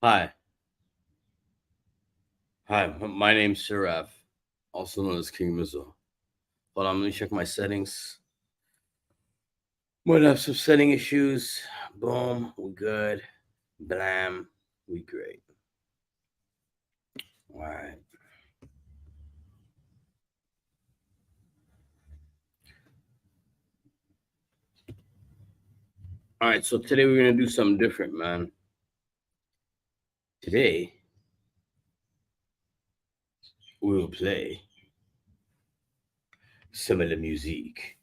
Hi. Hi, my name's Seraph, also known as King Mizo. Hold on, let me check my settings. Might have some setting issues. Boom, we good. Blam, we great. All right. All right, so today we're going to do something different, man. Today, we will play some of the music.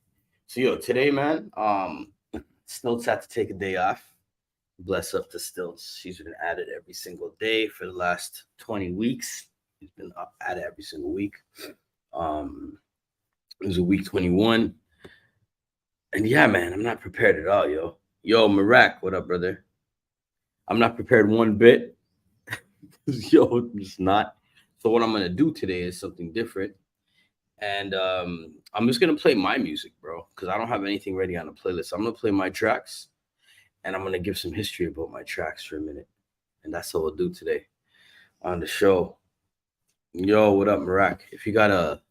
So, yo, today, man, Stiltz had to take a day off. Bless up to Stiltz. She's been at it every single day for the last 20 weeks. He's been up at it every single week. It was a week 21. And yeah, man, I'm not prepared at all, yo. Yo, Marak, what up, brother? I'm not prepared one bit. Yo, I'm just not. So what I'm gonna do today is something different. And I'm just gonna play my music, bro, because I don't have anything ready on the playlist. I'm gonna play my tracks and I'm gonna give some history about my tracks for a minute. And that's what we'll do today on the show. Yo, what up, Marak? If you got a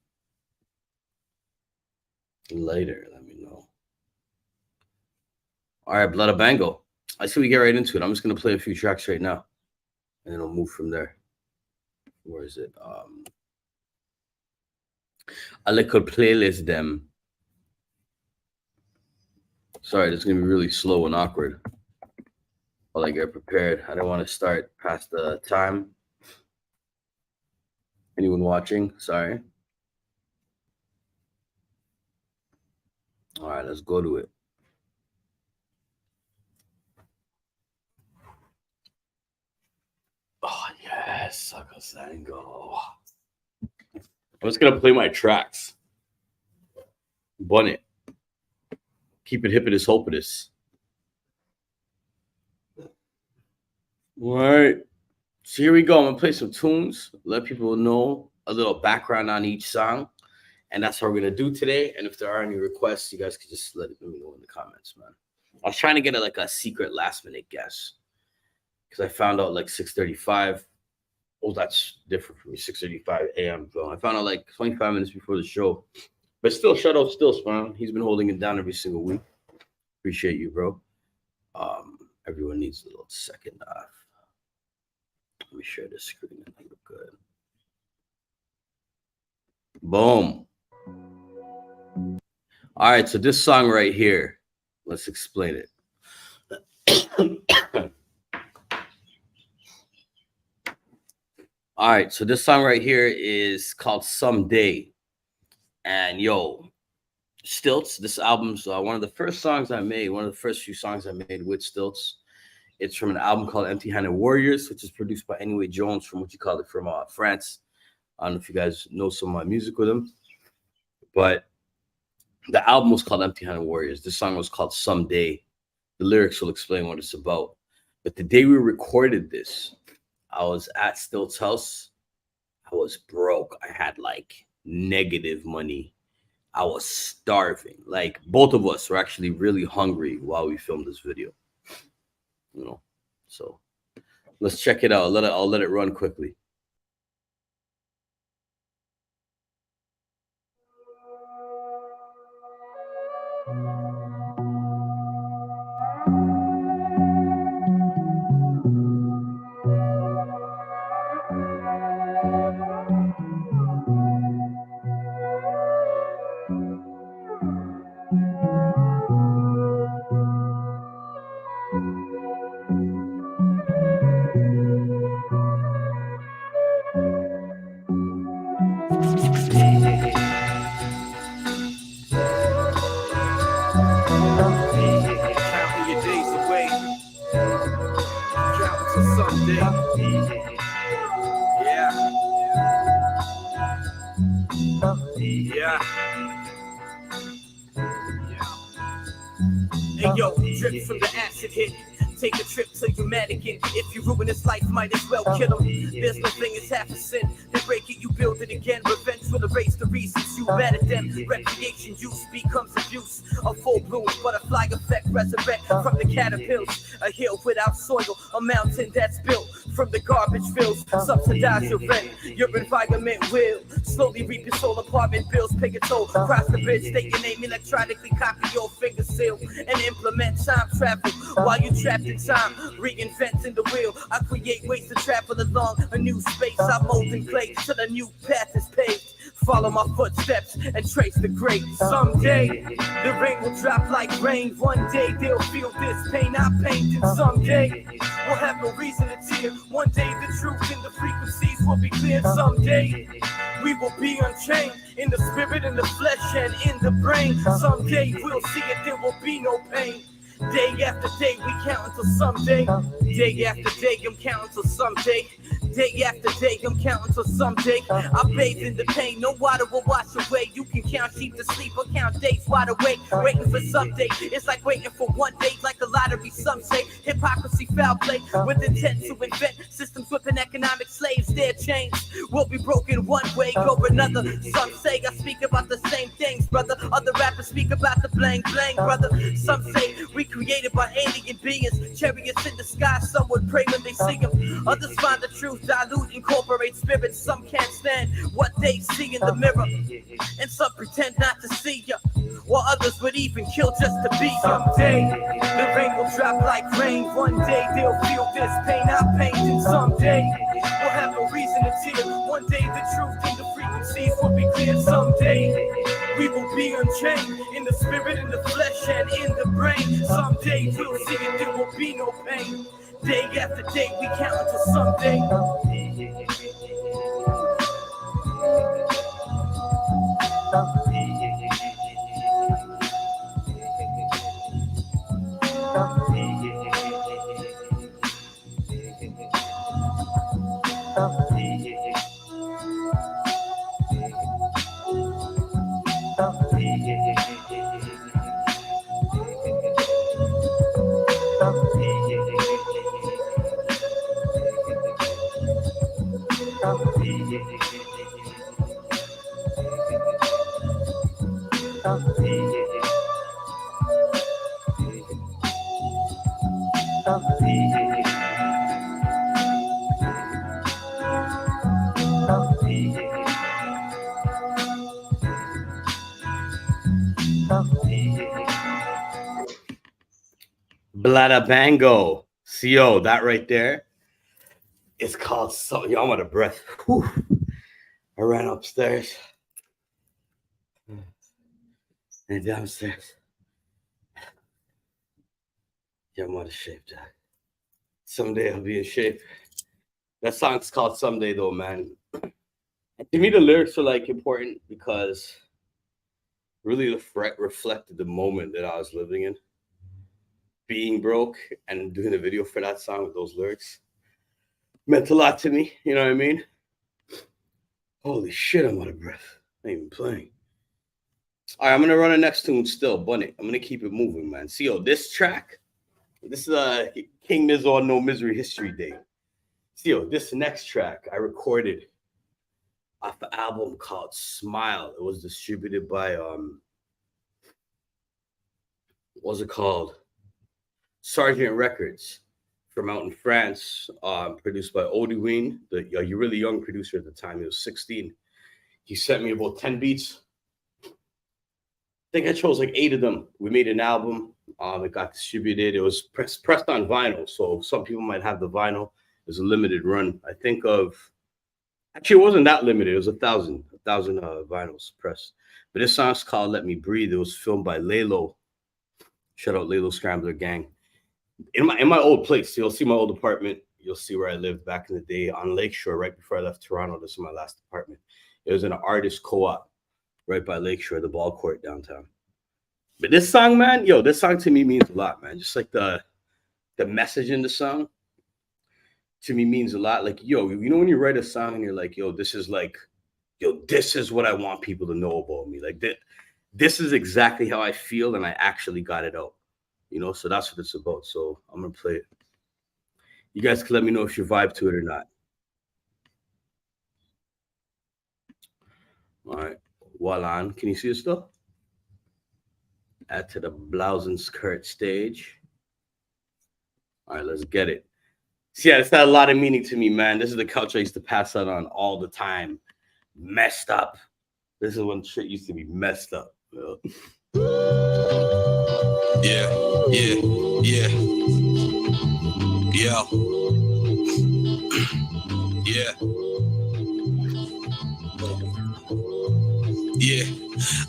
later, let me know. All right, Blood of Bango. I see we get right into it. I'm just gonna play a few tracks right now, and then I'll move from there. Where is it? A little playlist them. Sorry, this is gonna be really slow and awkward while I get prepared. I don't want to start past the time. Anyone watching? Sorry. All right, let's go to it. Oh yes, Sakasango. I'm just gonna play my tracks. Bun it. Keep it hippitus hopitus. All right. So here we go. I'm gonna play some tunes, let people know a little background on each song. And that's what we're gonna do today. And if there are any requests, you guys could just let me know in the comments, man. I was trying to get a secret last minute guess. Because I found out 6:35. Oh, that's different for me. 6:35 a.m. So I found out 25 minutes before the show. But still, shout out Stiltz, man. He's been holding it down every single week. Appreciate you, bro. Everyone needs a little second off. Let me share this screen. I think we're good. Boom. All right, so this song right here, let's explain it. All right, so this song right here is called Someday. And yo, Stiltz, this album's one of the first songs I made, one of the first few songs I made with Stiltz. It's from an album called Empty-Handed Warriors, which is produced by Anyway Jones from France. I don't know if you guys know some of my music with him, but the album was called Empty-Handed Warriors. This song was called Someday. The lyrics will explain what it's about. But the day we recorded this, I was at Stiltz's house. I was broke. I had negative money. I was starving. Both of us were actually really hungry while we filmed this video. So let's check it out. I'll let it run quickly. Hey yo, drip from the acid hit. take a trip to your mannequin. If you ruin his life, might as well kill him. There's no thing as half a sin. They break it, you build it again. Revenge will erase the reasons you mad at them. Recreation use becomes abuse. A full bloom butterfly effect resurrect from the caterpillars. A hill without soil, a mountain that's built from the garbage fills. Subsidize your rent, your environment will slowly reap your soul. Apartment bills, pay your toll. Cross the bridge, state your name, electronically copy your finger seal, and implement time travel while you trapped in time. Reinventing the wheel, I create ways to travel along a new space. I mold and clay till a new path is paved. Follow my footsteps and trace the great. Someday the rain will drop like rain. One day they'll feel this pain I painted. Someday we'll have no reason to tear. One day the truth and the frequencies will be clear. Someday we will be unchained in the spirit, in the flesh, and in the brain. Someday we'll see it, there will be no pain. Day after day we count until someday. Day after day I'm counting till someday. Day after day I'm counting till someday. I bathe in the pain, no water will wash away. You can count sheep to sleep or count days wide awake, waiting for someday. It's like waiting for one day, like a lottery. Some say hypocrisy, foul play with intent to invent systems whipping economic slaves. Their chains will be broken one way or another. Some say I speak about the same things, brother. Other rappers speak about the blank blank, brother. Some say we created by alien beings, chariots in the sky. Some would pray when they see them. Others find the truth, dilute, incorporate spirits. Some can't stand what they see in the mirror, and some pretend not to see ya, while others would even kill just to be. Someday the rain will drop like rain. One day they'll feel this pain I paint, and someday we'll have no reason to tear. One day the truth and the frequencies will be clear. Someday we will be unchained in the spirit, in the flesh, and in the brain. Someday we'll see it, there will be no pain. Day after day we count until someday. Blada Bango. CO, that right there is called so. Yo, I'm out of breath. Whew. I ran upstairs and downstairs. Yeah, I'm out of shape, Jack. Someday I'll be in shape. That song's called Someday, though, man. To me, the lyrics are like important because really reflected the moment that I was living in. Being broke and doing a video for that song with those lyrics meant a lot to me. You know what I mean? Holy shit, I'm out of breath. I ain't even playing. All right, I'm gonna run the next tune still, Bunny. I'm gonna keep it moving, man. See, yo, this track, this is King Mizo on No Misery History Day. See, yo, this next track I recorded off an album called Smile. It was distributed by what's it called? Sergeant Records from out in France, produced by Odywin, the really young producer at the time. He was 16. He sent me about 10 beats. I think I chose like 8 of them. We made an album. It got distributed. It was pressed on vinyl. So some people might have the vinyl. It was a limited run. I think of, actually, it wasn't that limited. It was 1,000 vinyls pressed. But this song's called Let Me Breathe. It was filmed by Lalo. Shout out Lalo Scrambler Gang. In my old place, you'll see my old apartment. You'll see where I lived back in the day on Lakeshore, right before I left Toronto. This is my last apartment. It was in an artist co-op right by Lakeshore, the ball court downtown. But this song, man, yo, this song to me means a lot, man. Just like the message in the song to me means a lot. Like, yo, you know when you write a song and you're like, yo, this is like, yo, this is what I want people to know about me. Like this is exactly how I feel, and I actually got it out. You know, so that's what it's about. So I'm gonna play it. You guys can let me know if you vibe to it or not. All right. Walan, can you see it still? Add to the blouse and skirt stage. All right, let's get it. See, yeah, it's got a lot of meaning to me, man. This is the culture I used to pass that on all the time. Messed up. This is when shit used to be messed up. You know? Yeah, yeah, yeah. Yeah. Yeah.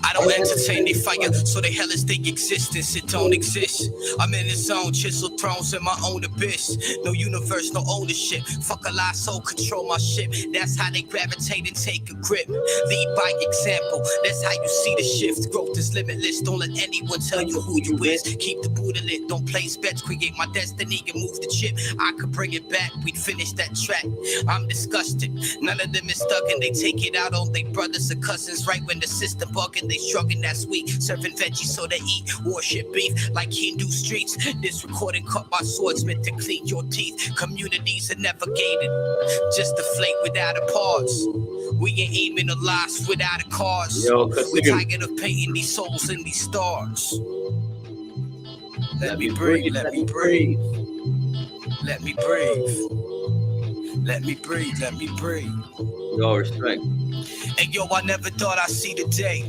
I don't entertain they fire, so they hell is their existence, it don't exist. I'm in the zone, chiseled thrones in my own abyss. No universe, no ownership. Fuck a lie, soul control my ship. That's how they gravitate and take a grip. Lead by example, that's how you see the shift. Growth is limitless, don't let anyone tell you who you is. Keep the Buddha lit, don't place bets, create my destiny and move the chip. I could bring it back, we'd finish that track. I'm disgusted, none of them is stuck and they take it out on their brothers or cousins. Right when the system bugging, they shrugging, that's weak. Serving veggies so they eat, worship beef like Hindu streets. This recording cut by swordsmen to clean your teeth. Communities are never gated, just a flake without a pause. We ain't aiming a loss without a cause. We tired of painting these souls in these stars. Let me breathe, let me breathe. Let me breathe. Let me breathe, let me breathe. Yo, respect. And yo, I never thought I'd see the day.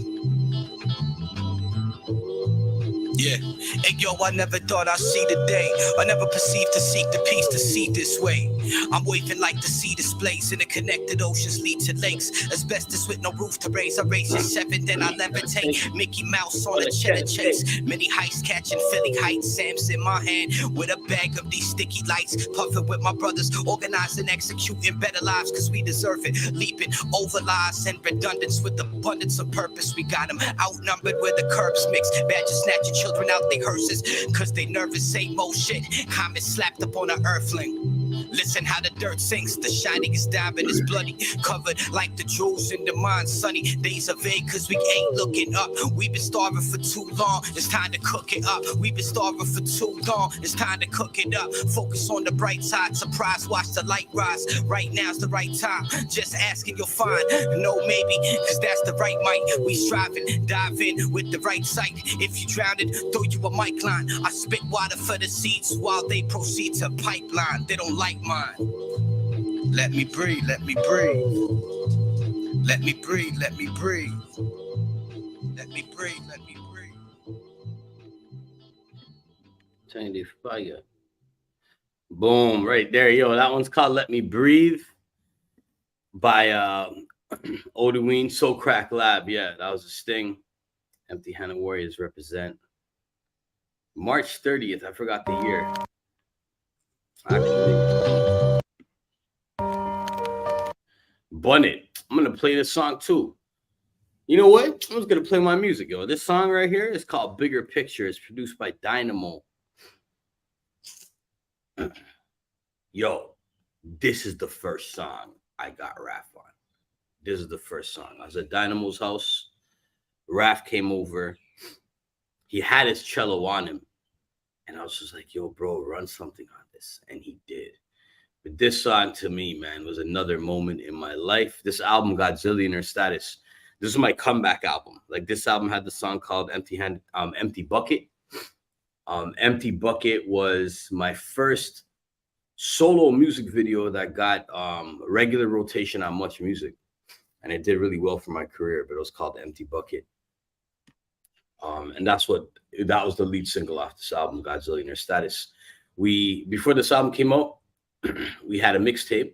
Yeah, and yo, I never thought I'd see the day. I never perceived to seek the peace to see this way. I'm waving like the sea displays, and the connected oceans lead to lakes. Asbestos with no roof to raise. I raise your 7, then I levitate. Mickey Mouse on a cheddar chase. Many heists catching Philly heights. Sam's in my hand with a bag of these sticky lights. Puffing with my brothers, organizing, executing better lives, cause we deserve it. Leaping over lies and redundance with abundance of purpose. We got them outnumbered where the curbs mix. Badges snatching children out they hearses, cause they nervous, same old shit. Comet slapped up on an earthling. Listen how the dirt sinks, the shining is diamond is bloody, covered like the jewels in the mine. Sunny days are vague cause we ain't looking up. We've been starving for too long, it's time to cook it up. We've been starving for too long, it's time to cook it up. Focus on the bright side, surprise, watch the light rise. Right now's the right time, just asking you'll find. No maybe, cause that's the right mic. We striving, dive in with the right sight. If you drowned it, throw you a mic line. I spit water for the seeds while they proceed to pipeline. They don't like mine. Let me breathe, let me breathe. Let me breathe, let me breathe. Let me breathe, let me breathe. Tiny fire. Boom, right there. Yo, that one's called Let Me Breathe by Odeween Soul Crack Lab. Yeah, that was a sting. Empty Handed Warriors represent. March 30th. I forgot the year. Actually, Bun It. I'm going to play this song too. You know what? I'm just going to play my music, yo. This song right here is called Bigger Picture. It's produced by Dynamo. Yo, this is the first song I got Raph on. This is the first song. I was at Dynamo's house. Raph came over. He had his cello on him. And I was just like, yo, bro, run something on this. And he did. But this song to me, man, was another moment in my life. This album got zillionaire status. This is my comeback album. Like, this album had the song called Empty Bucket. Empty Bucket was my first solo music video that got regular rotation on Much Music. And it did really well for my career, but it was called Empty Bucket. And that was the lead single off this album, got zillionaire status. Before this album came out, we had a mixtape.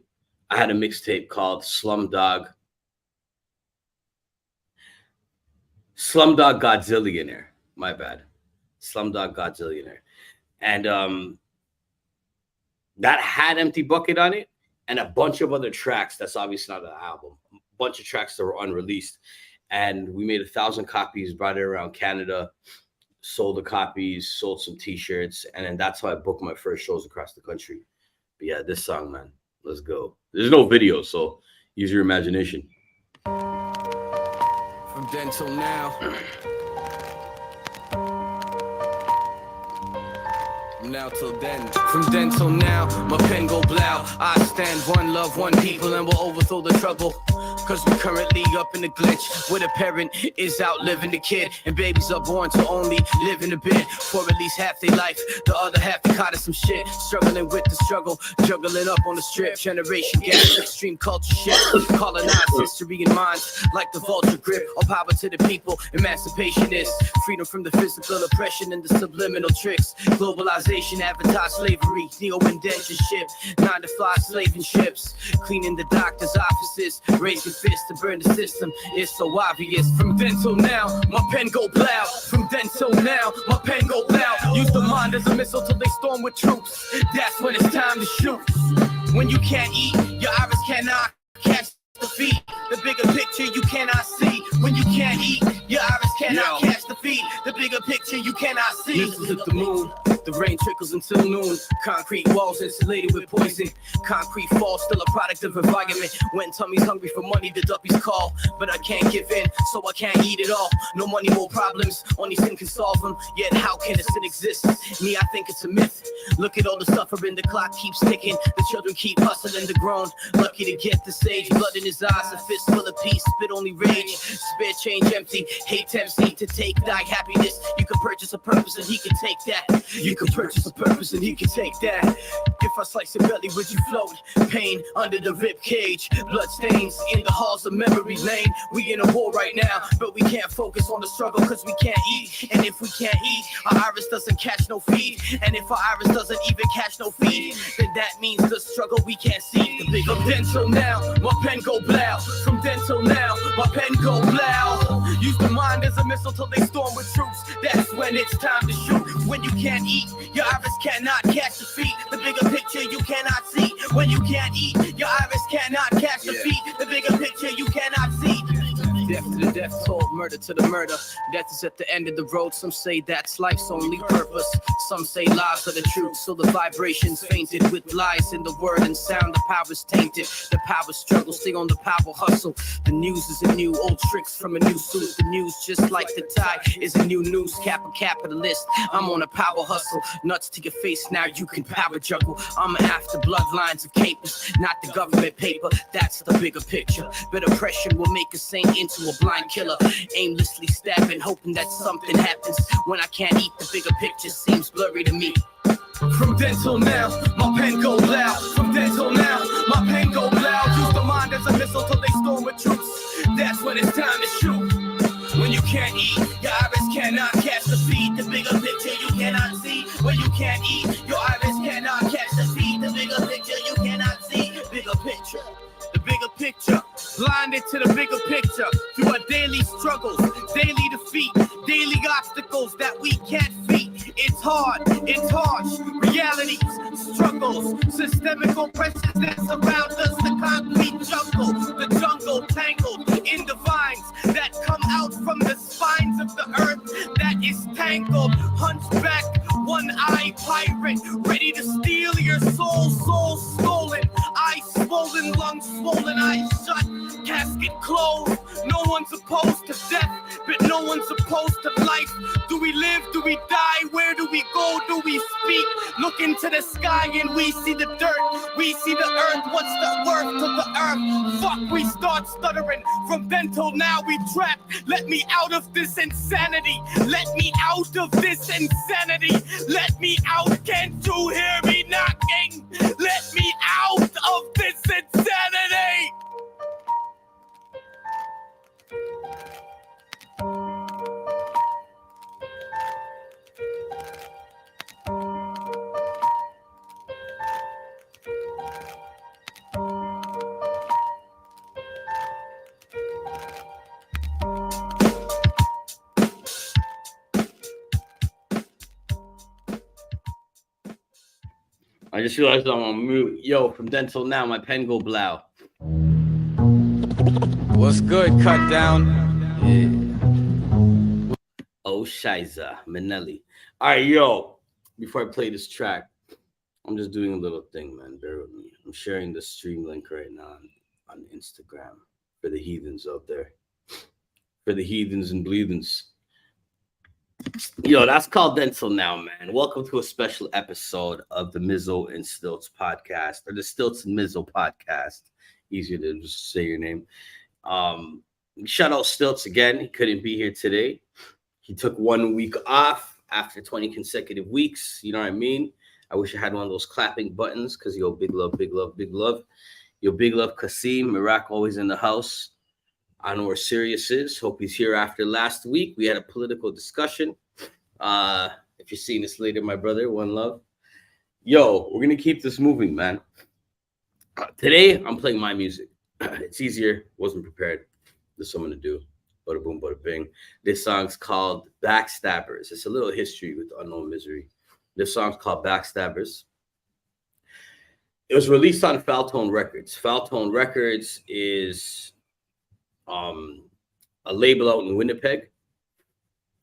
I had a mixtape called Slumdog Godzillionaire. My bad. Slumdog Godzillionaire. And that had Empty Bucket on it and a bunch of other tracks. That's obviously not an album. A bunch of tracks that were unreleased. And we made 1,000 copies, brought it around Canada, sold the copies, sold some T-shirts. And then that's how I booked my first shows across the country. But yeah, this song, man, let's go. There's no video, so use your imagination. From then till now. Now till then, from then till now, my pen go blow. I stand one love, one people, and we'll overthrow the trouble. Cause we currently up in the glitch, where the parent is outliving the kid, and babies are born to only live in a bit for at least half their life. The other half they caught in some shit, struggling with the struggle, juggling up on the strip. Generation gap, extreme culture shit, colonized history and minds like the vulture grip. All power to the people, emancipation is freedom from the physical oppression and the subliminal tricks. Globalization, advertised slavery, neo-indentureship, 9-to-5 slaving ships, cleaning the doctor's offices, raising fists to burn the system. It's so obvious. From then till now, my pen go blow. From then till now, my pen go blow. Use the mind as a missile till they storm with troops. That's when it's time to shoot. When you can't eat, your iris cannot catch the feed. The bigger picture you cannot see. When you can't eat, your iris cannot catch the feed. The bigger picture you cannot see. Missiles at the moon. The rain trickles until noon. Concrete walls insulated with poison. Concrete falls, still a product of environment. When tummy's hungry for money, the duppies call. But I can't give in, so I can't eat it all. No money, more problems. Only sin can solve them. Yet how can a sin exist? Me, I think it's a myth. Look at all the suffering, the clock keeps ticking. The children keep hustling to grown. Lucky to get the sage, blood in his eyes, a fist full of peace, spit only rage. Spare change empty, hate tempts me to take thy happiness. You can purchase a purpose and he can take that. You can purchase a purpose and he can take that. If I slice your belly, would you float? Pain under the rib cage, blood stains in the halls of memory lane. We in a war right now, but we can't focus on the struggle cause we can't eat. And if we can't eat, our iris doesn't catch no feed. And if our iris doesn't even catch no feed, then that means the struggle we can't see. The big from then till now, my pen go blow. From then till now, my pen go blow. Use the mind as a missile till they storm with troops. That's when it's time to shoot. When you can't eat, your iris cannot catch the feed. The bigger picture you cannot see. When you can't eat, your iris cannot catch the feed. The bigger picture you cannot see. Death to the death toll, murder to the murder. Death is at the end of the road. Some say that's life's only purpose. Some say lies are the truth. So the vibrations fainted with lies in the word and sound. The power's tainted. The power struggle. Stay on the power hustle. The news isn't new. Old tricks from a new suit. The news, just like the tide, is a new news. Capitalist. I'm on a power hustle. Nuts to your face. Now you can power juggle. I'm after bloodlines of capers, not the government paper. That's the bigger picture. But oppression will make a saint into a blind killer, aimlessly stabbing, hoping that something happens. When I can't eat, the bigger picture seems blurry to me. From then till now, my pen go loud. From then till now, my pen go loud. Use the mind as a missile till they storm with troops. That's when it's time to shoot. When you can't eat, your iris cannot catch the feed. The bigger picture you cannot see. When you can't eat, your iris cannot catch the feed. The bigger picture you cannot see. Bigger picture. The bigger picture, blinded to the bigger picture through our daily struggles, daily defeat, daily obstacles that we can't beat. It's hard, it's harsh, realities, struggles, systemic oppressions that surround us, the concrete jungle tangled in the vines that come out from the spines of the earth that is tangled, hunchback, one-eyed pirate, ready to steal your soul stolen, eyes swollen, lungs swollen, eyes shut, casket closed. No one's opposed to death, but no one's opposed to life. Do we live? Do we die? Where do we go? Do we speak? Look into the sky and we see the dirt. We see the earth. What's the worth to the earth? Fuck, we start stuttering. From then till now we trapped. Let me out of this insanity. Let me out of this insanity. Let me out. Can't you hear me knocking? Let me out of this insanity. I just realized I'm on mute. Yo, from then till now, my pen go blow. What's good, cut down? Yeah. Oh, Shiza, Manelli. All right, yo, before I play this track, I'm just doing a little thing, man. Bear with me. I'm sharing the stream link right now on Instagram for the heathens out there. For the heathens and bleathens. Yo, that's called Dental now, man. Welcome to a special episode of the Mizo and Stiltz podcast, or the Stiltz and Mizo podcast. Easier to just say your name. Shout out Stiltz again. He couldn't be here today. He took 1 week off after 20 consecutive weeks. You know what I mean? I wish I had one of those clapping buttons because, yo, big love, big love, big love. Yo, big love, Kasim. Iraq always in the house. I know where Sirius is. Hope he's here after last week. We had a political discussion. If you're seeing this later, my brother, one love. Yo, we're going to keep this moving, man. Today, I'm playing my music. It's easier. Wasn't prepared. There's something to do. Bada boom, bada bing. This song's called Backstabbers. It's a little history with Unknown Misery. This song's called Backstabbers. It was released on Faltone Records. Faltone Records is a label out in Winnipeg.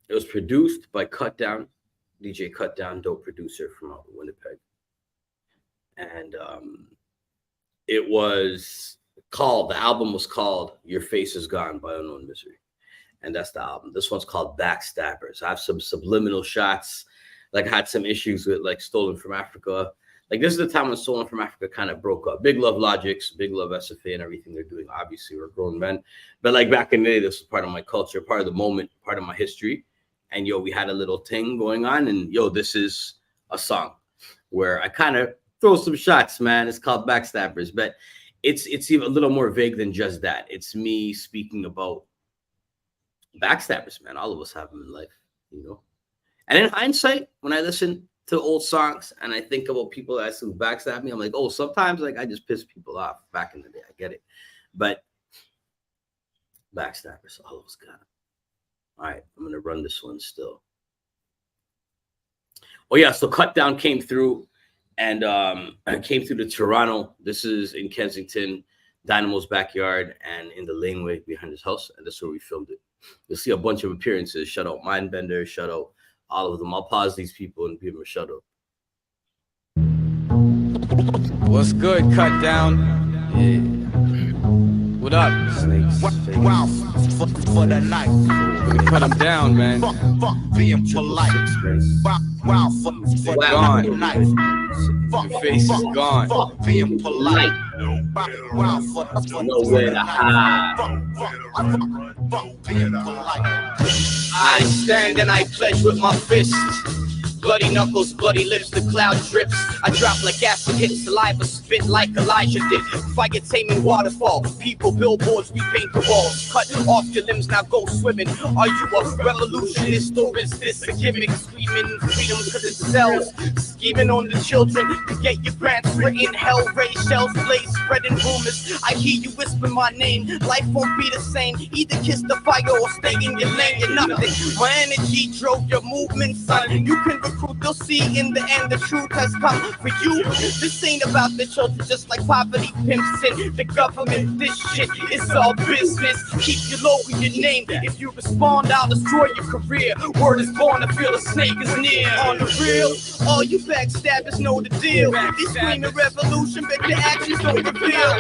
It was produced by Cutdown, DJ Cutdown, dope producer from out in Winnipeg. And it was called, the album was called Your Face Is Gone by Unknown Misery. And that's the album. This one's called Backstabbers. I have some subliminal shots. Like, I had some issues with, like, Stolen from Africa. Like, this is the time when Stolen from Africa kind of broke up. Big love Logics, big love SFA and everything they're doing. Obviously, we're grown men. But, like, back in the day, this was part of my culture, part of the moment, part of my history. And, yo, we had a little thing going on. And, yo, this is a song where I kind of throw some shots, man. It's called Backstabbers. But it's even a little more vague than just that. It's me speaking about backstabbers, man. All of us have them in life, you know. And in hindsight, when I listen to old songs and I think about people that who backstab me, I'm like, oh, sometimes like I just piss people off back in the day. I get it. But backstabbers, all of us got them. All right, I'm going to run this one still. Oh, yeah, so Cutdown came through and came through to Toronto. This is in Kensington, Dynamo's backyard, and in the laneway behind his house. And that's where we filmed it. You'll see a bunch of appearances. Shout out Mindbender, shout out all of them. I'll pause these people and give them a shout out. What's good, Cutdown? Yeah. What up? Snakes. Wow, for the night. We cut him down, man. Fuck being polite. Wow, for Gone. the night. Your face is gone. Fuck being polite. Wow, for Nowhere to hide. Fuck being polite. I stand and I pledge with my fist. Bloody knuckles, bloody lips, the cloud drips. I drop like acid, hit saliva, spit like Elijah did. Fire taming waterfall, people, billboards, we paint the walls. Cut off your limbs, now go swimming. Are you a revolutionist or is this a gimmick? Screaming freedom cause it sells. Scheming on the children to get your grants written. Hell raise shells, blaze, spreading rumors. I hear you whisper my name, life won't be the same. Either kiss the fire or stay in your lane, you're nothing. My energy drove your movement, son. You can recruit, they'll see in the end the truth has come for you. This ain't about the children, just like poverty pimps and the government. This shit is all business. Keep you low with your name. If you respond, I'll destroy your career. Word is born to feel the snake is near. On the real, all you backstabbers know the deal. These screaming revolution, but the actions don't reveal.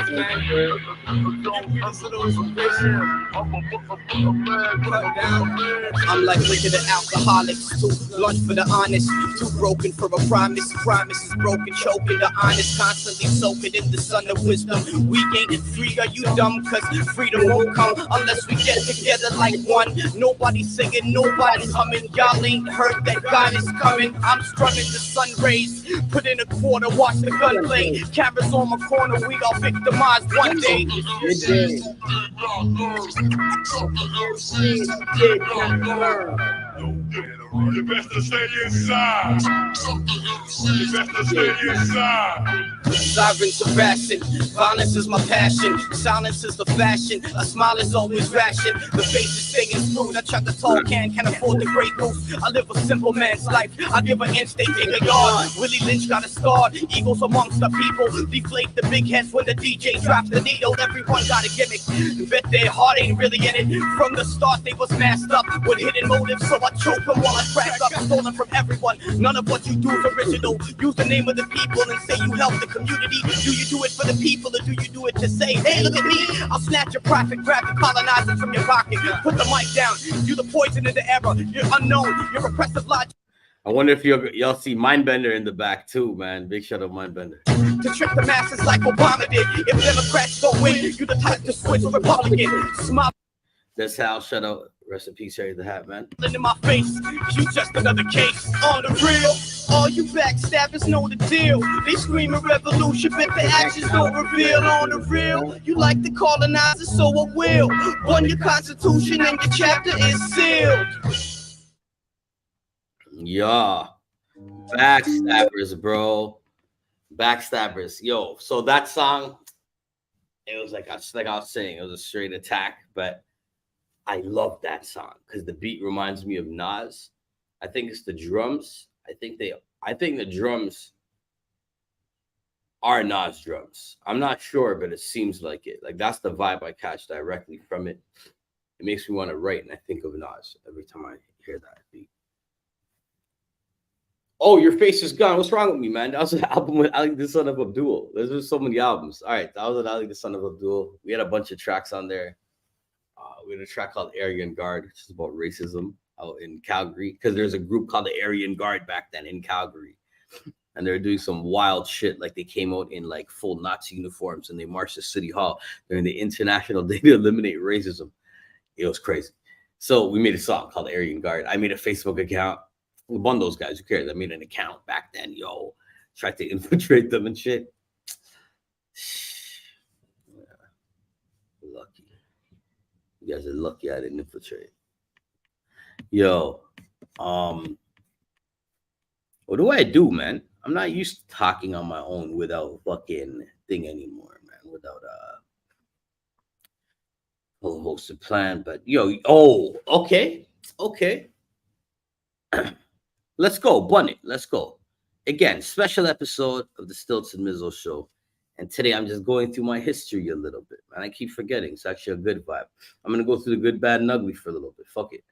I'm like liquor to alcoholics, too lunch for the honest, too broken for a promise. Promise is broken, choking the honest, constantly soaking in the sun of wisdom. We ain't free, are you dumb? Cause freedom won't come unless we get together like one. Nobody singing, nobody humming. Y'all ain't heard that God is coming. I'm strumming the sun rays, put in a quarter, watch the gunplay. Cameras on my corner, we all victimized one day. You best to stay inside. You best to stay inside. Sirens of passion, violence is my passion. Silence is the fashion, a smile is always ration. The face is staying smooth, I chug the tall can't afford the great roof. I live a simple man's life, I give an inch, they take a yard. Willie Lynch got a scar, eagles amongst the people. Deflate the big heads when the DJ drops the needle. Everyone got a gimmick, bet their heart ain't really in it. From the start they was masked up with hidden motives, so I choke them while I crack up, stolen from everyone. None of what you do is original. Use the name of the people and say you help the community. Do you do it for the people or do you do it to say, hey, look at me? I'll snatch your profit, grab the colonizers from your pocket. Put the mic down. You the poison in the era. You're unknown. You're repressive logic. I wonder if y'all see Mindbender in the back too, man. Big shout out Mindbender. To trick the masses like Obama did. If Democrats don't win, you the type to switch Republican. Smile That's how. Shout out. Rest in peace, Harry the Hat, man. in my face. You just another case. On the real. All you backstabbers know the deal. They scream a revolution, but the actions don't reveal. On the real, you like the colonizers, so I will. Run your constitution and your chapter is sealed. Yeah. Backstabbers, bro. Backstabbers. Yo, so that song, it was like I was saying, it was a straight attack, but I love that song because the beat reminds me of Nas. I think it's the drums. I think the drums are Nas drums. I'm not sure, but it seems like it. Like that's the vibe I catch directly from it. It makes me want to write, and I think of Nas every time I hear that beat. Oh, your face is gone. What's wrong with me, man? That was an album with Ali the Son of Abdul. There's just so many albums. All right, that was with Ali the Son of Abdul. We had a bunch of tracks on there. We had a track called Aryan Guard, which is about racism out in Calgary, because there's a group called the Aryan Guard back then in Calgary. And they're doing some wild shit. Like they came out in like full Nazi uniforms and they marched to City Hall during the International Day to Eliminate Racism. It was crazy. So we made a song called Aryan Guard. I made a Facebook account. One of those guys, who cares? I made an account back then, tried to infiltrate them and shit. Yeah. Lucky. You guys are lucky I didn't infiltrate. Yo, what do I do, man? I'm not used to talking on my own without fucking thing anymore, man. Without a hosted plan, but okay. Let's go, bun it. Let's go. Again, special episode of the Stiltz and Mizo show. And today I'm just going through my history a little bit, man. I keep forgetting. It's actually a good vibe. I'm going to go through the good, bad, and ugly for a little bit. Fuck it.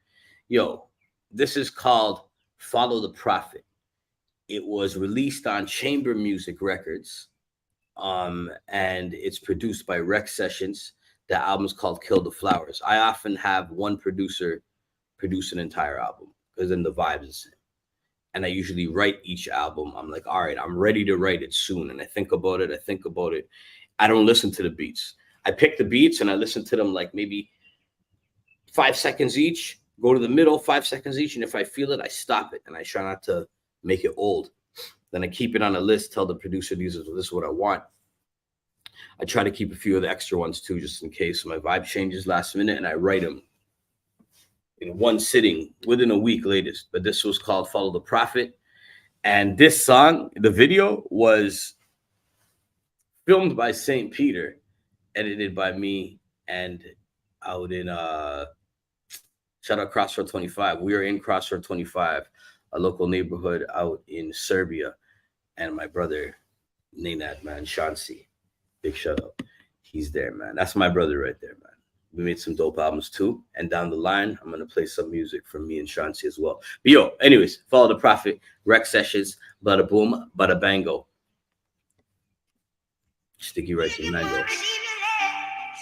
Yo, this is called Follow the Prophet. It was released on Chamber Music Records. And it's produced by Rec Sessions. The album's called Kill the Flowers. I often have one producer produce an entire album because then the vibe is the same. And I usually write each album. I'm like, all right, I'm ready to write it soon. And I think about it. I don't listen to the beats. I pick the beats and I listen to them like maybe 5 seconds each, go to the middle, 5 seconds each. And if I feel it, I stop it. And I try not to make it old. Then I keep it on a list, tell the producer, this is what I want. I try to keep a few of the extra ones too, just in case my vibe changes last minute, and I write them in one sitting within a week latest. But this was called Follow the Prophet. And this song, the video was filmed by St. Peter, edited by me, and out in shout out Crossroad 25. We are in Crossroad 25, a local neighborhood out in Serbia. And my brother, Nenad, man, Shansi. Big shout out. He's there, man. That's my brother right there, man. We made some dope albums too. And down the line, I'm going to play some music from me and Shansi as well. But anyways, Follow the Prophet, Rec Sessions, Bada Boom, Bada Bango. Sticky Rice and Mango.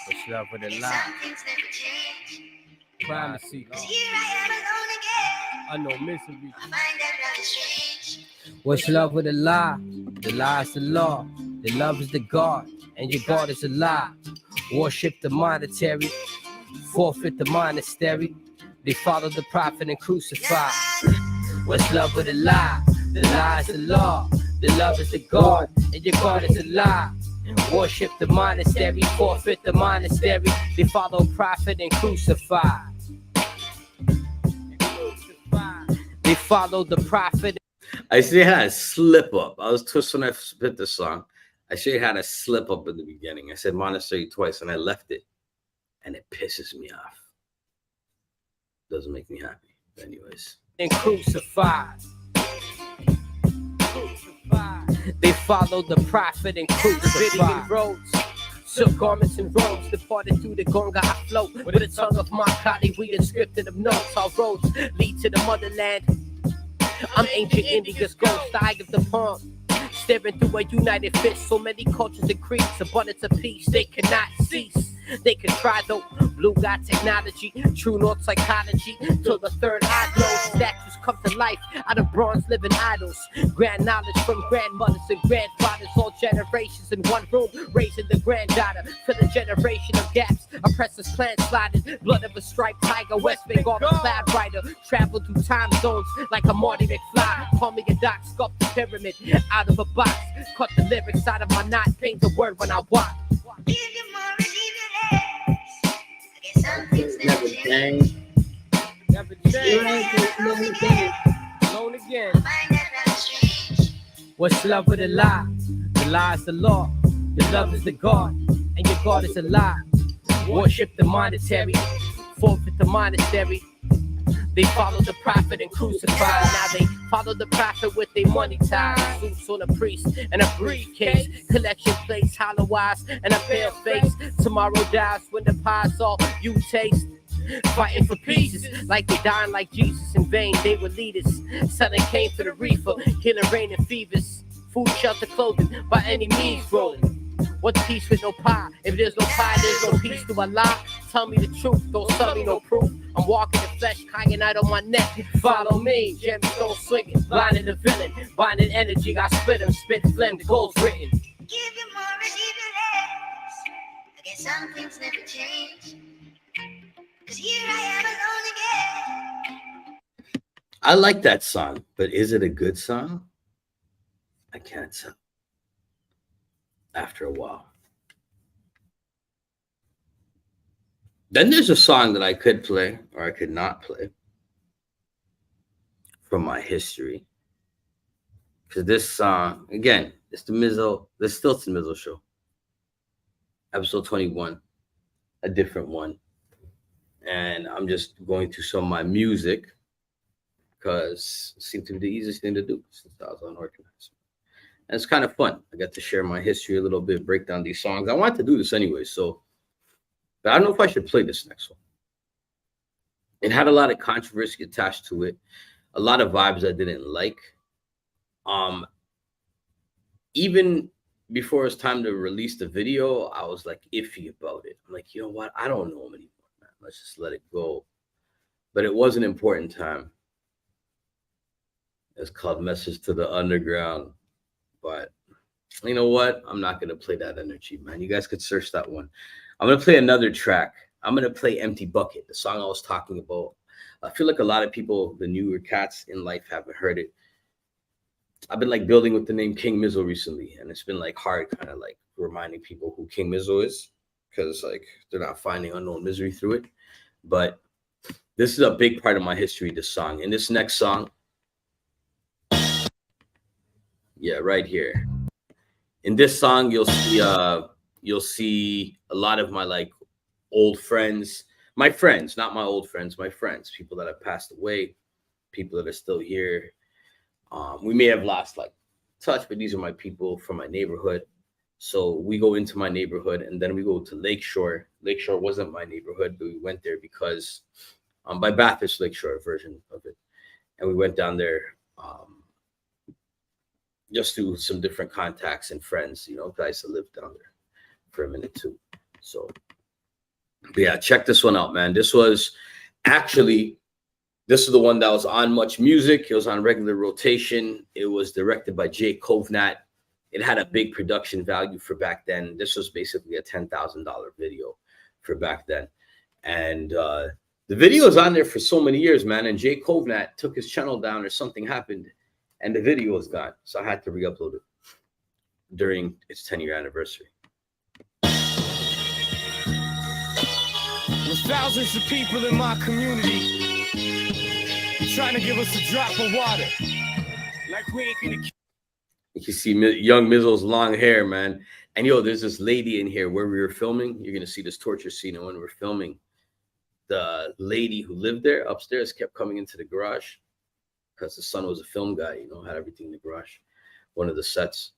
What's up with the lie? Primacy. I know misery. What's love with a lie? The lie is the law. The love is the God, and your God is a lie. Worship the monetary, forfeit the monastery. They follow the prophet and crucify. What's love with a lie? The lie is the law. The love is the God, and your God is a lie. Worship the monastery, forfeit the monastery. They follow prophet and crucify. They follow the prophet. I see it had a slip up. I was twisting when I spit this song. I see it had a slip up at the beginning. I said monastery twice and I left it. And it pisses me off. Doesn't make me happy. Anyways. And crucified. They follow the prophet and crucified. Roads, silk garments and robes, departed through the gonga I float. With the tongue of my colleague, we unscripted of notes. Our roads lead to the motherland. I'm ancient India's ghost, the eye of the palm. Staring through a united fist, so many cultures and creeds, abundance of peace, they cannot cease. They can try though, blue got technology, true north psychology, till the third eye glows. Statues come to life out of bronze living idols. Grand knowledge from grandmothers and grandfathers, all generations in one room, raising the granddaughter. For the generation of gaps, oppressors plan sliding, blood of a striped tiger, West Bengal the cloud rider. Travel through time zones like a Marty McFly. Call me a doc, sculpt the pyramid out of a box. Cut the lyrics out of my knot, paint the word when I walk. Some things never change. Never change. Alone again. What's love with a lie? The lie is the law. The love is the God, and your God is a lie. Worship the monetary, forfeit the monastery. They follow the prophet and crucified. Now they follow the prophet with their money ties. Suits on a priest and a briefcase. Collection plates, hollow eyes, and a pale face. Tomorrow dies when the pie's all you taste. Fighting for pieces, like they dying like Jesus in vain. They were leaders. Southern came for the reefer, healing rain and fevers. Food, shelter, clothing, by any means rolling. What's peace with no pie? If there's no pie, there's no peace. Do I lie? Tell me the truth, don't tell me no proof. I'm walking the flesh, hanging out on my neck. Follow me, gemstone swinging, blinding the villain, binding energy. I split him, spit phlegm, the goal's written. Give you more and give you less. I guess some things never change. 'Cause here I am alone again. I like that song, but is it a good song? I can't tell. After a while. Then there's a song that I could play or I could not play from my history. Because this song, again, it's the Stiltz and Mizo show. Episode 21, a different one. And I'm just going through some of my music because it seemed to be the easiest thing to do since I was unorganized. And it's kind of fun. I got to share my history a little bit, break down these songs. I wanted to do this anyway, but I don't know if I should play this next one. It had a lot of controversy attached to it, a lot of vibes I didn't like. Even before it was time to release the video, I was like iffy about it. I'm like, you know what? I don't know him anymore, man. Let's just let it go. But it was an important time. It's called Message to the Underground. But you know what? I'm not going to play that energy, man. You guys could search that one. I'm going to play another track. I'm going to play Empty Bucket, the song I was talking about. I feel like a lot of people, the newer cats in life, haven't heard it. I've been like building with the name King Mizo recently, and it's been like hard kind of like reminding people who King Mizo is because like they're not finding Unknown Misery through it. But this is a big part of my history, this song. And this next song, yeah, right here. In this song, you'll see a lot of my like old friends, my friends, not my old friends, my friends, people that have passed away, people that are still here. We may have lost like touch, but these are my people from my neighborhood. So we go into my neighborhood and then we go to Lakeshore. Lakeshore wasn't my neighborhood, but we went there because by Bathurst Lakeshore version of it. And we went down there just through some different contacts and friends, you know, guys that lived down there for a minute too. So, but yeah, check this one out, man. This is the one that was on Much Music. It was on regular rotation. It was directed by Jay Kovnat. It had a big production value for back then. This was basically a $10,000 video for back then. And the video is on there for so many years, man. And Jay Kovnat took his channel down or something happened and the video was gone. So I had to re-upload it during its 10-year anniversary. There's thousands of people in my community trying to give us a drop of water. Like we ain't gonna. You can see young Mizo's long hair, man. And yo, there's this lady in here where we were filming. You're gonna see this torture scene. And when we were filming, the lady who lived there upstairs kept coming into the garage because the son was a film guy, you know, had everything in the garage, one of the sets.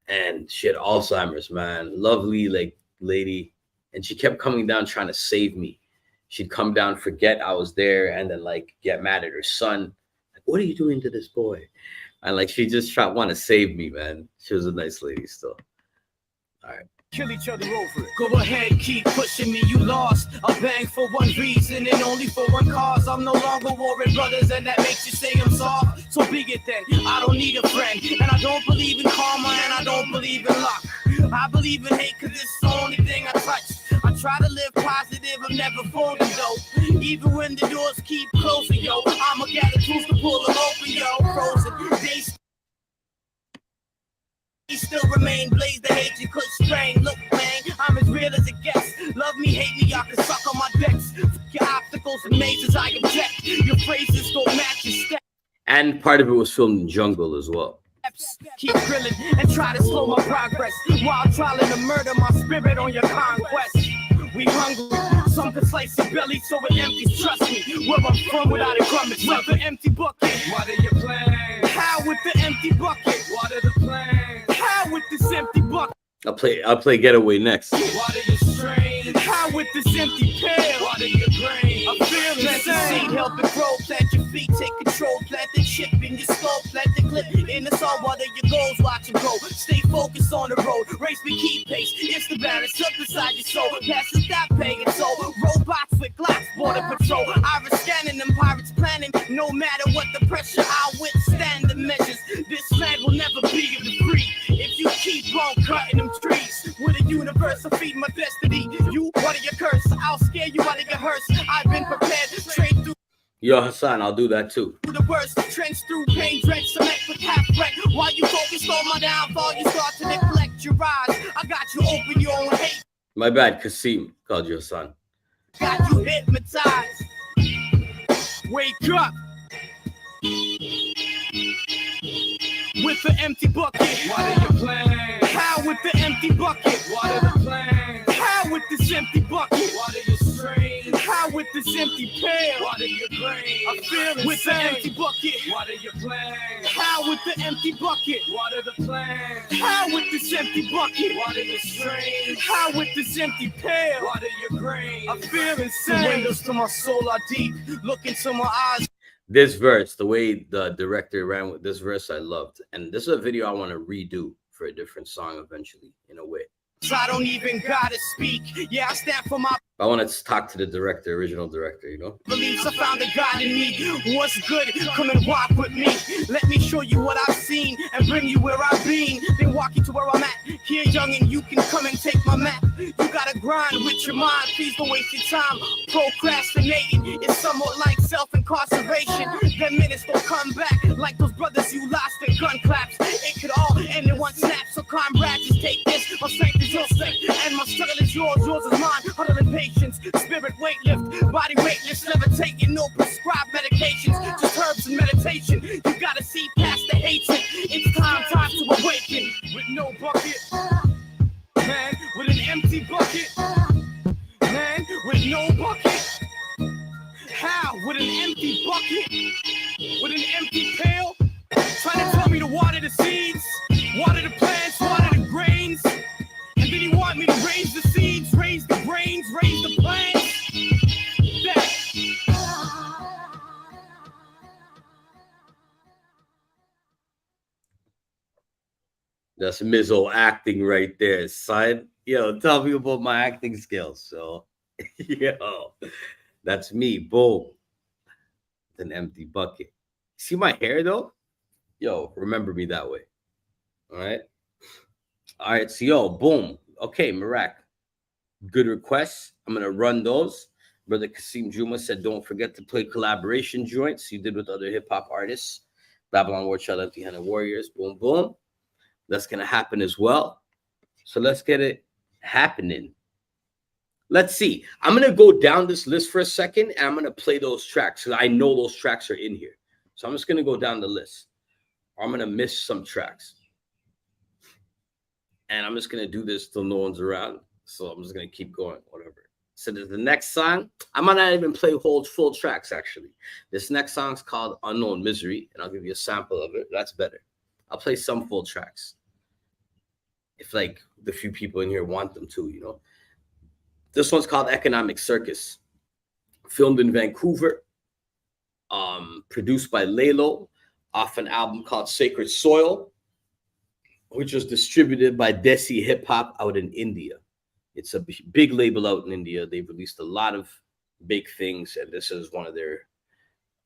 And she had Alzheimer's, man. Lovely like lady. And she kept coming down trying to save me. She'd come down, forget I was there, and then like get mad at her son. what are you doing to this boy? And like she just tried want to save me, man. She was a nice lady still. All right. Kill each other over it. Go ahead, keep pushing me, you lost. I bang for one reason and only for one cause. I'm no longer warring brothers, and that makes you say I'm soft. So be it then, I don't need a friend. And I don't believe in karma, and I don't believe in luck. I believe in hate, cause it's the only thing I touch. I try to live positive, I'm never folding though. Even when the doors keep closing, yo, I'ma gather tools to pull them open, yo. Frozen, they still remain, blaze the hate you could strain. Look, man, I'm as real as it gets. Love me, hate me, y'all can suck on my decks. Your obstacles and mazes, I object. Your phrases don't match your steps. And part of it was filmed in jungle as well. Keep grilling and try to slow my progress while trying to murder my spirit on your conquest. We hungry, some can slice your belly so it empties. Trust me, where I'm from without a crumb, it's with the empty bucket. What are your plans? How with the empty bucket? What are the plans? How with this empty bucket? I'll play Getaway next. What are your strains? How with this empty pail? What are your grains? I'm feeling plant the seed, help it grow, plant your feet, take control, plant the chip in your skull, plant the clip in the soul. What are your goals? Watch them grow. Stay focused on the road. Race me, keep pace. It's the balance up inside your soul. Passes stop paying so. Robots with glass, border patrol. Iris scanning them pirates planning. No matter what the pressure, I'll withstand the measures. This land will never be of the free. If you keep on cutting them trees, with a universe I feed my destiny. You, what are your curse? I'll scare you out of your hearse. I've been prepared to trade through Yo, Hassan, I'll do that too. the worst, trench through pain, drench cement with half breath. While you focus on my downfall, you start to neglect your eyes. I got you open, your own hate. My bad, Kasim called you Hassan. Got you hypnotized. Wake up. With the empty bucket. What are your plans? How with the empty bucket? What are the plans? How with this empty bucket? What are your strains? How with this empty pail? What are your grains? I feel with the empty bucket. What are your plans? How with the empty bucket? What are the plans? How with this empty bucket? What are your strains? How with this empty pail? What are your grains? I feel insane. The windows to my soul are deep. Look into my eyes. This verse, the way the director ran with this verse, I loved. And this is a video I want to redo for a different song eventually, in a way. So I don't even gotta speak. Yeah, I stand for my I want to talk to the director, original director, you know? beliefs. I found a God in me. What's good? Come and walk with me. Let me show you what I've seen and bring you where I've been. Then walk you to where I'm at. Here, young, and you can come and take my map. You gotta grind with your mind. Please don't waste your time procrastinating. It's somewhat like self-incarceration. Then minutes don't come back like those brothers you lost in gun claps. It could all end in one snap. So comrades, just take this. My strength is your strength, and my struggle is yours. Yours is mine. Huddle and patience, spirit weightlift, body weightless, levitating, no prescribed medications, just herbs and meditation. You gotta see past the hatred. It's time to awaken. With no bucket, man, with an empty bucket, man, with no bucket. How? With an empty bucket, with an empty pail. Trying to tell me to water the seeds, water the plants, water the grains. And then he want me to raise the seeds, raise the brains, raise the plants. That's Mizo acting right there, son. Yo, tell me about my acting skills. So, yo, that's me. Boom. An empty bucket. See my hair though? Yo, remember me that way. All right. All right. So, yo, boom. Okay, Marak. Good requests. I'm gonna run those. Brother Kasim Juma said, don't forget to play collaboration joints you did with other hip hop artists. Babylon War Child, Empty-Handed Warriors. Boom, boom. That's going to happen as well. So let's get it happening. Let's see. I'm going to go down this list for a second, and I'm going to play those tracks because I know those tracks are in here. So I'm just going to go down the list. Or I'm going to miss some tracks. And I'm just going to do this till no one's around. So I'm just going to keep going, whatever. So there's the next song. I might not even play full tracks, actually. This next song is called Unknown Misery, and I'll give you a sample of it. That's better. I'll play some full tracks. If like the few people in here want them to, you know. This one's called Economic Circus. Filmed in Vancouver. produced by Lalo off an album called Sacred Soil, which was distributed by Desi Hip Hop out in India. It's a big label out in India. They've released a lot of big things, and this is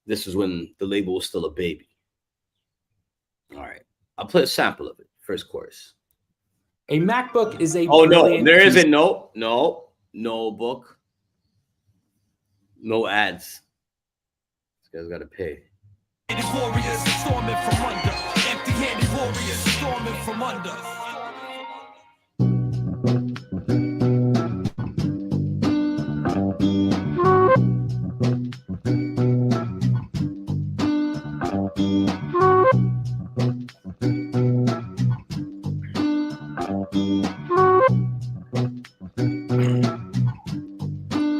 this is when the label was still a baby. All right, I'll play a sample of it. First chorus. A MacBook is a Oh no, brilliant there piece- isn't no book, no ads. This guy's got to pay. Warriors storming from under, empty-handed warriors storming from under.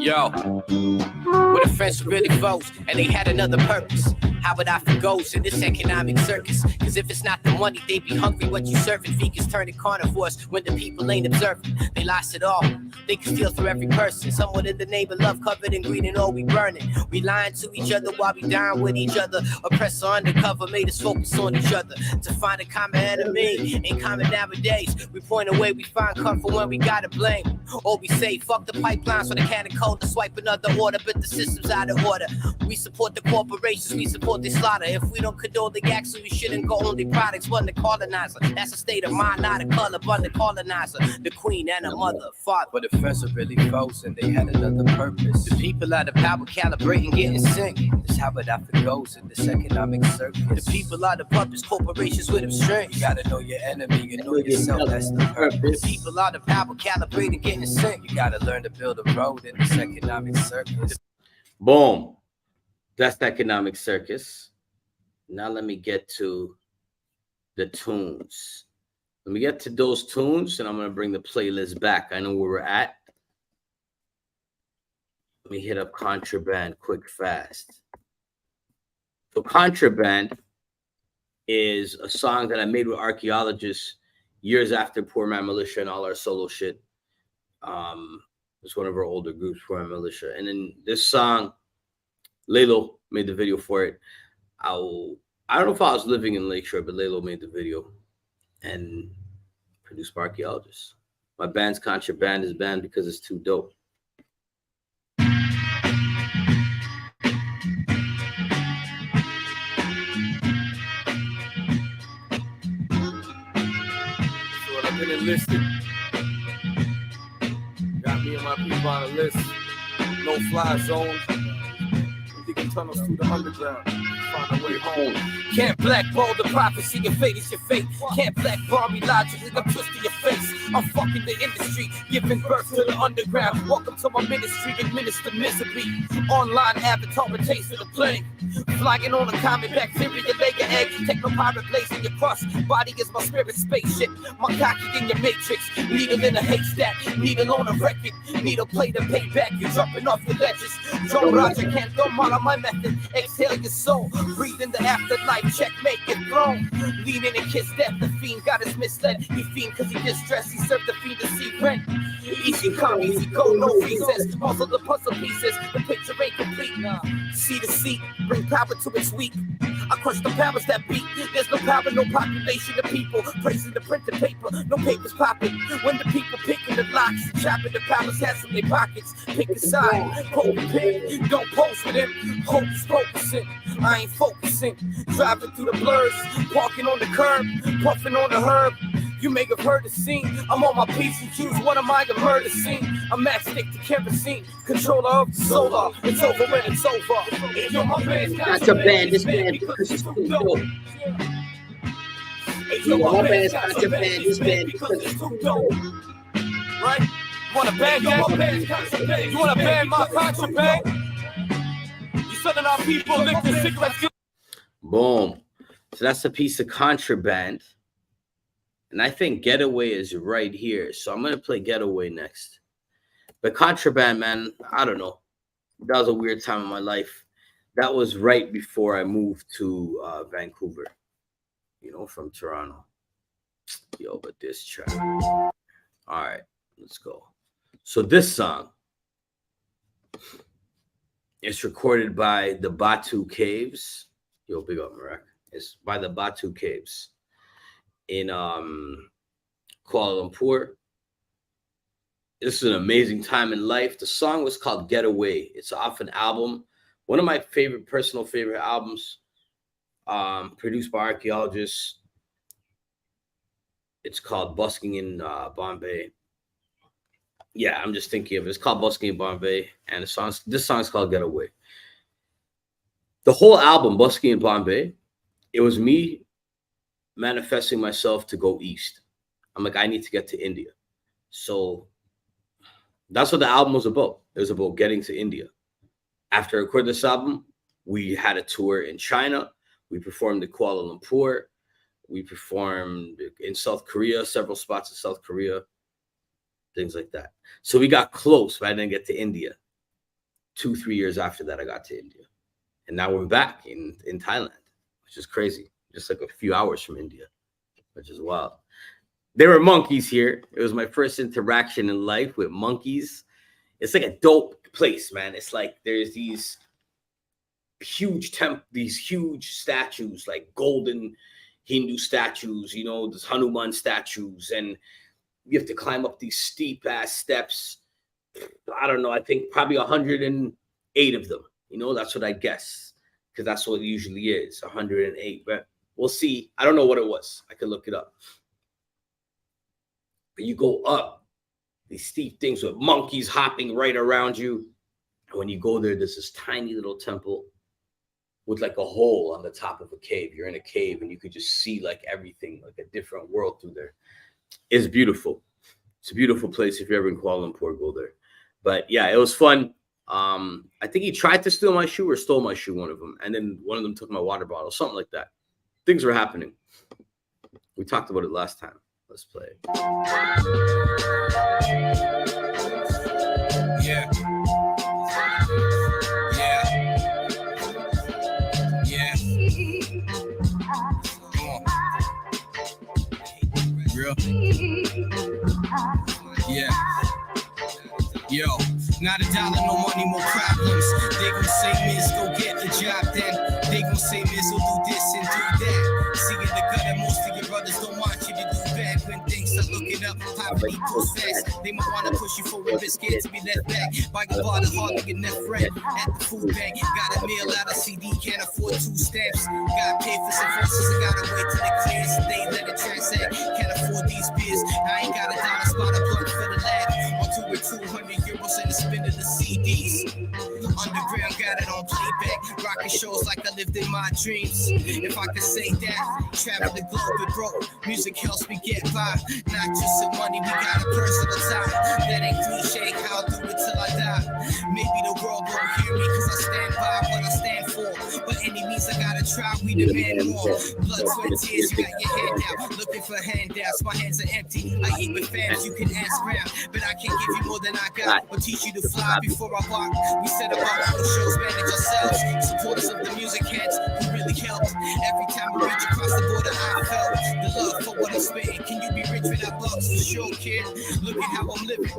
Yo, we're the friends who really foes, and they had another purpose. How would I forgo in this economic circus? Cause if it's not the money, they be hungry. What you serving? Vegans turning carnivores when the people ain't observing. They lost it all. They can steal from every person. Someone in the name of love, covered in green and all we burning. We lying to each other while we dying with each other. Oppressor undercover made us focus on each other. To find a common enemy ain't common nowadays. We point away, we find comfort when we gotta blame. Or we say, fuck the pipelines for the can of cold to swipe another order, but the system's out of order. We support the corporations, we support the slaughter. If we don't condone the acts, we shouldn't go on the products, one the colonizer. That's a state of mind, not a color, but the colonizer. The queen and a mother, father. But the friends are really close and they had another purpose. The people are the power calibrating, getting sync. That's how it often goes in this economic circus. The people are the puppets, corporations with them strings. You gotta know your enemy, you know yourself, that's the purpose. The people are the power calibrating, getting sync. You gotta learn to build a road in this economic circus. Boom. That's the economic circus. Now let me get to the tunes. Let me get to those tunes, and I'm going to bring the playlist back. I know where we're at. Let me hit up Contraband quick, fast. So Contraband is a song that I made with archaeologists years after Poor Man Militia and all our solo shit. It's one of our older groups, Poor Man Militia. And then this song, Lalo made the video for it. I don't know if I was living in Lakeshore, but Lalo made the video and produced by archaeologists. My band's Contraband is banned because it's too dope. So I've been enlisted. Got me and my people on the list. No fly zones. Digging tunnels through the underground. Find a way home. Can't blackball the prophecy, your fate is your fate. Can't blackball me logically, I'm twisting your face. I'm fucking the industry, giving birth to the underground. Welcome to my ministry, administer misery. Online avatar, a taste of the plague. Flying on a common bacteria, lay your egg. Take no pirate place in your crust. Body is my spirit spaceship. My cocky in your matrix. Needle in a haystack, needle on a record. Needle play to pay back, you're jumping off your ledges. Joe Roger can't throw on my method. Exhale your soul, breathe in the afterlife, checkmate your throne. Lean in and kiss death, the fiend got us misled. He fiend cause he distressed, he served the fiend to see rent. Easy come, easy go, no recess. Muzzle the puzzle pieces, the picture ain't complete. See the seat, bring power to its weak. I crush the powers that beat. There's no power, no population of people. Praising the printed paper, no papers popping. When the people picking the locks, chopping the powers hats from their pockets. Pick a side, poke a pig. Don't pose with him, hope's focusing. I ain't focusing. Driving through the blurs, walking on the curb, puffing on the herb. You may have heard the scene. I'm on my P's and Q's. What am I? A murder scene. A matchstick to kerosene. Controller of the solar. It's over when it's over. Hey, yo, my band's Contraband, this band because it's too dope. Hey, yo, my band's Contraband, this band because it's too dope. Right? You wanna ban my band's Contraband? You wanna ban my Contraband? You selling our people liquor, cigarettes. Boom. So that's a piece of Contraband. And I think Getaway is right here. So I'm going to play Getaway next. But Contraband, man, I don't know. That was a weird time in my life. That was right before I moved to Vancouver, you know, from Toronto. Yo, but this track. All right, let's go. So this song It's recorded by the Batu Caves. Yo, big up, Marek. It's by the Batu Caves in Kuala Lumpur. This is an amazing time in life. The song was called Getaway. It's off an album. One of my personal favorite albums, produced by archaeologists. It's called Busking in Bombay. Yeah, I'm just thinking of it. It's called Busking in Bombay. And this song's called Getaway. The whole album, Busking in Bombay, it was me manifesting myself to go east. I'm like, I need to get to India. So that's what the album was about. It was about getting to India. After I recorded this album, we had a tour in China. We performed in Kuala Lumpur. We performed in South Korea, several spots in South Korea, things like that. So we got close, but I didn't get to India. 2-3 years after that, I got to India. And now we're back in Thailand, which is crazy. Just like a few hours from India, which is wild. There were monkeys here. It was my first interaction in life with monkeys. It's like a dope place, man. It's like there's these huge statues, like golden Hindu statues, you know, these Hanuman statues, and you have to climb up these steep ass steps. I don't know. I think probably 108 of them. You know, that's what I guess, because that's what it usually is, 108. But we'll see. I don't know what it was. I could look it up. But you go up these steep things with monkeys hopping right around you. And when you go there, there's this tiny little temple with like a hole on the top of a cave. You're in a cave and you could just see like everything, like a different world through there. It's beautiful. It's a beautiful place. If you're ever in Kuala Lumpur, go there. But yeah, it was fun. I think he tried to steal my shoe or stole my shoe, one of them. And then one of them took my water bottle, something like that. Things were happening. We talked about it last time. Let's play it. Yeah. Real. Yeah. Yo, not a dollar, no money, more problems. They gon' say, Miz, go get the job then. They gon' say, Miz, will do this and do that. See in the gut, most of your brothers don't want you to do bad. When things start looking up, poverty goes fast. They might wanna push you for a biscuit to be left back. By your father, hardly get enough rent at the food bank. Got a meal out of CD, can't afford 2 stamps. Gotta pay for some verses, I gotta wait till it clears. They let it transact, can't afford these beers. I ain't got a dollar spot, a plug for the lab. On tour with 200 euros and the spin of the CDs. Underground got it on playback. Rocking shows like I lived in my dreams. If I could say that, travel the globe and broke. Music helps me get by. Not just some money, we got a personal time. That ain't cliche, I'll do it till I die. Maybe the world won't hear me cause I stand by what I stand for. But any means I gotta try, we demand more. Blood, sweat, tears, you got your hand out. Looking for handouts, my hands are empty. I eat with fams, you can ask round. But I can't give you more than I got. Or teach you to fly before I walk. We set up our own shows, manage ourselves. Supporters of the music heads who really helped. Every time we reach across the border, I felt the love for what I'm spitting. Can you be rich without bucks? For sure, kid. Look at how I'm living.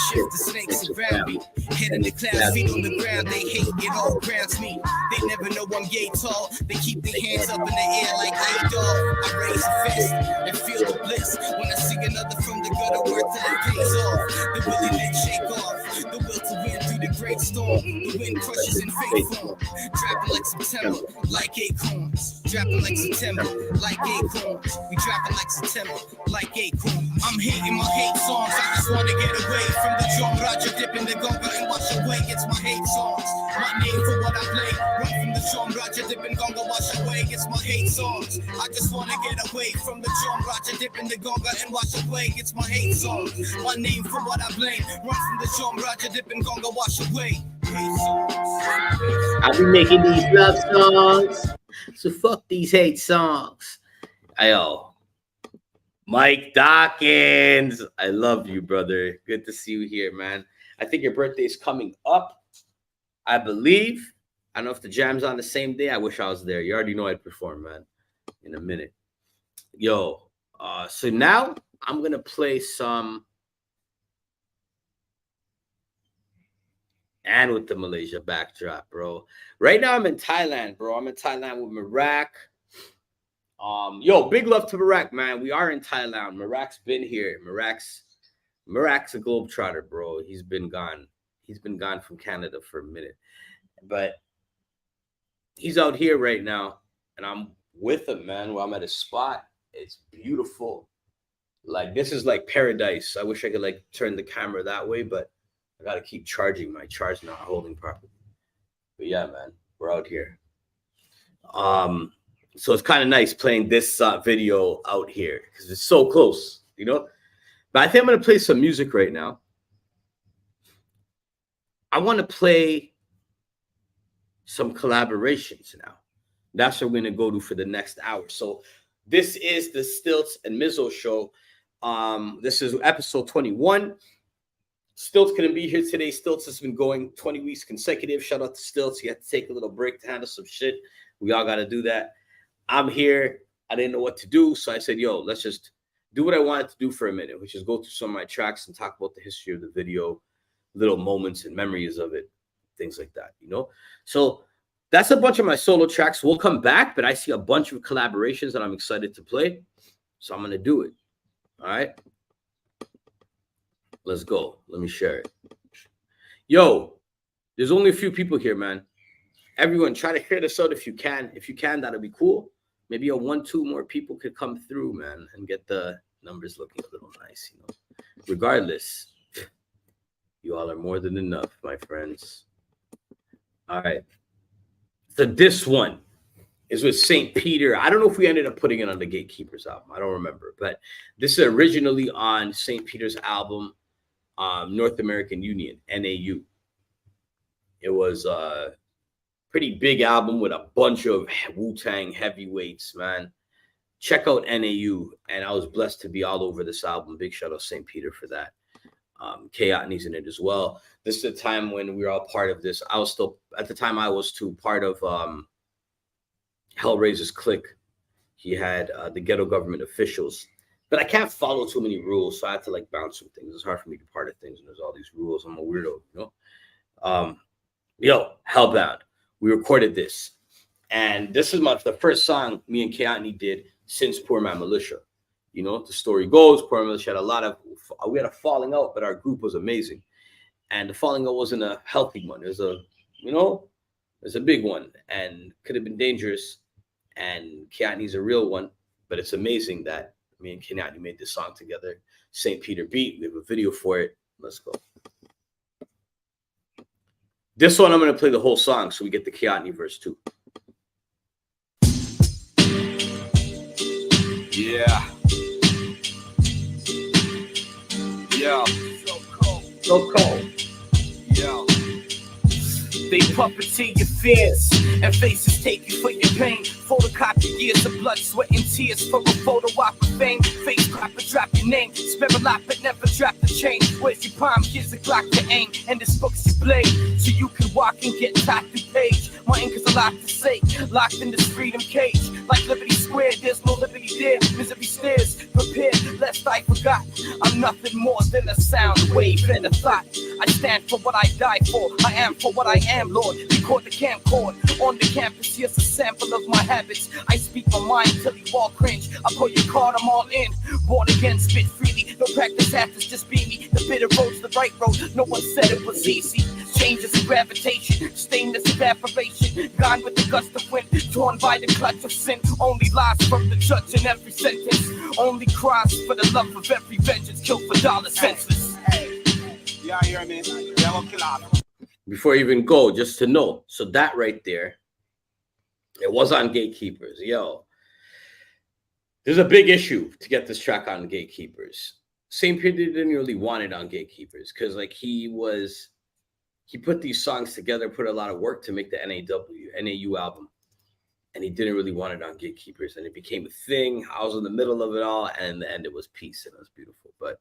Shift the snakes around me. Head in the clouds, feet on the ground. They hate, it all grounds me. They never know I'm yay tall. They keep their hands up in the air like a dog. I raise a fist and feel the bliss. When I see another from the gutter, work till it pays off. The willingness shake off. The will to win through the great storm. The wind crushes in fate form. Dropping like September, like acorns. Dropping like September, like acorns. We dropping like September, like acorns. I'm hating my hate songs. I just wanna get away from the drum. Roger dipping the gonga and wash away. It's my hate songs. My name for what I play. Run from the drum. Roger dipping gonga, wash away. It's my hate songs. I just wanna get away from the drum. Roger dipping the gonga and wash away. It's my hate songs. My name for what I blame. Run from the drum. Roger dipping gonga, wash away. I'll be making these love songs, so fuck these hate songs. Ayo, Mike Dawkins, I love you, brother. Good to see you here, man. I think your birthday's coming up, I believe. I don't know if the jam's on the same day. I wish I was there. You already know I'd perform, man, in a minute. Yo, so now I'm gonna play some and with the Malaysia backdrop, bro. Right now I'm in Thailand, bro. I'm in Thailand with Marak. Yo, big love to Marak, man. We are in Thailand. Marak's been here. Marak's a globetrotter, bro. He's been gone. He's been gone from Canada for a minute, but he's out here right now, and I'm with him, man. While I'm at a spot, it's beautiful. Like, this is like paradise. I wish I could like turn the camera that way, but I gotta keep charging. My charge not holding properly. But yeah, man, we're out here. So it's kind of nice playing this video out here because it's so close, you know. But I think I'm gonna play some music right now. I want to play some collaborations now. That's what we're gonna go to for the next hour. So this is the Stiltz and Mizo show. This is episode 21. Stiltz couldn't be here today. Stiltz has been going 20 weeks consecutive. Shout out to Stiltz. He had to take a little break to handle some shit. We all got to do that. I'm here. I didn't know what to do. So I said, yo, let's just do what I wanted to do for a minute, which is go through some of my tracks and talk about the history of the video, little moments and memories of it, things like that, you know? So that's a bunch of my solo tracks. We'll come back, but I see a bunch of collaborations that I'm excited to play. So I'm going to do it. All right. Let's go. Let me share it. Yo, there's only a few people here, man. Everyone, try to hear this out if you can. If you can, that'll be cool. Maybe a 1-2 more people could come through, man, and get the numbers looking a little nice, you know. Regardless, you all are more than enough, my friends. All right. So this one is with St. Peter. I don't know if we ended up putting it on the Gatekeepers album. I don't remember. But this is originally on St. Peter's album, North American Union, NAU. It was a pretty big album with a bunch of Wu-Tang heavyweights, man. Check out NAU. And I was blessed to be all over this album. Big shout out St. Peter for that. K-Otney's in it as well. This is the time when we were all part of this. I was still, at the time I was too, part of Hellraiser's clique. He had the ghetto government officials. But I can't follow too many rules, so I had to like bounce some things. It's hard for me to be part of things, and there's all these rules. I'm a weirdo, you know. Yo, Hellbound. We recorded this, and this is the first song me and K-Otney did since Poor Man Militia. You know, the story goes, Poor Man Militia had we had a falling out, but our group was amazing, and the falling out wasn't a healthy one. It was a, you know, it was a big one, and could have been dangerous. And K-Otney's a real one, but it's amazing that me and K-Otney made this song together. St. Peter beat. We have a video for it. Let's go. This one, I'm going to play the whole song so we get the K-Otney verse too. Yeah. Yeah. So cold. Yeah. They puppeteer your fears, and faces take you for your pain. Photocopy years of blood, sweat, and tears for a photo op of fame. Face crap and drop your name. Spare a lot, but never drop the chain. Where's your palm? Here's a Glock to aim, and this book's your blade, so you can walk and get taught through page. My ink is a lot to say, locked in this freedom cage. Like Liberty Square, there's no liberty there. Misery stares, prepared, lest I forgot. I'm nothing more than a sound wave and a thought. I stand for what I die for. I am for what I am, Lord. Record the camcord on the campus. Here's a sample of my habits. I speak my mind till you all cringe. I pull your card, I'm all in. Born again, spit freely. No practice after, just be me. The bitter road's the right road. No one said it was easy. Changes in gravitation, stainless evaporation. Gone with the gust of wind, torn by the clutch of sin. Only lies from the judge in every sentence. Only cries for the love of every vengeance. Killed for dollars senseless. Yeah, I hear me. Yeah, we'll kill off. Before I even go, just to know. So that right there, it was on Gatekeepers. Yo, there's a big issue to get this track on Gatekeepers. St. Peter didn't really want it on Gatekeepers because like he put these songs together, put a lot of work to make the NAU album. And he didn't really want it on Gatekeepers. And it became a thing. I was in the middle of it all. And in the end, it was peace. And it was beautiful. But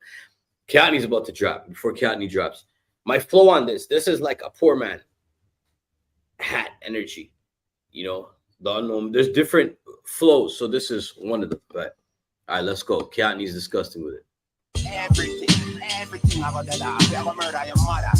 K-Otney's about to drop. Before K-Otney drops, my flow on this is like a poor man hat energy. You know, the unknown. There's different flows. So this is one of them. But all right, let's go. K-Otney's disgusting with it. Everything about that. I will murder your mother.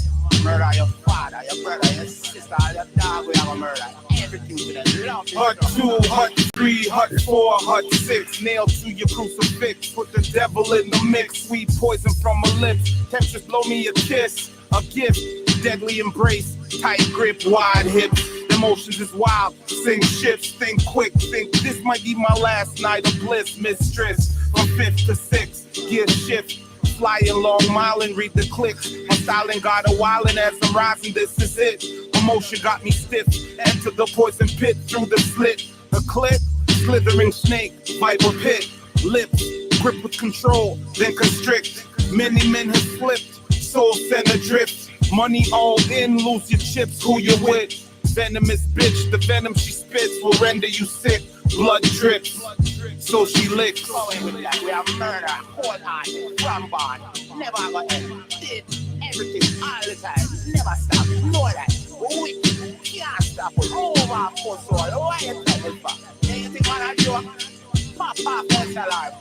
murder your father, your brother, your sister, your dog, we have a murder. Everything to the love. Hut 2, Hut 3, Hut 4, Hut 6. Nailed to your crucifix. Put the devil in the mix. Sweet poison from my lips. Temptress blow me a kiss. A gift. Deadly embrace. Tight grip. Wide hips. Emotions is wild. Sing shifts. Think quick. Think this might be my last night of bliss. Mistress. From 5th to 6th. Gear shift. Flying long mile and read the clicks. My styling got a wildin' as I'm rising. This is it. Emotion got me stiff. Enter the poison pit through the slit. A clip, slithering snake, viper pit. Lips, grip with control, then constrict. Many men have flipped, souls sent adrift. Money all in, lose your chips, who you with? Venomous bitch, the venom she spits will render you sick. Blood drips, so she licks. Going with that, we have murder, cold heart, from bond. Never gonna end. Did everything all the time. Never stop. Know that. We can't stop it. Over for so why you tell me for? Anything wanna do? Pop off false alarm.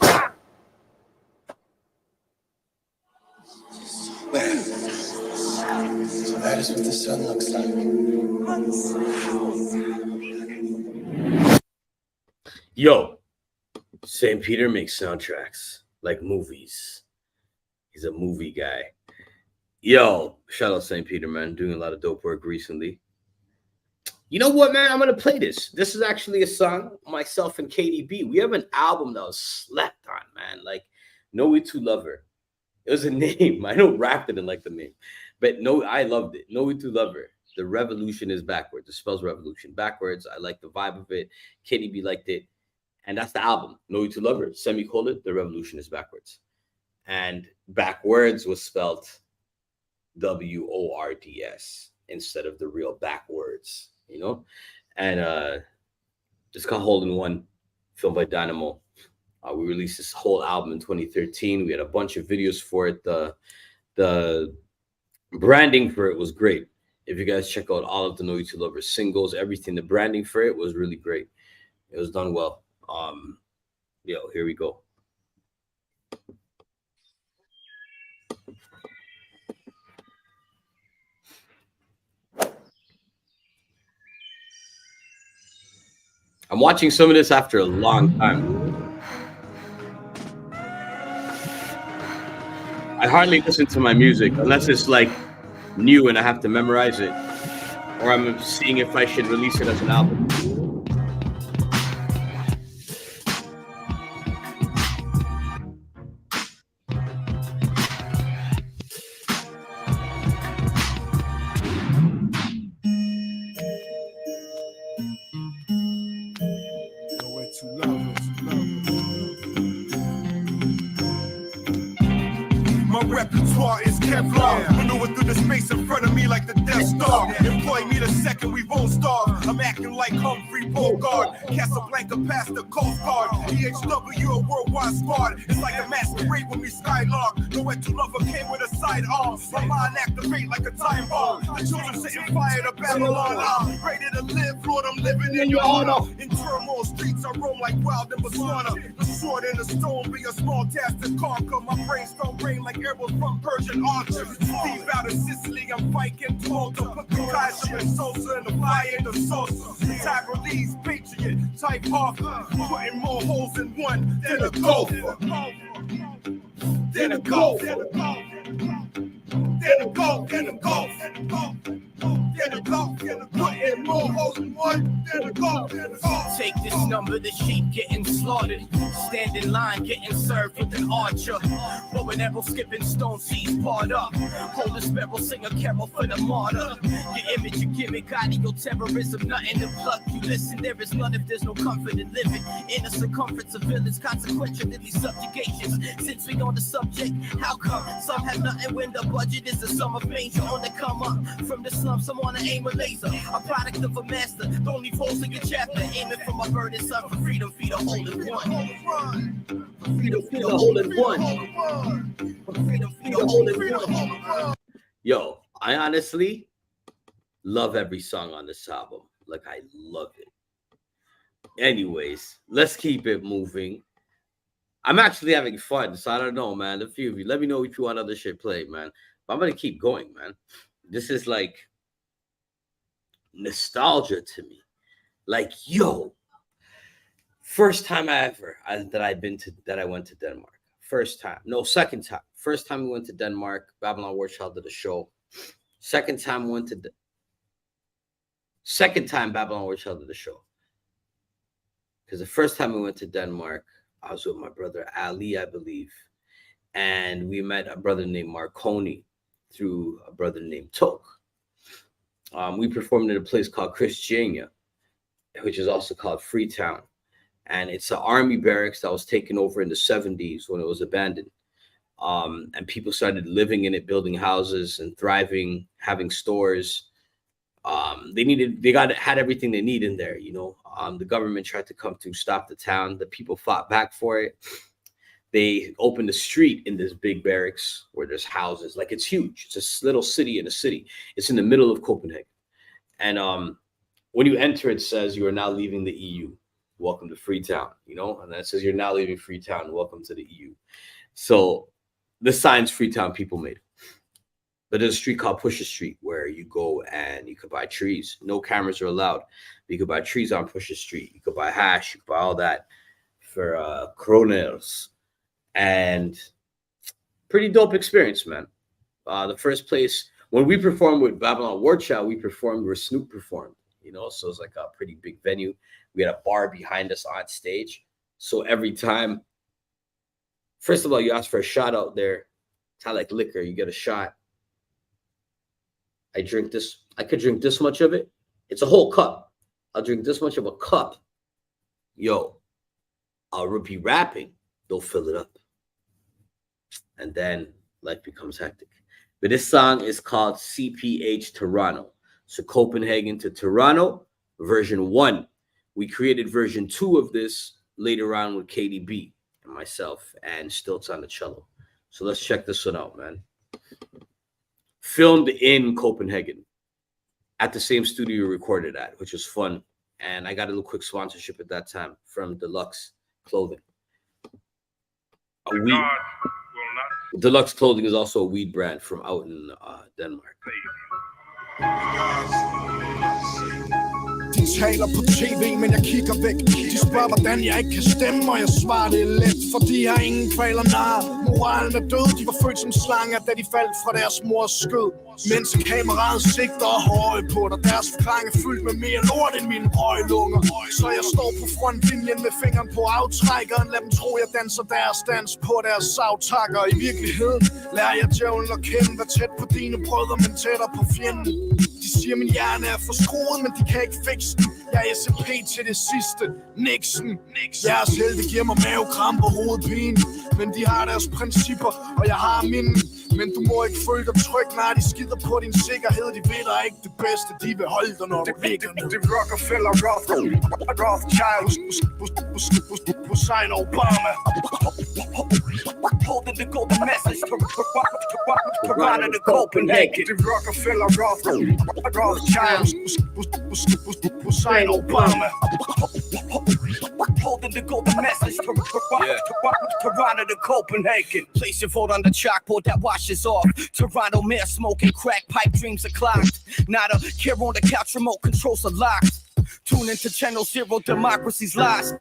Well, so that is what the sun looks like. Yo, St. Peter makes soundtracks like movies. He's a movie guy. Yo, shout out St. Peter, man. Doing a lot of dope work recently. You know what, man? I'm going to play this. This is actually a song, myself and KDB. We have an album that was slept on, man. Like, No We Two Lover. It was a name. I don't rap it in like the name. But no, I loved it. No We Two Lover. The revolution is backwards. It spells revolution backwards. I like the vibe of it. KDB liked it. And that's the album. No We Two Lover. Semicolon. The revolution is backwards. And backwards was spelled WORDS instead of the real backwards, you know? And it's called Hole in One, filmed by Dynamo. We released this whole album in 2013. We had a bunch of videos for it. The branding for it was great. If you guys check out all of the No You Two Lovers singles, everything, the branding for it was really great. It was done well. Yo, here we go. I'm watching some of this after a long time. I hardly listen to my music unless it's like new and I have to memorize it, or I'm seeing if I should release it as an album. Repertoire is Kevlar. Maneuver through the space in front of me like the Death Star. Employ me the second we won't starve. I'm acting like Humphrey Bogart. Casablanca past the Coast Guard. EHW, a worldwide squad. It's like a masquerade when we skylark. Nowhere to lover came with a sidearm. My mind activate like a time bomb. The children setting fire to Babylon. I'm ready to live, Lord, I'm living in your honor. In turmoil streets, I roam like wild in Botswana. The sword and the stone be a small task to conquer. My brain stone rain like arrows from Persian archers. Steve out of Sicily, I'm fighting Malta. Put the Kaiser and Sosa in the fire in the Sosa. Tyrolese, Patriot, type Harper. Putting more holes in one than a gopher. Then a gopher. Then a gopher. Then a gopher. Then a gopher. Putting more holes in one than a gopher. Take this number, the sheep getting slaughtered. Stand in line, getting served with an archer. Bow and arrow, skipping stone seas, part up. Hold a sparrow, sing a carol for the martyr. Your image, your gimmick, audio terrorism, nothing to pluck. You listen, there is none if there's no comfort in living. In a circumference of villains, consequential in these subjugations. Since we on the subject, how come some have nothing when the budget is a sum of danger on the come up? From the slums, I'm on an aim a laser. A product of a master, don't leave holes in your chapter. Aiming for my burning sun for freedom, feed a hole in one. Freedom, feed a hole in one. Freedom, feed a hole in one. Yo, I honestly love every song on this album. Like, I love it. Anyways, let's keep it moving. I'm actually having fun, so I don't know, man. A few of you, let me know if you want other shit played, man. But I'm gonna keep going, man. this is like nostalgia to me. Like, yo, first time I went to Denmark. First time. No, second time. First time we went to Denmark, Babylon War Child did a show. Second time Babylon War Child did a show. Because the first time we went to Denmark, I was with my brother Ali, I believe. And we met a brother named Marconi through a brother named Toke. We performed at a place called Christiania, which is also called Freetown. And it's an army barracks that was taken over in the 70s when it was abandoned. And people started living in it, building houses and thriving, having stores. Had everything they need in there, you know. The government tried to come to stop the town. The people fought back for it. They opened a street in this big barracks where there's houses. Like, it's huge. It's a little city in a city. It's in the middle of Copenhagen. And when you enter, it says you are now leaving the EU. Welcome to Freetown, you know? And then it says you're now leaving Freetown. Welcome to the EU. So the signs Freetown people made. But there's a street called Pusher Street where you go and you could buy trees. No cameras are allowed. You could buy trees on Pusher Street. You could buy hash. You could buy all that for kroners. And pretty dope experience, man. The first place, when we performed with Babylon War Child, we performed where Snoop performed, you know? So it's like a pretty big venue. We had a bar behind us on stage. So every time, first of all, you ask for a shot out there. It's kind of like liquor. You get a shot. I drink this. I could drink this much of it. It's a whole cup. I'll drink this much of a cup. Yo, I'll be rapping. They'll fill it up. And then life becomes hectic. But this song is called CPH Toronto. So Copenhagen to Toronto, version 1. We created version 2 of this later on with KDB and myself and Stiltz on the cello. So let's check this one out, man. Filmed in Copenhagen at the same studio we recorded at, which was fun. And I got a little quick sponsorship at that time from Deluxe Clothing. Deluxe Clothing is also a weed brand from out in Denmark. De taler på tv, men jeg kigger væk. De spørger, hvordan jeg ikke kan stemme, og jeg svarer, det er let. For de har ingen kvaler nar. Moralen er død, de var født som slanger, da de faldt fra deres mors skød. Mens kameraet sigter og høje på dig. Deres forklaring er fyldt med mere lort end mine røglunger. Så jeg står på frontlinjen med fingeren på aftrækkeren. Lad dem tro, jeg danser deres dans på deres savtakker. I virkeligheden lærer jeg djævlen at kende. Vær tæt på dine brødre, men tættere på fjenden. De siger, min hjerne er for skruet, men de kan ikke fikse den. Jeg er SMP til det sidste. Nixon. Jeres helte giver mig mavekramp og hovedpine. Men de har deres principper, og jeg har mine. Men du må ikke føle dig tryg, når de skider på din sikkerhed. De ved dig ikke det bedste, de vil holde dig, når du ligger ned. Det Rockefeller, Rothschild, Hussein Obama. Holding the golden message to Toronto to Copenhagen. Det Rockefeller, Rothschild, Hussein Obama. Holding the golden message to Toronto to Copenhagen. Place your vote on the chalkboard that washes off. Toronto mayor smoking crack, pipe dreams are clogged. Not a care on the couch, remote controls are locked. Tune into Channel Zero, democracy's lost.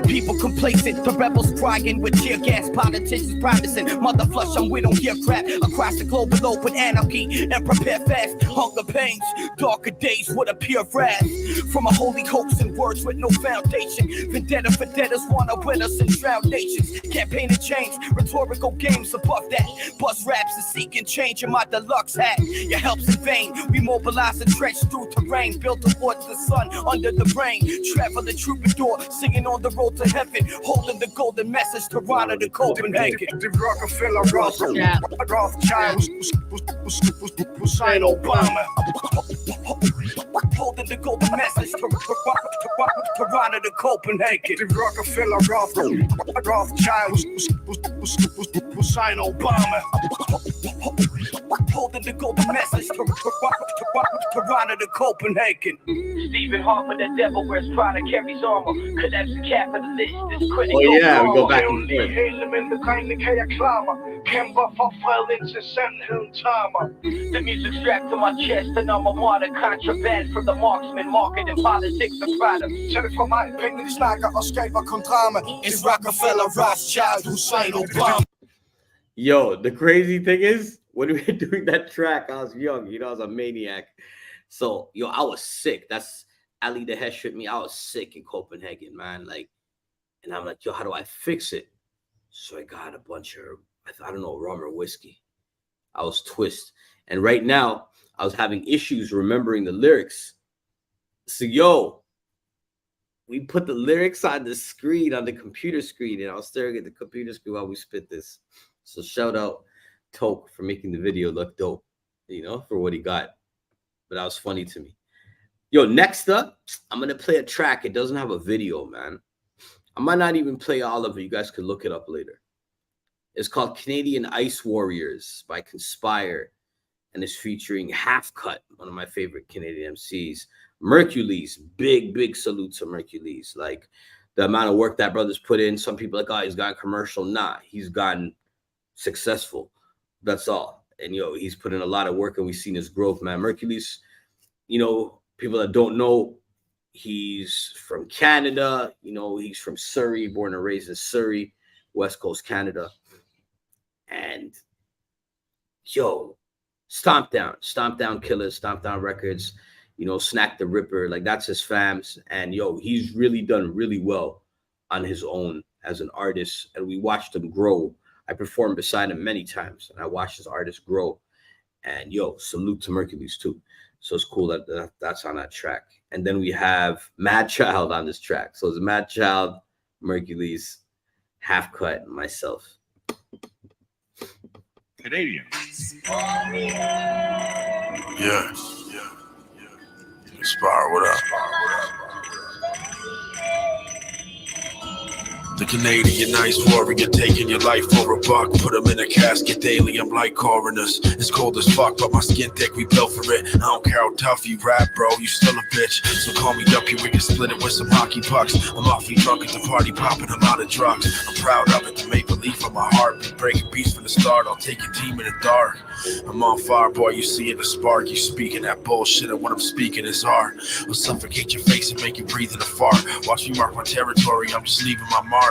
People complacent, the rebels crying with tear gas, politicians promising mother flush and we don't give crap. Across the globe with open anarchy and prepare fast. Hunger pains, darker days would appear wrath. From a holy hopes and words with no foundation. Vendetta for debtors wanna win us and drown nations. Campaign and change, rhetorical games above that. Buzz raps and seeking change in my deluxe hat. Your help's in vain, we mobilize and trench through terrain. Built towards the sun, under the rain. Travel the troubadour, singing on the road to heaven, holding the golden message to Toronto to Copenhagen. The Rockefeller, Rothschild, Hussein Obama. Holding the golden message to Toronto to Copenhagen. The Rockefeller, Rothschild, Hussein Obama. Holding the golden message to piranha to Copenhagen. Stephen Harper, the devil wears Prada, carries armor. Collapse the capitalist, this critical. Oh yeah, we go back and forth. The music strapped to my chest, and I'm a martyr. Contraband from the marksman, market and politics of product. For mig, pengene snakker og skaber kun drama. It's Rockefeller, Rothschild, Hussein, Obama. Yo, the crazy thing is, when we were doing that track, I was young, I was a maniac. So, yo, I was sick. That's Ali the head tripped me. I was sick in Copenhagen, man. Like, and I'm like, yo, how do I fix it? So I got a bunch of, I don't know, rum or whiskey. I was twist. And right now, I was having issues remembering the lyrics. So, yo, we put the lyrics on the screen, on the computer screen, and I was staring at the computer screen while we spit this. So shout out Toke for making the video look dope, for what he got. But that was funny to me. Yo, next up, I'm going to play a track. It doesn't have a video, man. I might not even play all of it. You guys could look it up later. It's called Canadian Ice Warriors by Conspire, and it's featuring Half Cut, one of my favorite Canadian MCs. Mercules, big salute to Mercules. Like, the amount of work that brother's put in. Some people are like, oh, he's gotten commercial. Nah, he's gotten successful. That's all. And, he's put in a lot of work, and we've seen his growth, man. Mercules, people that don't know, he's from Canada. He's from Surrey, born and raised in Surrey, West Coast Canada. And, Stomp Down Killers, Stomp Down Records, Snack the Ripper, like that's his fams. And he's really done really well on his own as an artist. And we watched him grow. I performed beside him many times, and I watched his artist grow. And salute to Mercules too. So it's cool that that's on that track. And then we have Mad Child on this track. So it's Mad Child, Mercules, Half Cut, and myself. Canadian. Yeah. Inspire, what up? The Canadian Ice Warrior taking your life for a buck. Put him in a casket daily, I'm like coroners. It's cold as fuck, but my skin thick, we built for it. I don't care how tough you rap, bro, you still a bitch. So call me up here, we can split it with some hockey pucks. I'm awfully drunk at the party, popping a lot of drugs. I'm proud of it, the maple leaf on my heart. Been breaking beats from the start, I'll take your team in the dark. I'm on fire, boy, you see it, the spark. You speaking that bullshit, and what I'm speaking is art. I'll suffocate your face and make you breathe in a fart. Watch me mark my territory, I'm just leaving my mark.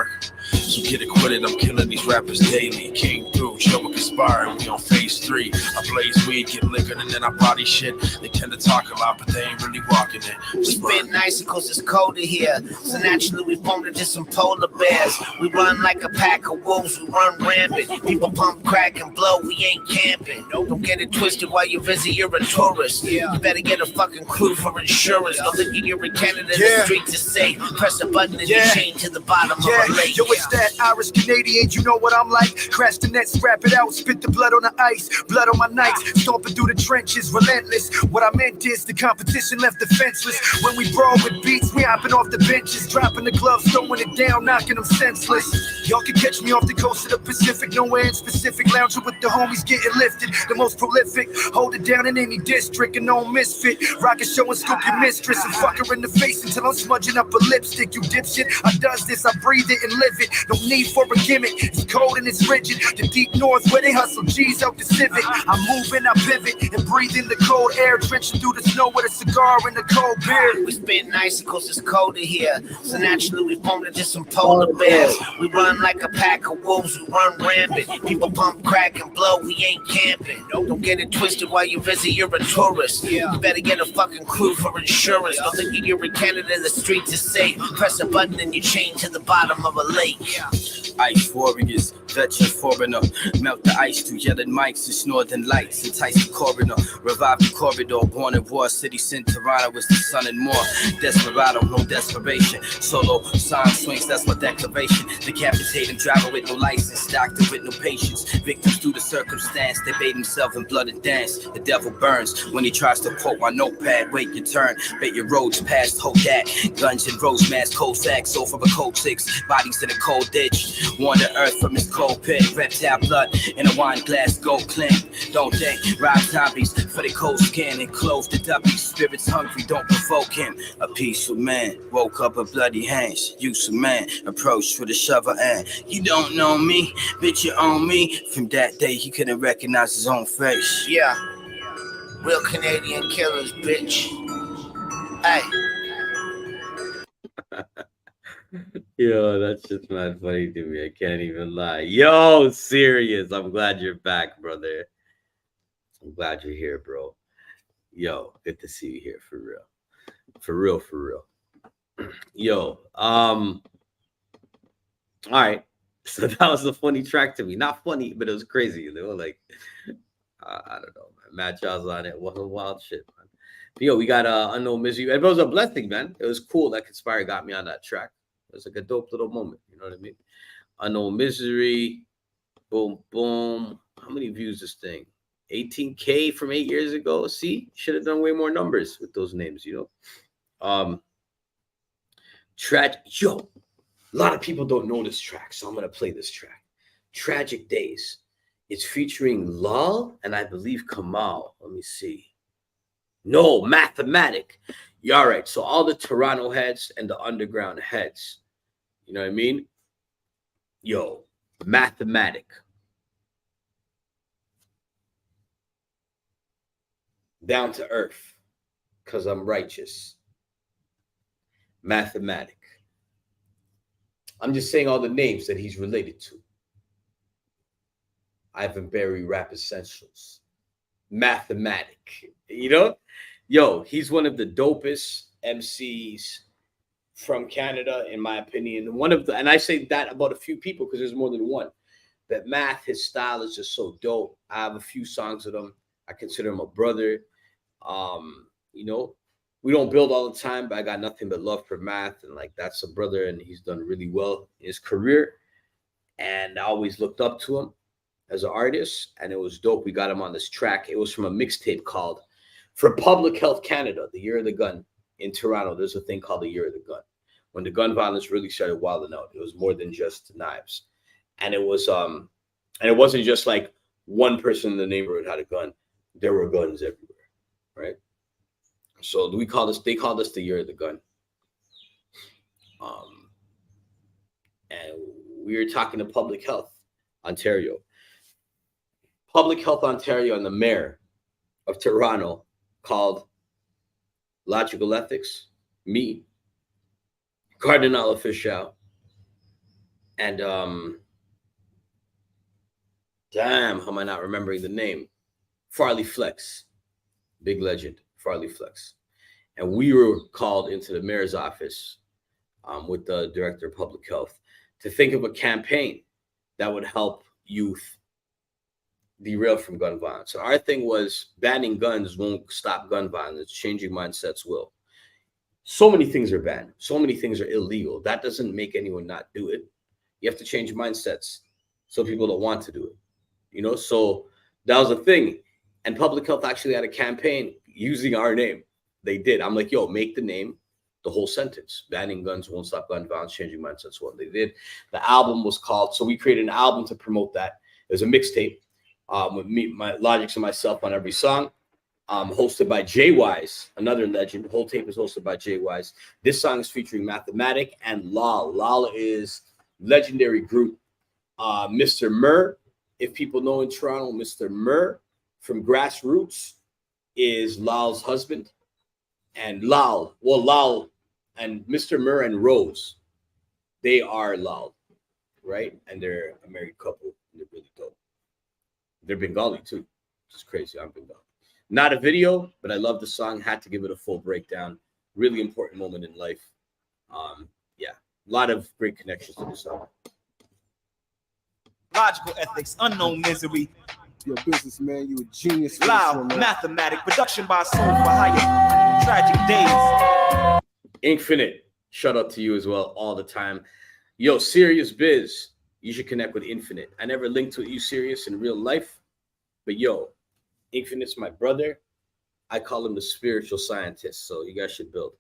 So get acquitted, I'm killing these rappers daily. Came through, show a Conspire, and we on phase 3. I blaze weed, get liquored, and then I body shit. They tend to talk a lot, but they ain't really walking it. We spit nice cause it's colder here. So naturally we formed into some polar bears. We run like a pack of wolves, we run rampant. People pump, crack, and blow, we ain't camping. Don't get it twisted while you visit, you're a tourist. You better get a fucking clue for insurance. Don't think you're in Canada, the streets is safe. Press a button and you chain to the bottom of a lake. Yo, it's that Irish Canadian, you know what I'm like. Crash the net, scrap it out, spit the blood on the ice. Blood on my nights, stomping through the trenches, relentless. What I meant is the competition left defenseless. When we brawl with beats, we hopping off the benches, dropping the gloves, throwing it down, knocking them senseless. Y'all can catch me off the coast of the Pacific, nowhere in specific, lounging with the homies getting lifted. The most prolific, hold it down in any district, and no misfit. Rocket show and scoop your mistress and fuck her in the face until I'm smudging up a lipstick. You dipshit, I does this, I breathe it and live it. No need for a gimmick, it's cold and it's rigid. The deep north where they hustle G's out the Civic. I'm moving, I pivot and breathe in the cold air, drenching through the snow with a cigar and a cold beer. We spit nice cause it's colder here. So naturally we formed into some polar bears. We run like a pack of wolves, we run rampant. People pump, crack, and blow, we ain't camping. Don't get it twisted while you visit, you're a tourist. You better get a fucking clue for insurance. Don't think you're in Canada, the streets is safe. Press a button and you chain to the bottom of a lake. Ice warriors, veteran foreigner. Melt the ice through yelling mics, it's northern lights. Entice the coroner, revive the corridor. Born in War City, Sin Toronto is the sun and more. Desperado, no desperation. Solo sign swings, that's my declaration. Decapitating driver with no license, doctor with no patience. Victims through the circumstance, they bathe themselves in blood and dance. The devil burns when he tries to quote my notepad. Wait your turn, bet your roads past, hold that. Guns and rose mask, cold facts, over a cold 6. bodies in a cold ditch. Wander earth from his cold pit. Reptile blood in a wine glass, gold clink. Don't they rob zombies for the cold skin and clothe the duppies? Spirits hungry, don't provoke him. A peaceful man woke up with bloody hands. Use of man approached with a shovel and you don't know me, bitch, you own me. From that day he couldn't recognize his own face. Yeah, real Canadian killers, bitch. Hey. Yo, that's just not funny to me. I can't even lie. Yo, serious. I'm glad you're back, brother. I'm glad you're here, bro. Yo, good to see you here for real. For real, for real. Yo, all right. So that was a funny track to me. Not funny, but it was crazy, you know, like I don't know, man. Mad Child's on it. What a wild shit, man. But yo, we got Unknown Misery. It was a blessing, man. It was cool that Conspire got me on that track. It was like a dope little moment, you know what I mean? Unknown Misery, boom, boom. How many views this thing? 18K from 8 years ago. See, should have done way more numbers with those names, you know. Yo, a lot of people don't know this track, so I'm gonna play this track. Tragic Days. It's featuring Lal and I believe Kamal. Let me see. No, Mathematic. Yeah, all right. So all the Toronto heads and the underground heads. You know what I mean? Yo, Mathematic. Down to earth, because I'm righteous. Mathematic. I'm just saying all the names that he's related to. Ivan Berry, Rap Essentials. Mathematic. You know? Yo, he's one of the dopest MCs from Canada, in my opinion. And I say that about a few people because there's more than one. But Math, his style is just so dope. I have a few songs with him. I consider him a brother. You know, we don't build all the time, but I got nothing but love for Math. And like, that's a brother, and he's done really well in his career. And I always looked up to him as an artist, and it was dope. We got him on this track. It was from a mixtape called For Public Health Canada, the Year of the Gun. In Toronto, there's a thing called the Year of the Gun. When the gun violence really started wilding out, it was more than just knives. And it was and it wasn't just like one person in the neighborhood had a gun. There were guns everywhere, right? So they called us the Year of the Gun. And we were talking to Public Health Ontario. Public Health Ontario and the mayor of Toronto called Logical Ethics, me, Cardinal Official, and damn, how am I not remembering the name? Farley Flex, big legend, Farley Flex. And we were called into the mayor's office with the director of public health to think of a campaign that would help youth derail from gun violence. So our thing was banning guns won't stop gun violence. Changing mindsets will. So many things are banned. So many things are illegal. That doesn't make anyone not do it. You have to change mindsets so people don't want to do it. You know, so that was a thing. And public health actually had a campaign using our name. They did. I'm like, yo, make the name the whole sentence. Banning guns won't stop gun violence, changing mindsets. What they did. The album was called, so we created an album to promote that. It was a mixtape with me, my Logics, and myself on every song. Hosted by Jay Wise, another legend. The whole tape is hosted by Jay Wise. This song is featuring Mathematic and Lal. Lal is legendary group. Mr. Murr, if people know in Toronto, Mr. Murr from Grassroots is Lal's husband. And Lal and Mr. Murr and Rose, they are Lal, right? And they're a married couple. They're really dope. They're Bengali too, which is crazy. I'm Bengali. Not a video, but I love the song. Had to give it a full breakdown. Really important moment in life. Yeah, a lot of great connections to the song. Logical Ethics, Unknown Misery. Your business, man. You a genius. Loud, Mathematic, production by Soul for Hire. Tragic Days. Infinite, shout out to you as well all the time. Yo, Serious Biz, you should connect with Infinite. I never linked with you, Serious, in real life, but yo, Infinite's my brother. I call him the spiritual scientist, so you guys should build.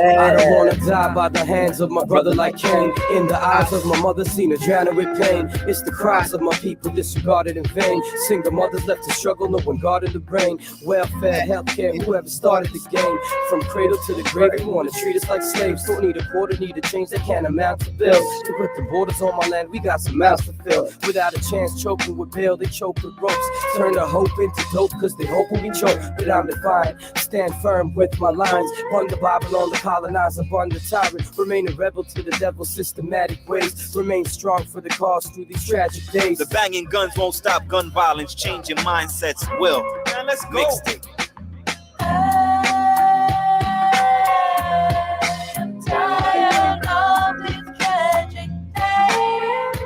I don't wanna die by the hands of my brother like Cain. In the eyes of my mother, seen her drowning with pain. It's the cries of my people disregarded in vain. Single mothers left to struggle, no one guarded the brain. Welfare, healthcare, whoever started the game. From cradle to the grave, they wanna treat us like slaves. Don't need a quarter, need a change that can't amount to bills. To put the borders on my land, we got some mouths to fill. Without a chance, choking with bail, they choke with ropes. Turn the hope into dope, cause they hope we choke. But I'm defiant, stand firm with my lines. Run the Bible on the colonizer, burn the tyrant. Remain a rebel to the devil's systematic ways. Remain strong for the cause through these tragic days. The banging guns won't stop gun violence, changing mindsets will. Now let's go. Mixtape. I'm tired of these tragic days,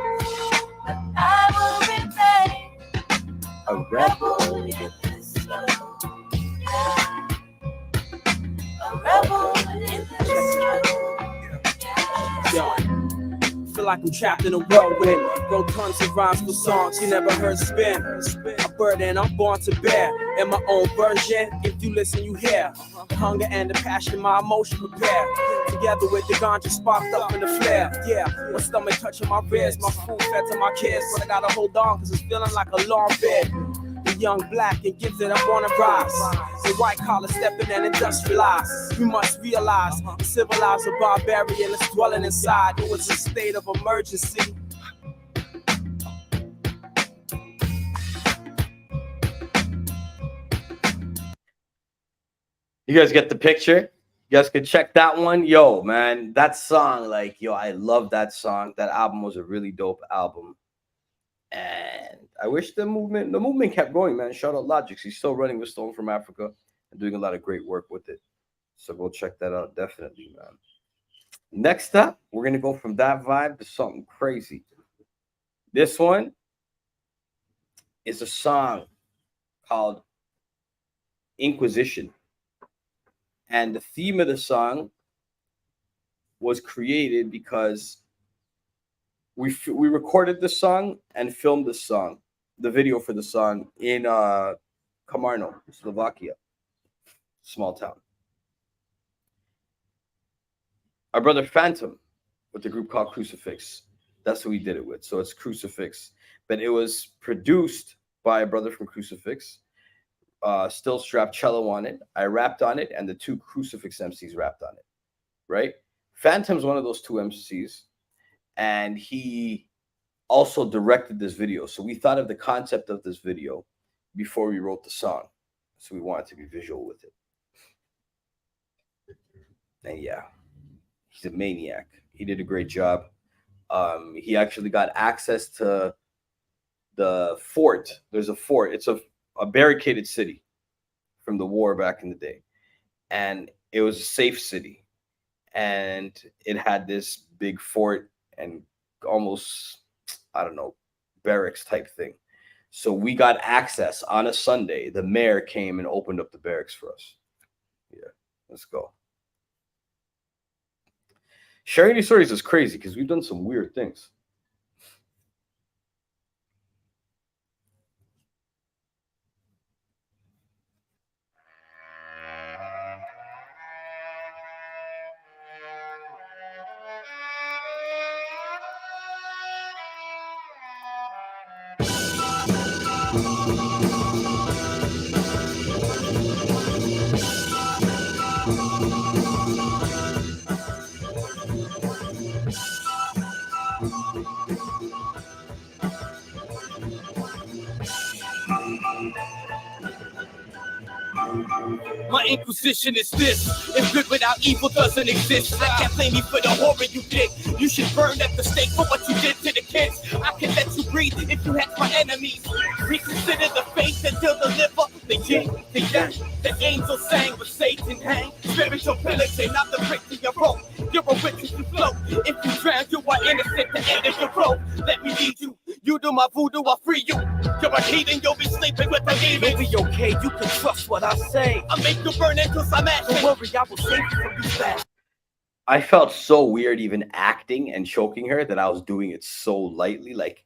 but I will remain a rebel in this slow. A rebel in this slow. Yo, feel like I'm trapped in a whirlwind. Wrote tons of rhymes for songs you never heard spin. A burden I'm born to bear in my own version. If you listen, you hear the hunger and the passion, my emotion prepare. Together with the ganja sparked up in the flare. Yeah, my stomach touching my ribs, my food fed to my kids. But I gotta hold on, cause it's feeling like a long bed. The young black and gifted, I'm on a rise. The white collar stepping and industrialized. We must realize the civilized a barbarian is dwelling inside. It was a state of emergency. You guys get the picture? You guys can check that one. Yo, man, that song, like, yo, I love that song. That album was a really dope album. And I wish the movement kept going, man. Shout out Logix. He's still running with Stone from Africa and doing a lot of great work with it. So go check that out, definitely, man. Next up, we're going to go from that vibe to something crazy. This one is a song called Inquisition. And the theme of the song was created because we recorded the song and filmed the song, the video for the song in Kamarno, Slovakia, small town. Our brother Phantom with the group called Crucifix. That's who we did it with. So it's Crucifix. But it was produced by a brother from Crucifix. Stiltz strapped cello on it. I rapped on it, and the two Crucifix MCs rapped on it. Right? Phantom's one of those two MCs, and he also directed this video. So we thought of the concept of this video before we wrote the song. So we wanted to be visual with it. And yeah, he's a maniac. He did a great job. He actually got access to the fort. There's a fort. It's a barricaded city from the war back in the day. And it was a safe city. And it had this big fort and almost, I don't know, barracks type thing. So we got access on a Sunday. The mayor came and opened up the barracks for us. Yeah, let's go. Sharing these stories is crazy because we've done some weird things. My inquisition is this: if good without evil doesn't exist, I can't blame you for the horror you did. You should burn at the stake for what you did to the kids. I can let you breathe if you had my enemies. Reconsider the faith and still deliver the yin, the yang. The angels sang with Satan hang. Spiritual pillaging, not the brick to your rope. You're a witness to float. If you drown, you are innocent. The end of your rope. Let me lead you. You do my voodoo, I'll free you. You're a heathen, you'll be sleeping with the demons. You'll be okay, you can trust what I say. I'll make you burn until I'm at. Don't worry, I will save you from these bad. I felt so weird even acting and choking her that I was doing it so lightly. Like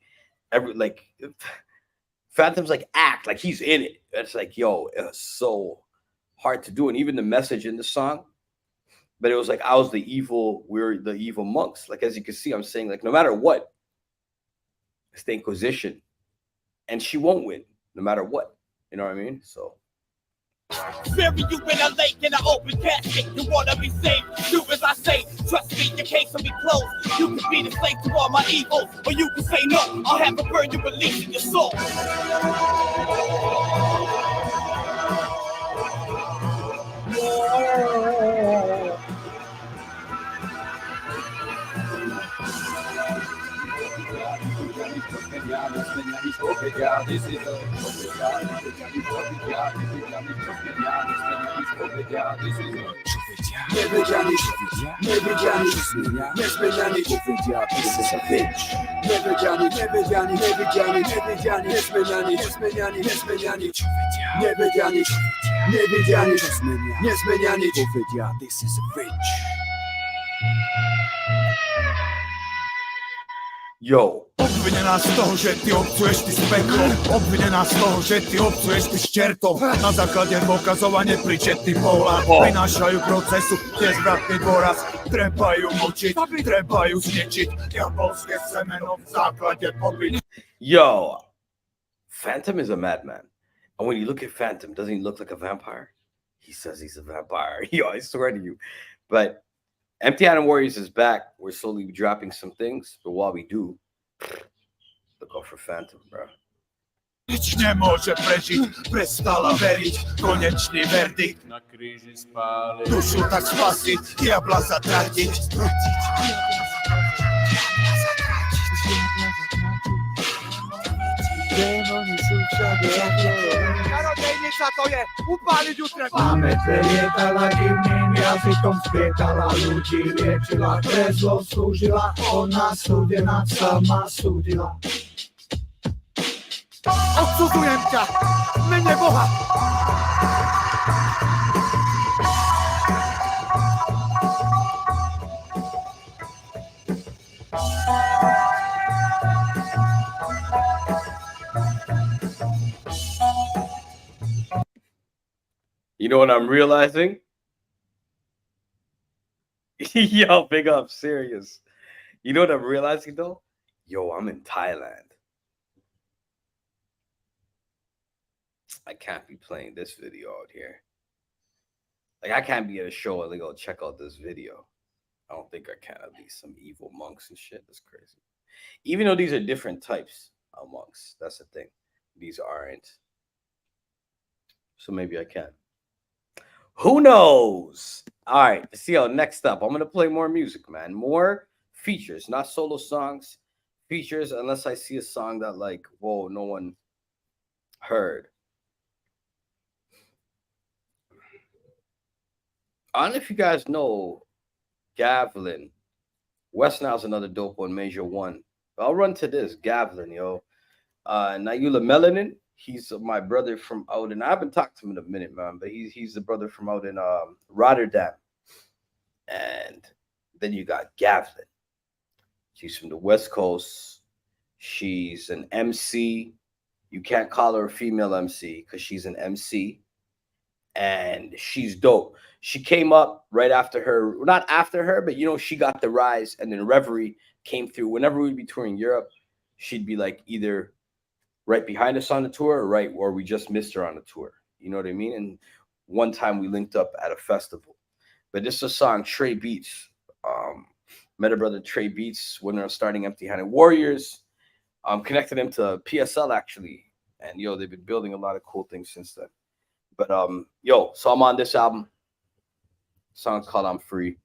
Phantom's like act like he's in it. It's like, yo, it's so hard to do. And even the message in the song. But it was like I was the evil, we're the evil monks. Like as you can see, I'm saying like no matter what, it's the Inquisition, and she won't win no matter what. You know what I mean? So. Bury you in a lake in an open casket. You wanna be saved? Do as I say. Trust me, your case will be closed. You can be the slave to all my evils, or you can say no. I'll have to burn you, releasing your soul. Yo. Obvinená z toho, že ty obcuješ ty s peklom. Obvinená z toho, že ty obcuješ ty s čertom. Na základe dôkazov a nepričetný pohľad prinášajú procesu nezvratný dôraz. Trebajú močiť, trebajú zničiť diabolské semeno v základe pobyť. Yo, Phantom is a madman. And when you look at Phantom, doesn't he look like a vampire? He says he's a vampire. Yo, I swear to you. But Empty Hand Warriors is back. We're slowly dropping some things. But while we do, look out for Phantom, bro. Nič nemôže prežiť, prestala veriť, konečný verdikt. Na kríži spáliť, dušu tak spasiť, diabla zatratiť. Démoni sú všade Čarodejnica to je, upáliť ju treba. Máme prelietala divným jazykom, spietala ľudí, liečila, trezlo slúžila, ona súdená sama súdila. Odsudzujem ťa, v mene Boha. You know what I'm realizing? Yo, big up, serious. You know what I'm realizing though? Yo, I'm in Thailand. I can't be playing this video out here. Like, I can't be at a show and they go check out this video. I don't think I can. At least some evil monks and shit. That's crazy. Even though these are different types of monks, that's the thing. These aren't. So maybe I can. Who knows? All right, let's see how next up. I'm going to play more music, man. More features, not solo songs. Features, unless I see a song that, like, whoa, no one heard. I don't know if you guys know Gavlin. West Nile's another dope one, Major One. I'll run to this. Gavlin, yo. Nayula Melanin. He's my brother from out in, I haven't talked to him in a minute, man, but he's the brother from out in Rotterdam. And then you got Gavlin. She's from the West Coast. She's an MC. You can't call her a female MC because she's an MC. And she's dope. She came up right after her, not after her, but, you know, she got the rise. And then Reverie came through. Whenever we'd be touring Europe, she'd be like either right behind us on the tour, or we just missed her on the tour. You know what I mean? And one time we linked up at a festival. But this is a song, Trey Beats. Met her brother Trey Beats when they were starting Empty Handed Warriors. Connected him to PSL, actually. And, yo, they've been building a lot of cool things since then. But, yo, so I'm on this album. The song's called I'm Free.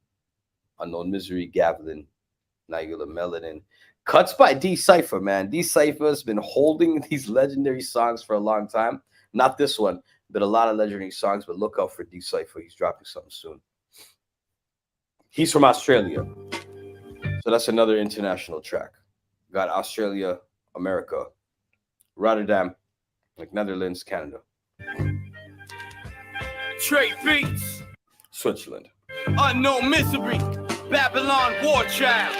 Unknown Misery, Gavlin, Nayula Melanin. Cuts by D Cypher, man. D Cypher has been holding these legendary songs for a long time. Not this one, but a lot of legendary songs. But look out for D Cypher. He's dropping something soon. He's from Australia. So that's another international track. Got Australia, America, Rotterdam, like Netherlands, Canada. Trey Beats, Switzerland. Unknown Misery, Babylon War Child.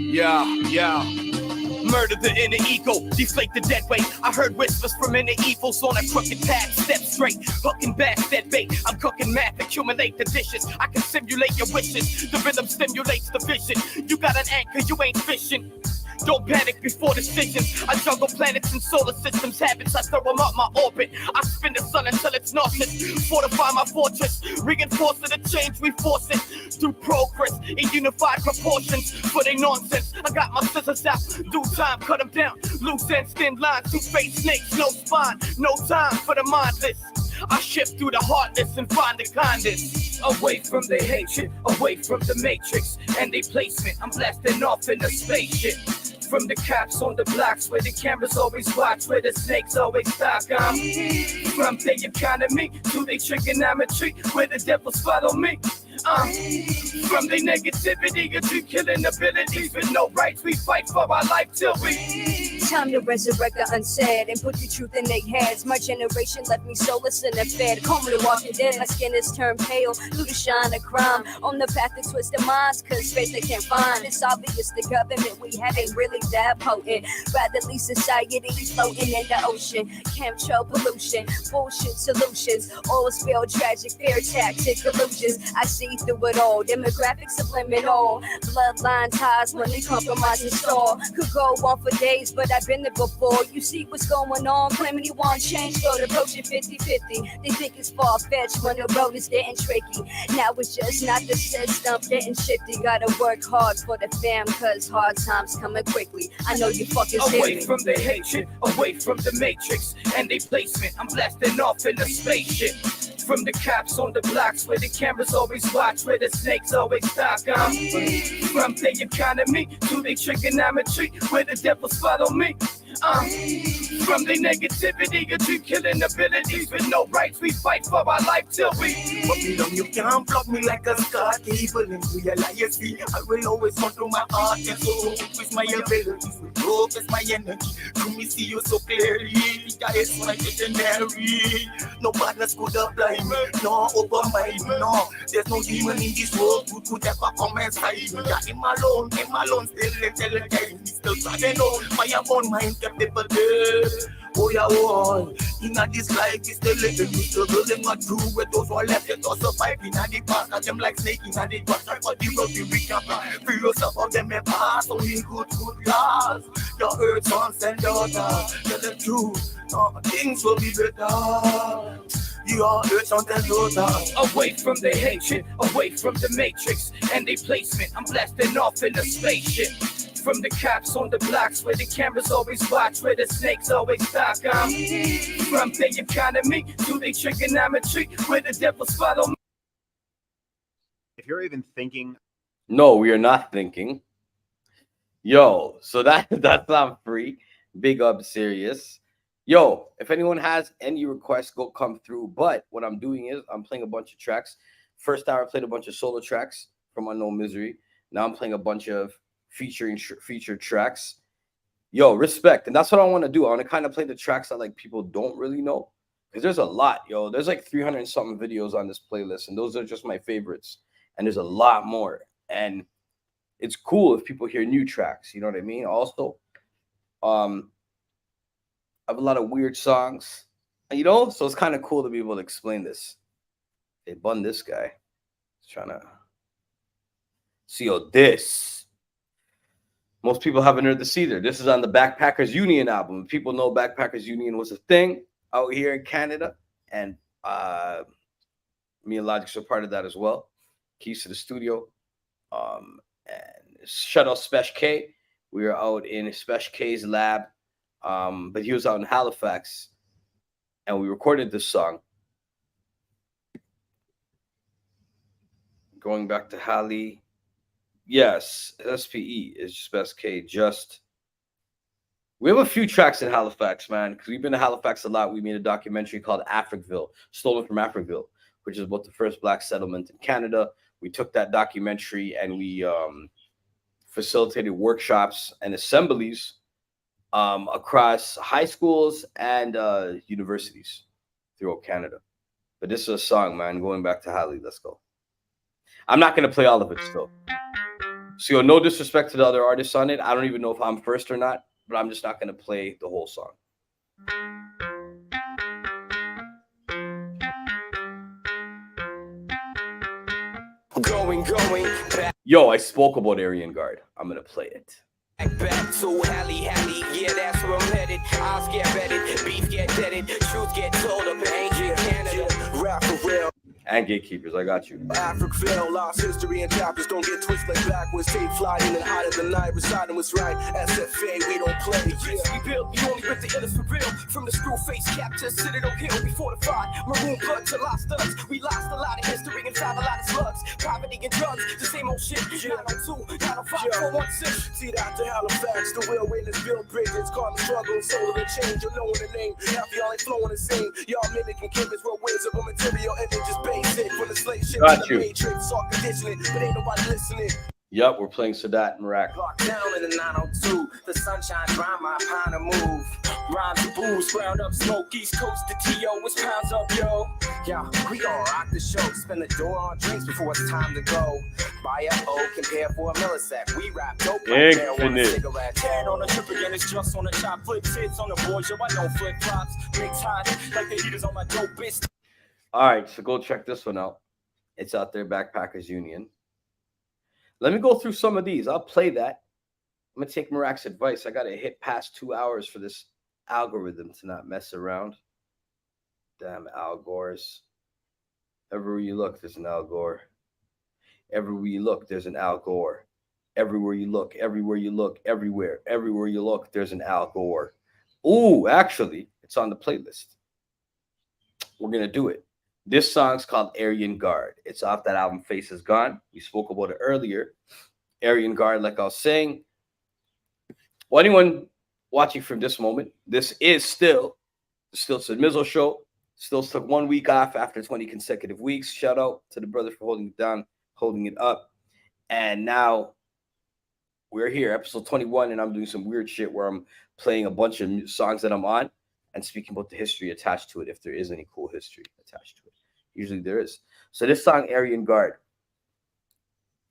Yeah. Murder the inner ego, deflate the dead weight. I heard whispers from inner evils on a crooked path. Step straight, hooking back that bait. I'm cooking math, accumulate the dishes. I can simulate your wishes. The rhythm stimulates the vision. You got an anchor, you ain't fishing. Don't panic before decisions. I juggle planets and solar systems. Habits, I throw them up my orbit. I spin the sun until it's nauseous. Fortify my fortress. Reinforce the change we force it. Through progress in unified proportions. For they nonsense, I got my scissors out. Due time, cut them down. Loose ends, thin lines. Two-faced snakes, no spine. No time for the mindless. I shift through the heartless and find the kindness. Away from the hatred, away from the matrix and their placement. I'm blasting off in a spaceship. From the cops on the blocks where the cameras always watch, where the snakes always stalk. I'm from the economy to the trigonometry, where the devils follow me. From the negativity to killing abilities with no rights, we fight for our life till we. Time to resurrect the unsaid and put the truth in their heads. My generation left me soulless and fed. Call me the walking dead, my skin is turned pale through the shine of crime. On the path to twist the minds, cause space they can't find. It's obvious the government we have ain't really that potent. Rather leave society floating in the ocean. Chemtrail pollution, bullshit solutions. All spell tragic, fear tactic illusions. I see through it all, demographics subliminal. Bloodline ties when they compromise and stall. Could go on for days, but I've been there before. You see what's going on, claiming you want change, go to approaching 50-50. They think it's far-fetched when the road is getting tricky. Now it's just not the system getting shifty. Gotta work hard for the fam, cause hard times coming quickly. I know you fuckers hear away me. from the hatred, away from the matrix and their placement. I'm blasting off in a spaceship. From the cops on the blocks where the cameras always watch, where the snakes always stalk. I'm from the economy to the trigonometry, where the devils follow me. From the negativity to killing abilities with no rights, we fight for our life till we. Babylon, you can't block me like a scar cable into your legacy. I will always control my heart and soul with my abilities. With hope as my energy. To me see you so clearly. That is my legendary. No badness could apply me, no over my no. There's no demon in this world who could ever come inside me. Yeah, him alone, still intelligent. Still trying on my own mind. Kept the day. Oh yeah, oh, in this life is still living, we still building a true with those who are left and those surviving. In the past, at them like snake in the grass, try for the road to recap. Free yourself of them and pass, only good last. Your earth sons and daughters, tell the truth, things will be better. You are earth sons and daughters. Away from the hatred, away from the matrix and their placement. I'm blasting off in a spaceship. From the cops on the blocks where the cameras always watch, where the snakes always stalk. I'm from the economy to the trigonometry, where the devils follow me. If you're even thinking, no, we are not thinking. Yo, so that's not free. Big up, serious. Yo, if anyone has any requests, go come through. But what I'm doing is I'm playing a bunch of tracks. First hour, I played a bunch of solo tracks from Unknown Misery. Now I'm playing a bunch of featured tracks. Yo, respect. And that's what I want to do. I want to kind of play the tracks that like people don't really know, because there's a lot. Yo, there's like 300 something videos on this playlist, and those are just my favorites, and there's a lot more. And it's cool if people hear new tracks, you know what I mean? Also, I have a lot of weird songs, you know, so it's kind of cool to be able to explain this. They bun this guy. He's trying to see. Yo, this. Most people haven't heard this either. This is on the Backpackers Union album. People know Backpackers Union was a thing out here in Canada. And me and Logic are part of that as well. Keys to the studio. And shout out Spesh K. We were out in Spesh K's lab. But he was out in Halifax. And we recorded this song. Going back to Hali. Yes, SPE is just best K. We have a few tracks in Halifax, man, because we've been to Halifax a lot. We made a documentary called Africville, Stolen from Africville, which is about the first black settlement in Canada. We took that documentary and we facilitated workshops and assemblies across high schools and universities throughout Canada. But this is a song, man, going back to Hali. Let's go. I'm not going to play all of it still. So, no disrespect to the other artists on it. I don't even know if I'm first or not, but I'm just not going to play the whole song. Going back. Yo, I spoke about Aryan Guard. I'm going to play it. Back to Hally, yeah, that's where I'm headed. I'll get redded, beef get deaded, truth get told up in ancient Canada. Rap for real. And Gatekeepers, I got you. Africville, lost history and chapters don't get twisted like backwards. Tape flying and higher than night, reciting what's right. SFA, we don't play. Yes, we built, you only with the illest for real. From the screw face cap to Citadel Hill, we fortified. Maroon blood to lost us. We lost a lot of history and found a lot of slugs. Poverty and drugs, the same old shit. 902, 905, 416. See that to Halifax, the wheel winners build bridges. Call the struggle, soul of the change. You're knowing the name. Half y'all ain't flowing the same. Y'all mimicking chemists, world ways of a material images based. From the slave ship Got to you. the matrix, all conditioning, but ain't nobody listening. Yep, we're playing Sadat and Iraq. Locked down in the 902, the sunshine dry my pine to move. Rhymes and booze, ground up smoke, East Coast to T.O., it's pounds up, yo. Yeah, we gon' rock the show, spin the door on drinks before it's time to go. Buy a O, compare for a millisec. We rap dope like marijuana cigarette. Head on a trip again, it's just on the chop. Flip tits on the board, yo, I don't flip flops. Mix hot like the heaters on my dope bitch. All right, so go check this one out. It's out there, Backpackers Union. Let me go through some of these. I'll play that. I'm going to take Marak's advice. I got to hit past 2 hours for this algorithm to not mess around. Damn Al Gores. Everywhere you look, there's an Al Gore. Everywhere you look, there's an Al Gore. Everywhere you look, everywhere you look, everywhere you look, there's an Al Gore. Ooh, actually, it's on the playlist. We're going to do it. This song's called Aryan Guard. It's off that album Face Is Gone. We spoke about it earlier. Aryan Guard, like I was saying. Well, anyone watching from this moment, this is still the Stiltz and Mizo show. Stiltz took 1 week off after 20 consecutive weeks. Shout out to the brother for holding it down, holding it up. And now we're here, episode 21, and I'm doing some weird shit where I'm playing a bunch of songs that I'm on and speaking about the history attached to it, if there is any cool history attached to it. Usually there is. So this song, Aryan Guard,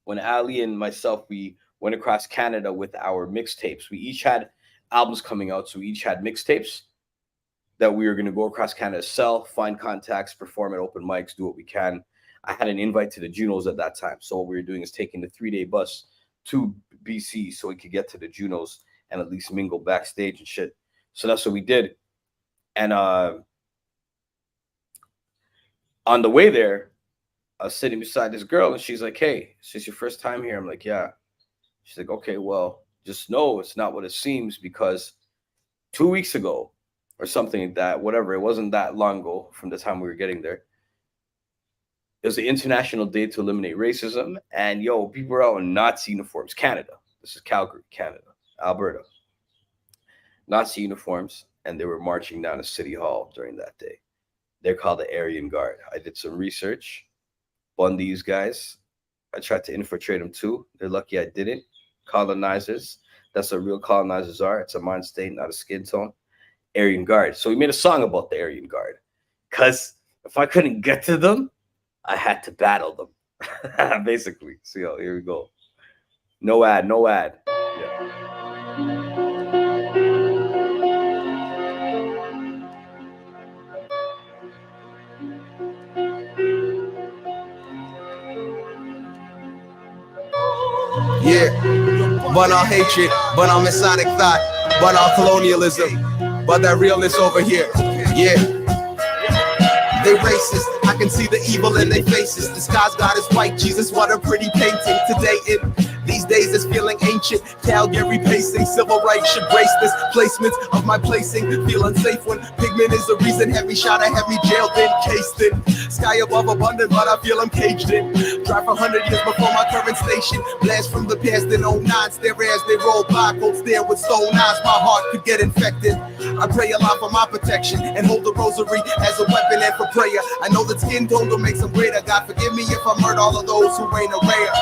when Ali and myself, we went across Canada with our mixtapes. We each had albums coming out, so we each had mixtapes that we were going to go across Canada, sell, find contacts, perform at open mics, do what we can. I had an invite to the Junos at that time. So what we were doing is taking the 3-day bus to BC so we could get to the Junos and at least mingle backstage and shit. So that's what we did. And on the way there, I was sitting beside this girl, and she's like, "Hey, is this your first time here?" I'm like, "Yeah." She's like, "Okay, well, just know it's not what it seems, because 2 weeks ago or something like that, whatever, it wasn't that long ago from the time we were getting there, it was the International Day to Eliminate Racism, and yo, people were out in Nazi uniforms. Canada. This is Calgary, Canada, Alberta. Nazi uniforms, and they were marching down to City Hall during that day. They're called the Aryan Guard. I did some research on these guys. I tried to infiltrate them too. They're lucky I didn't. Colonizers. That's what real colonizers are. It's a mind state, not a skin tone. Aryan Guard. So we made a song about the Aryan Guard, because if I couldn't get to them, I had to battle them, basically. So yo, here we go. No ad, no ad. Yeah. Yeah, but on hatred, but on Masonic thought, but on colonialism, but that realness over here. Yeah, they racist. I can see the evil in their faces. The sky's God is white. Jesus, what a pretty painting. Today these days it's feeling ancient. Calgary pacing, civil rights should brace this. Placements of my placing feel unsafe when pigment is the reason. Heavy shot, a heavy jailed in, cased in. Sky above abundant, but I feel I'm caged in. Drive for 100 years before my current station. Blast from the past in 09. Stare as they roll by, cold stare with stone eyes. My heart could get infected. I pray a lot for my protection and hold the rosary as a weapon and for prayer. I know that skin tone don't make some greater. God forgive me if I murder all of those who ain't rare.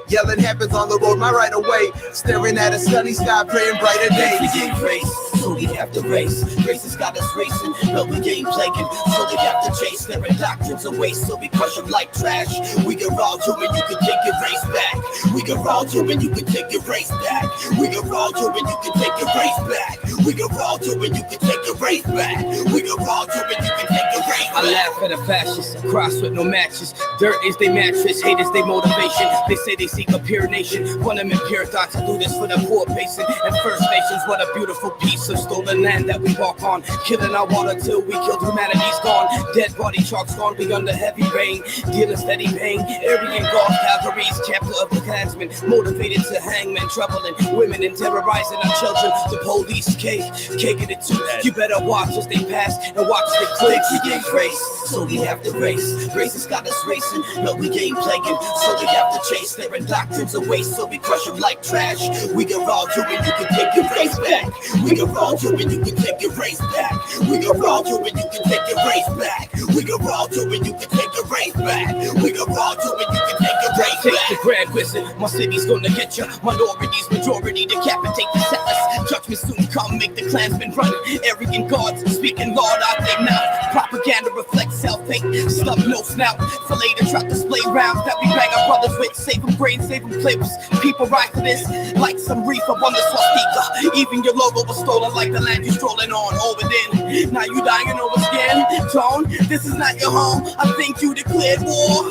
Yelling happens on the road, my right away. Staring at a sunny sky, praying brighter days. Everyday race. so we have to race. Race has got us racing, but we ain't playing. So we have to chase their doctrines away, so we crush them like trash. We can roll to and you can take your race back. We can roll to and you can take your race back. We can roll to and you can take your race back. We can roll to and you can take your race back. We can roll to and you can take your race back. I laugh at the fascists, cross with no matches. Dirt is their mattress, hate is their motivation. They say they seek a pure nation. One of them pure thoughts, I do this for the poor basin and First Nations. What a beautiful piece of stolen land that we walk on. Killing our water till we killed humanity's gone. Dead body chalks gone beyond the heavy rain. Dealing steady pain. Aryan golf Calgary's chapter of the Klansmen. Motivated to hang men, troubling women and terrorizing our children. The police caking it too. You better watch as they pass and watch as they click. We ain't race, so we have to race. Race has got us racing, but we ain't playing. So we have to chase their doctrines away, so we crush them like trash. We can roll to and you can take your race back. We can roll to and you can take your race back. We can roll to and you can take your race back. We can roll to and you can take your race back. We can roll to and you can take your race back. Take the grand wizard, my city's gonna get you. Minorities, majority, decapitate the settlers. Judgment soon come, make the Klansmen run. Arrogant guards speaking Lord out their mouth. Propaganda reflects self-hate, stuff no snout. For later trap display rounds that we bang our brothers with. Save them brains, save them clips. People ride for this like some reefer on the swastika. Even your logo was stolen like the land you're strolling on. Over then, now you dying over skin tone. This is not your home. I think you declared war.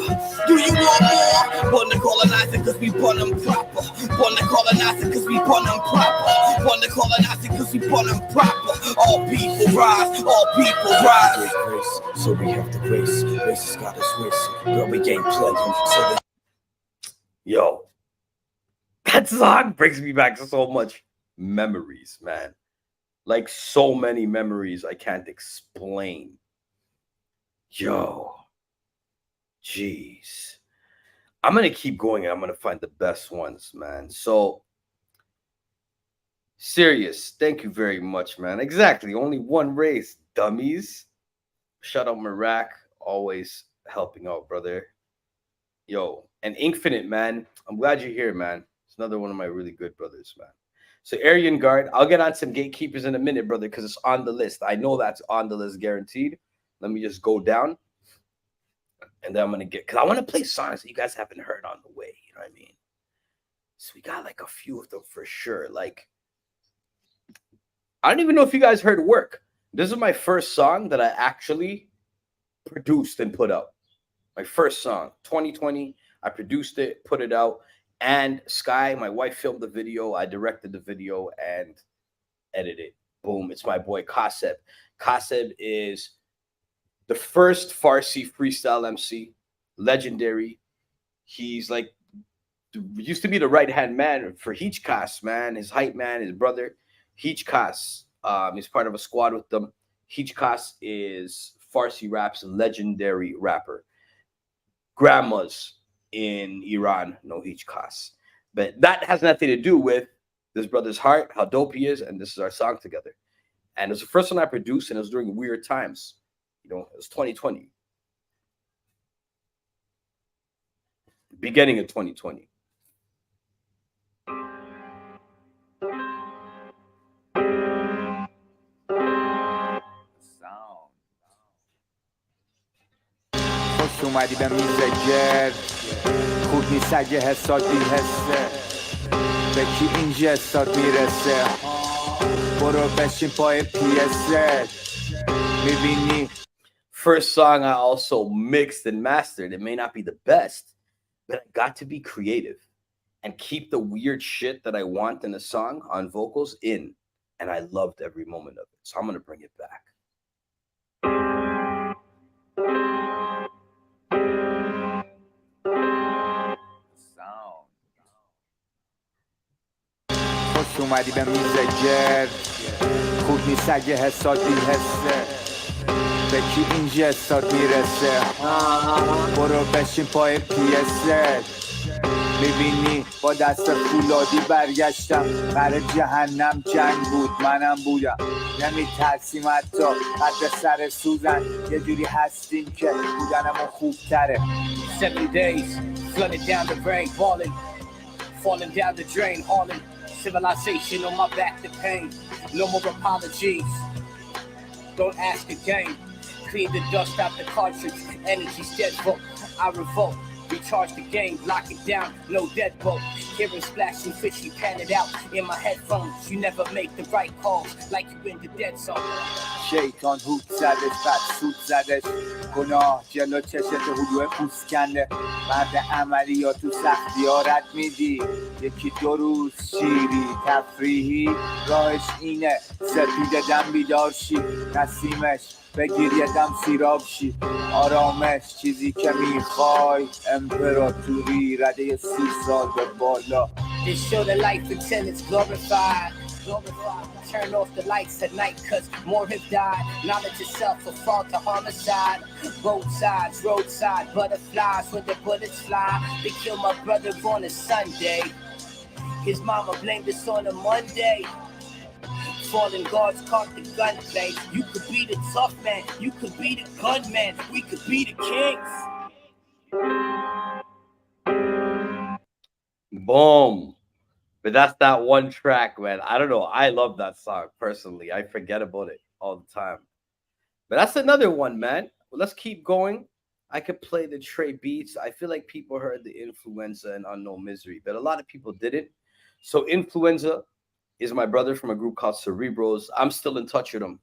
Do you want more? Born to colonize it cause we born them proper. Born to colonize it cause we born them proper. Born to colonize it cause we born them proper. All people rise, all people rise. Race, so we have to race. Race has got us racing. Girl, we ain't playing. So Yo, that song brings me back to so much memories, man. Like so many memories I can't explain. Yo, jeez. I'm going to keep going and I'm going to find the best ones, man. So, serious. Thank you very much, man. Exactly. Only one race, dummies. Shout out Marak. Always helping out, brother. Yo, and Infinite, man. I'm glad you're here, man. It's another one of my really good brothers, man. So, Aryan Guard. I'll get on some gatekeepers in a minute, brother, because it's on the list. I know that's on the list, guaranteed. Let me just go down. And then I'm going to get, because I want to play songs that you guys haven't heard on the way. You know what I mean? So we got like a few of them for sure. Like, I don't even know if you guys heard Work. This is my first song that I actually produced and put out. My first song, 2020. I produced it, put it out. And Sky, my wife, filmed the video. I directed the video and edited. Boom. It's my boy Kaseb. Kaseb is the first Farsi freestyle MC, legendary. He's like, used to be the right-hand man for Heechkas, man. His hype man, his brother, Heechkas. He's part of a squad with them. Heechkas is Farsi rap's legendary rapper. Grandmas in Iran know Heechkas. But that has nothing to do with this brother's heart, how dope he is, and this is our song together. And it was the first one I produced, and it was during weird times. You know, it was 2020. Beginning of 2020. خوش اومدی به میز گرد خود نیست اگه حساد بی‌حسه به کی اینجا حساد میرسه برو بشین پای پیسه میبینی. First song I also mixed and mastered. It may not be the best, but I got to be creative and keep the weird shit that I want in a song on vocals in. And I loved every moment of it. So I'm going to bring it back. خوش اومدی به میز گرد خود نیست اگه حساد بی‌حسه به کی اینجا حساد میرسه برو بشین پای پیسه میبینی با دست فولادی برگشتم بر جهنم جنگ بود منم بودم نمیترسیم حتی سر سوزن یه جوری هستیم که بودنمون خوب تره 70 days, flooded down the rain, falling down the drain, hauling Civilization on my back to pain. No more apologies. Don't ask again. Clean the dust out the cartridge. Energy's dead vote. I revolt. Recharge the game, lock it down, no deadbolt. Hearing splashing fishy, pan it out in my headphones. You never make the right calls, like you in the dead zone. شیطان هوت زدش بعد سود زدش گناه جلو چشت هلوه پوست کنده مرد عملیات تو سختی ها رد میدی یکی دو روز شیری تفریحی راهش اینه سپیده دم بیدار شی نسیمش بگیر یه دم سیراب شی آرامش چیزی که میخوای امپراتوری رده 30 سال به بالا Just show the life until it's glorified. Turn off the lights at night, cause more have died. Knowledge itself will fall to homicide. Roadside, butterflies when the bullets fly. They kill my brother on a Sunday. His mama blamed us on a Monday. Fallen guards caught the gunplay. You could be the tough man, you could be the gunman, we could be the kings. Boom. But that's that one track, man. I don't know. I love that song personally. I forget about it all the time. But that's another one, man. Well, let's keep going. I could play the Trey beats. I feel like people heard the Influenza and Unknown Misery, but a lot of people didn't. So Influenza is my brother from a group called Cerebros. I'm still in touch with him.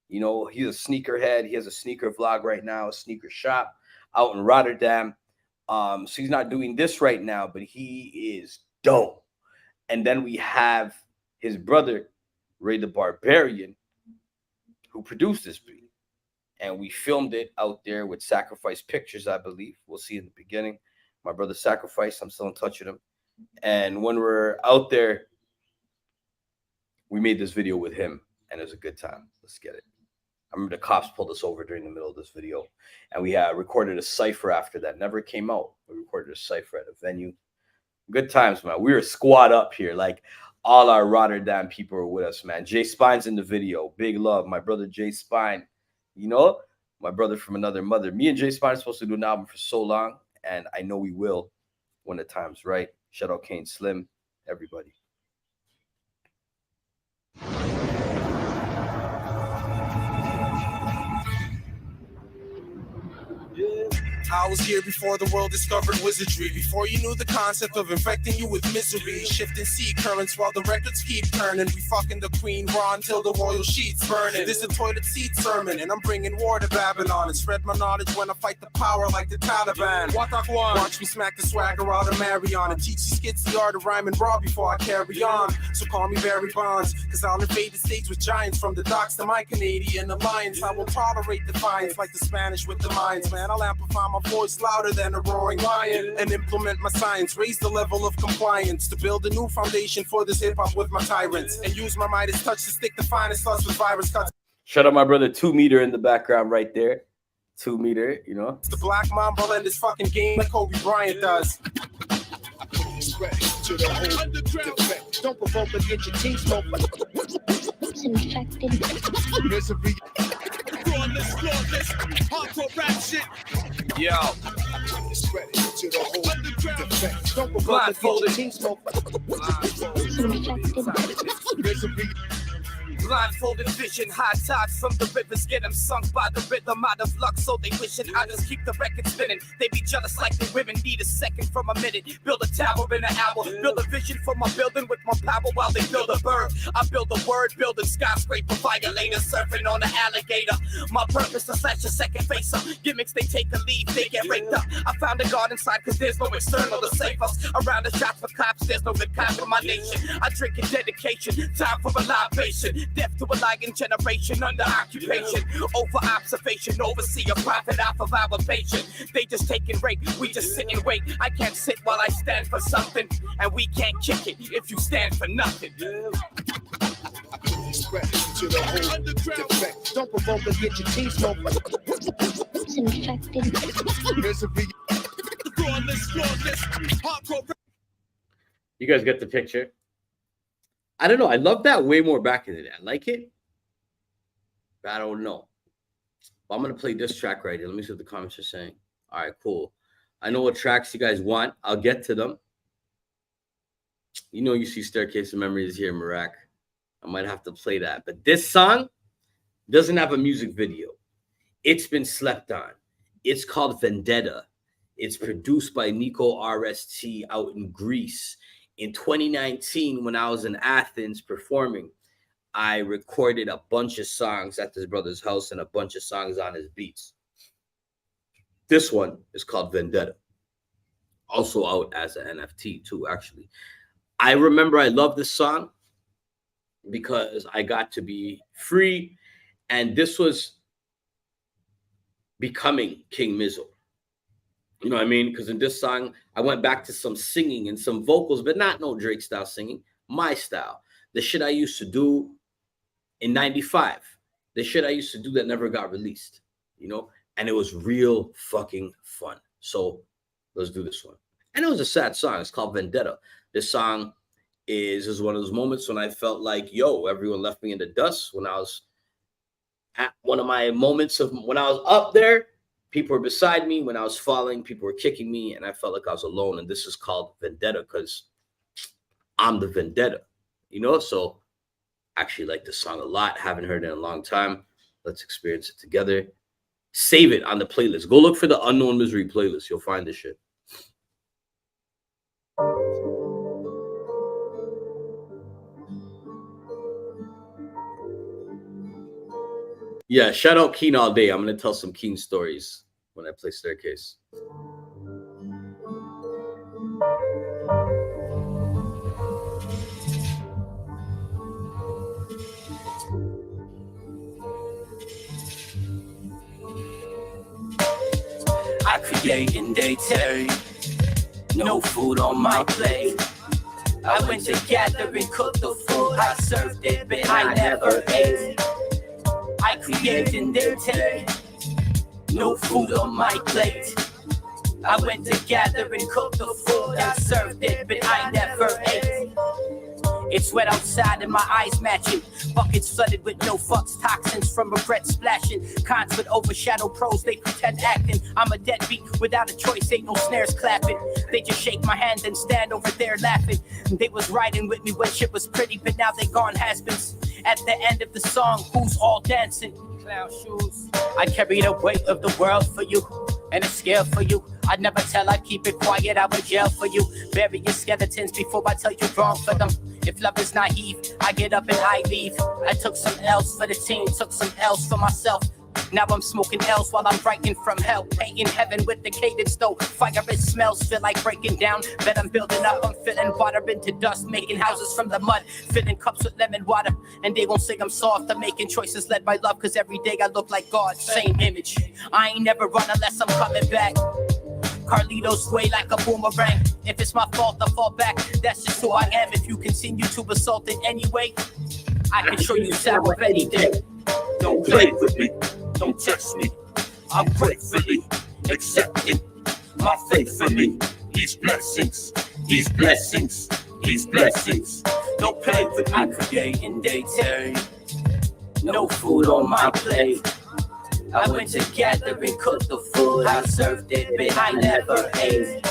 You know, he's a sneakerhead. He has a sneaker vlog right now, a sneaker shop out in Rotterdam. So he's not doing this right now, but he is dope. And then we have his brother, Ray the Barbarian, who produced this beat. And we filmed it out there with Sacrifice Pictures, I believe. We'll see in the beginning. My brother Sacrifice, I'm still in touch with him. And when we're out there, we made this video with him, and it was a good time. Let's get it. I remember the cops pulled us over during the middle of this video, and we recorded a cypher after that. Never came out. We recorded a cypher at a venue. Good times, man. We were a squad up here. Like, all our Rotterdam people were with us, man. Jay Spine's in the video. Big love. My brother Jay Spine. You know, my brother from another mother. Me and Jay Spine are supposed to do an album for so long, and I know we will when the time's right. Shout out Kane Slim, everybody. I was here before the world discovered wizardry, before you knew the concept of infecting you with misery. Shifting sea currents while the records keep turning. We fucking the queen raw until the royal sheets burning. This is a toilet seat sermon, and I'm bringing war to Babylon and spread my knowledge when I fight the power like the Taliban. Watch me smack the swagger out of Marion and teach these kids the art of rhyming raw before I carry on. So call me Barry Bonds, cause I'll invade the stage with giants from the docks to my Canadian alliance. I will tolerate defiance like the Spanish with the mines, man. I'll amplify my voice louder than a roaring lion and implement my science, raise the level of compliance to build a new foundation for this hip-hop with my tyrants and use my Midas touch to stick the finest thoughts with virus cuts. Shout out my brother 2 Meter in the background right there. 2 Meter, you know. It's the Black Mamba and this fucking game like Kobe Bryant does. To the whole defect. Don't provoke and get your teeth smoked. It's infected. Misery. Hardcore rap shit. Yo. To the whole defect. Don't provoke and get your teeth smoked. It's infected. Misery. Blindfolded vision, high tides from the rivers get them sunk by the rhythm out of luck, so they wishing I just keep the record spinning. They be jealous like the women need a second from a minute. Build a tower in an hour, build a vision for my building with my power while they build a bird. I build a word, building skyscraper, violator, surfing on an alligator. My purpose to slash a second face up. Gimmicks, they take a leave, they get raped up. I found a guard inside cause there's no external to save us. Around the shots for cops, there's no good kind for my nation. I drink in dedication, time for a libation. Death to a lying generation under occupation. Over observation, oversee a profit off of our patient. They just taking rape, we just sit and wait. I can't sit while I stand for something, and we can't kick it if you stand for nothing. To the whole defect. Don't provoke and get your teeth smoked. It's infected. Misery. You guys get the picture? I don't know. I love that way more back in the day. I like it, but I don't know. But I'm going to play this track right here. Let me see what the comments are saying. All right, cool. I know what tracks you guys want. I'll get to them. You know, you see Staircase of Memories here in Iraq. I might have to play that. But this song doesn't have a music video. It's been slept on. It's called Vendetta. It's produced by Nico RST out in Greece. In 2019, when I was in Athens performing, I recorded a bunch of songs at this brother's house and a bunch of songs on his beats. This one is called Vendetta. Also out as an NFT too, actually. I remember I love this song because I got to be free, and this was becoming King Mizo. You know what I mean? Because in this song, I went back to some singing and some vocals, but not no Drake style singing, my style. The shit I used to do in 95. The shit I used to do that never got released, you know? And it was real fucking fun. So let's do this one. And it was a sad song. It's called Vendetta. This song is one of those moments when I felt like, yo, everyone left me in the dust. When I was at one of my moments of when I was up there, people were beside me. When I was falling, people were kicking me, and I felt like I was alone. And this is called Vendetta because I'm the Vendetta, you know? So I actually like this song a lot. Haven't heard it in a long time. Let's experience it together. Save it on the playlist. Go look for the Unknown Misery playlist. You'll find this shit. Yeah, shout out Keen all day. I'm going to tell some Keen stories when I play Staircase. I create and they tear. No food on my plate. I went to gather and cook the food. I served it, but I never ate. I create and they tear. No food on my plate. I went to gather and cook the food. I served it, but I never ate. It's wet outside and my eyes matching. Buckets flooded with no fucks, toxins from regret splashing. Cons would overshadow pros, they pretend acting. I'm a deadbeat without a choice, ain't no snares clapping. They just shake my hand and stand over there laughing. They was riding with me when shit was pretty, but now they gone has-beens. At the end of the song, who's all dancing? Clown shoes. I carry the weight of the world for you, and a scale for you. I'd never tell, I'd keep it quiet, I would yell for you. Bury your skeletons before I tell you wrong for them. If love is naive, I get up and I leave. I took some L's for the team, took some L's for myself. Now I'm smoking L's while I'm writing from hell. Painting heaven with the cadence though. Fire it smells, feel like breaking down. Bet I'm building up, I'm filling water into dust. Making houses from the mud, filling cups with lemon water. And they won't say I'm soft, I'm making choices led by love. Cause every day I look like God, same image. I ain't never run unless I'm coming back. Carlitos sway like a boomerang. If it's my fault, I fall back. That's just who I am. If you continue to assault it anyway, I can show you sour any day. Don't play with me, don't test me. I'm gratefully accepting my faith for me. These blessings, these blessings, these blessings. Don't play with me. I create and they tear. No food on my plate. I went to gather and cook the food. I served it, but I never ate.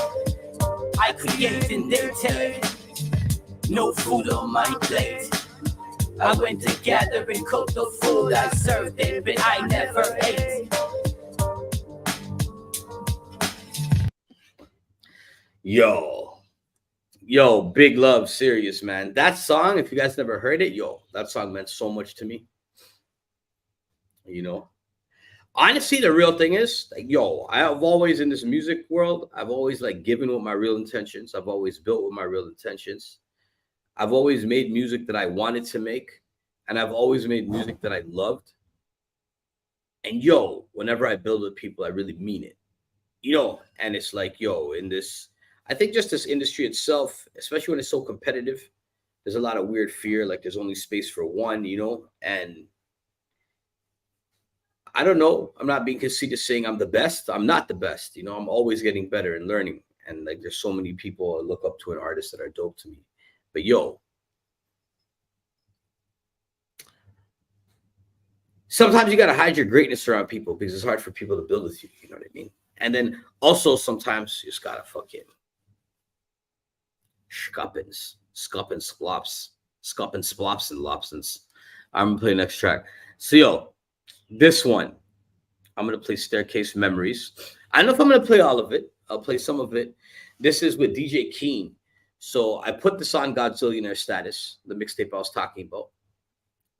I create and they tear. No food on my plate. I went to gather and cook the food. I served it, but I never ate. Yo, big love, serious, man. That song, if you guys never heard it, that song meant so much to me. You know? Honestly, the real thing is, like, I have always in this music world, I've always like given with my real intentions. I've always built with my real intentions. I've always made music that I wanted to make, and I've always made music that I loved. And whenever I build with people, I really mean it. And it's like, in this, I think just this industry itself, especially when it's so competitive, there's a lot of weird fear, like there's only space for one, and I don't know. I'm not being conceited saying I'm the best. I'm not the best. I'm always getting better and learning. And like, there's so many people I look up to and artists that are dope to me. But sometimes you got to hide your greatness around people because it's hard for people to build with you. You know what I mean? And then also sometimes you just got to fucking scuppins. Scup and Splops and Lobsons. I'm gonna play next track. So yo, this one, I'm gonna play Staircase Memories. I don't know if I'm gonna play all of it. I'll play some of it. This is with DJ Keen. So I put this on Godzillionaire Status, the mixtape I was talking about,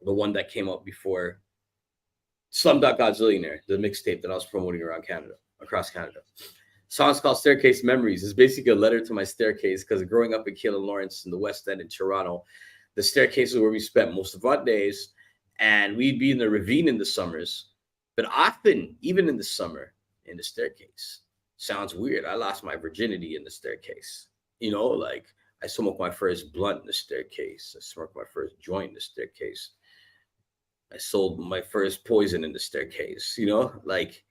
the one that came out before Slumdog Godzillionaire, the mixtape that I was promoting across Canada. Song's called Staircase Memories. It's basically a letter to my staircase because growing up in Keelan Lawrence in the West End in Toronto, the staircase is where we spent most of our days, and we'd be in the ravine in the summers, but often, even in the summer, in the staircase. Sounds weird. I lost my virginity in the staircase. You know, like I smoked my first blunt in the staircase. I smoked my first joint in the staircase. I sold my first poison in the staircase. You know, like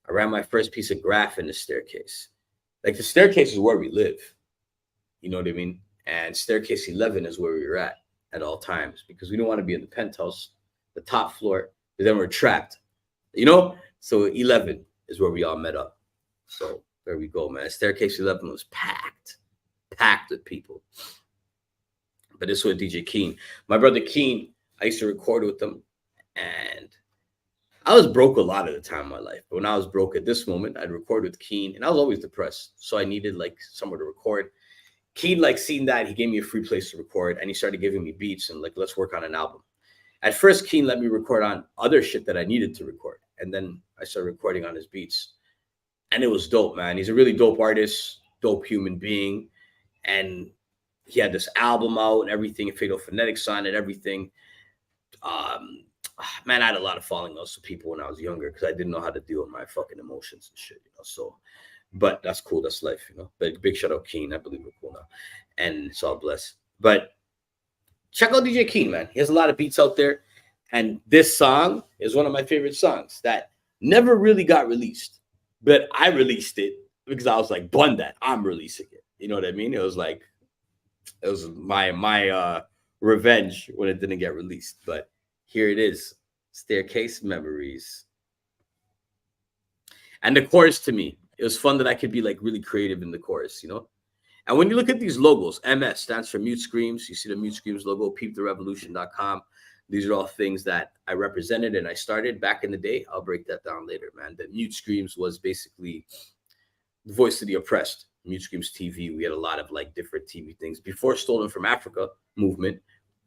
I ran my first piece of graph in the staircase. Like the staircase is where we live. You know what I mean? And staircase 11 is where we were at all times because we don't want to be in the penthouse, the top floor, but then we're trapped. You know? So 11 is where we all met up. So there we go, man. Staircase 11 was packed with people. But this was DJ Keen. My brother Keen, I used to record with him, and I was broke a lot of the time in my life. But when I was broke at this moment, I'd record with Keen, and I was always depressed. So I needed like somewhere to record. Keen like seen that, he gave me a free place to record, and he started giving me beats and like, let's work on an album. At first, Keen let me record on other shit that I needed to record. And then I started recording on his beats. And it was dope, man. He's a really dope artist, dope human being. And he had this album out and everything, Fatal Phonetics on it, everything. Man, I had a lot of falling outs with people when I was younger because I didn't know how to deal with my fucking emotions and shit, you know. So, but that's cool. That's life, you know. But big shout out Keen. I believe we're cool now. And it's all blessed. But check out DJ Keen, man. He has a lot of beats out there. And this song is one of my favorite songs that never really got released. But I released it because I was like, bun that. I'm releasing it. You know what I mean? It was like, it was my revenge when it didn't get released. But here it is. Staircase Memories. And the chorus, to me, it was fun that I could be like really creative in the chorus, you know? And when you look at these logos, MS stands for Mute Screams. You see the Mute Screams logo, peeptherevolution.com. These are all things that I represented and I started back in the day. I'll break that down later, man. The Mute Screams was basically the voice of the oppressed. Mute Screams TV. We had a lot of like different TV things. Before Stolen from Africa movement,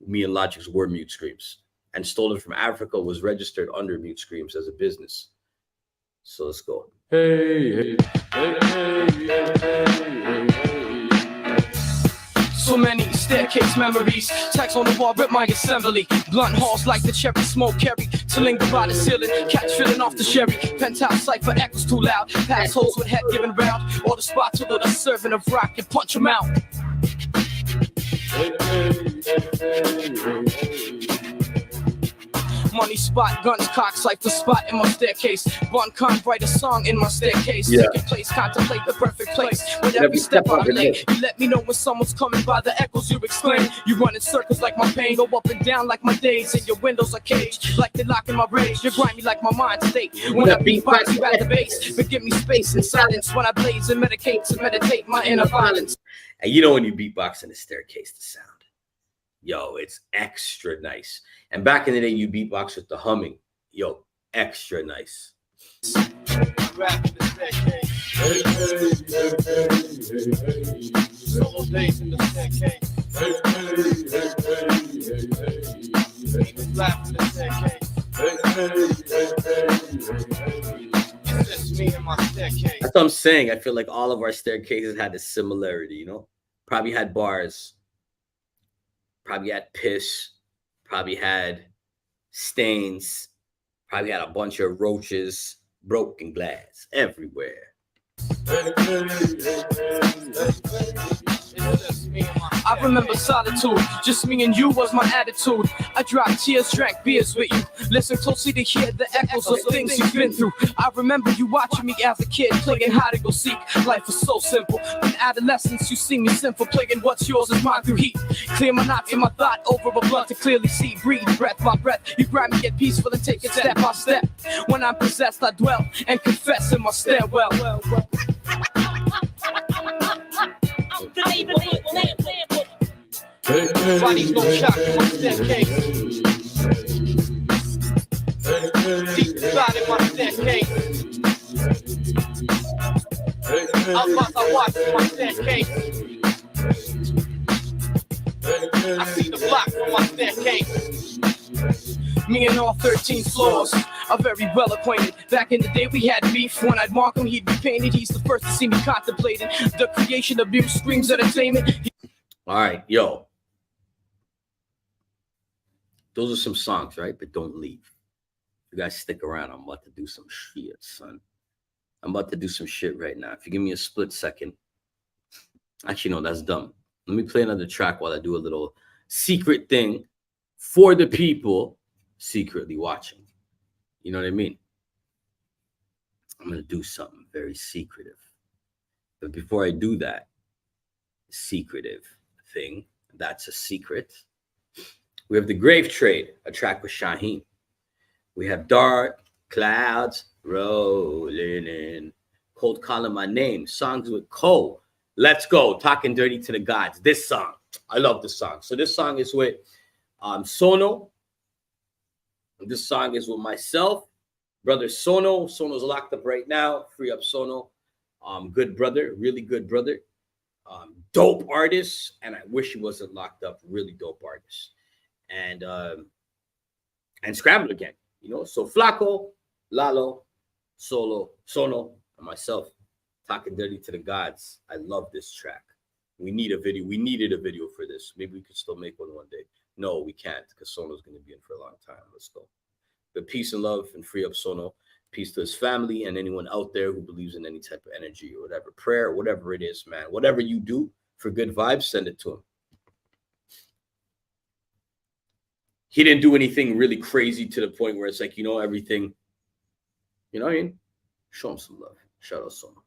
me and Logix were Mute Screams. And Stolen from Africa was registered under Mute Screams as a business. So let's go. Hey, hey, hey, hey, hey, hey, hey. So many staircase memories, tags on the wall, rip my assembly. Blunt halls like the cherry smoke carry to linger by the ceiling. Catch filling off the sherry. Penthouse cypher echoes too loud. Pass holes with head giving round. All the spots with a serving of rock and punch them out. Money spot, guns cocked, cypher spot in my staircase. One con write a song in my staircase. Taking place, contemplate the perfect place. With every step I lay, you let me know when someone's coming by. The echoes you exclaim. You run in circles like my pain, go up and down like my days. And your windows are caged, like they lock in my rage. You're grimy like my mind state. When I beatbox, you at the base. But give me space and silence when I blaze and medicate to meditate my inner violence. And you know when you beatbox in the staircase, the sound. Yo, it's extra nice. And back in the day, you beatbox with the humming. Yo, extra nice. Solo days in the staircase. Even laugh in the staircase. It's just me and my staircase. That's what I'm saying. I feel like all of our staircases had a similarity, you know? Probably had bars. Probably had piss. Probably had stains. Probably had a bunch of roaches. Broken glass everywhere. I remember solitude, just me and you was my attitude. I dropped tears, drank beers with you. Listen closely to hear the echoes of things you've been through. I remember you watching me as a kid, playing hide and go seek. Life was so simple. In adolescence, you see me sinful, playing what's yours is mine through heat. Clear my knots in my thought, over a blunt to clearly see. Breathe, breath by breath. You grab me, get peaceful and take it step by step. When I'm possessed, I dwell and confess in my stairwell. The label Bodies no shock in my staircase. Deep inside in my staircase. I watch my staircase. I see the block from my staircase. Me and all 13 floors are very well acquainted. Back in the day we had beef. When I'd mark him, he'd be painted. He's the first to see me contemplating the creation of new screams entertainment. All right, yo. Those are some songs, right? But don't leave. You guys stick around. I'm about to do some shit, son. I'm about to do some shit right now. If you give me a split second. Actually, no, that's dumb. Let me play another track while I do a little secret thing for the people secretly watching. You know what I mean? I'm going to do something very secretive. But before I do that secretive thing, that's a secret. We have The Grave Trade, a track with Shaheem. We have Dark Clouds Rolling In, Cold Calling My Name, songs with Cole. Let's go, Talking Dirty to the Gods. This song, I love this song. So this song is with Sono. This song is with myself, brother Sono. Sono's locked up right now. Free up Sono. Good brother, really good brother. Dope artist, and I wish he wasn't locked up. Really dope artist. And Scramble again, you know. So Flaco, Lalo, Solo, Sono, and myself, Talking Dirty to the Gods. I love this track. We need a video. We needed a video for this. Maybe we could still make one day. No, we can't, because Sono's going to be in for a long time. Let's go. But peace and love, and free up Sono. Peace to his family and anyone out there who believes in any type of energy or whatever, prayer, or whatever it is, man. Whatever you do for good vibes, send it to him. He didn't do anything really crazy to the point where it's like, you know, everything. You know what I mean? Show him some love. Shout out Sono.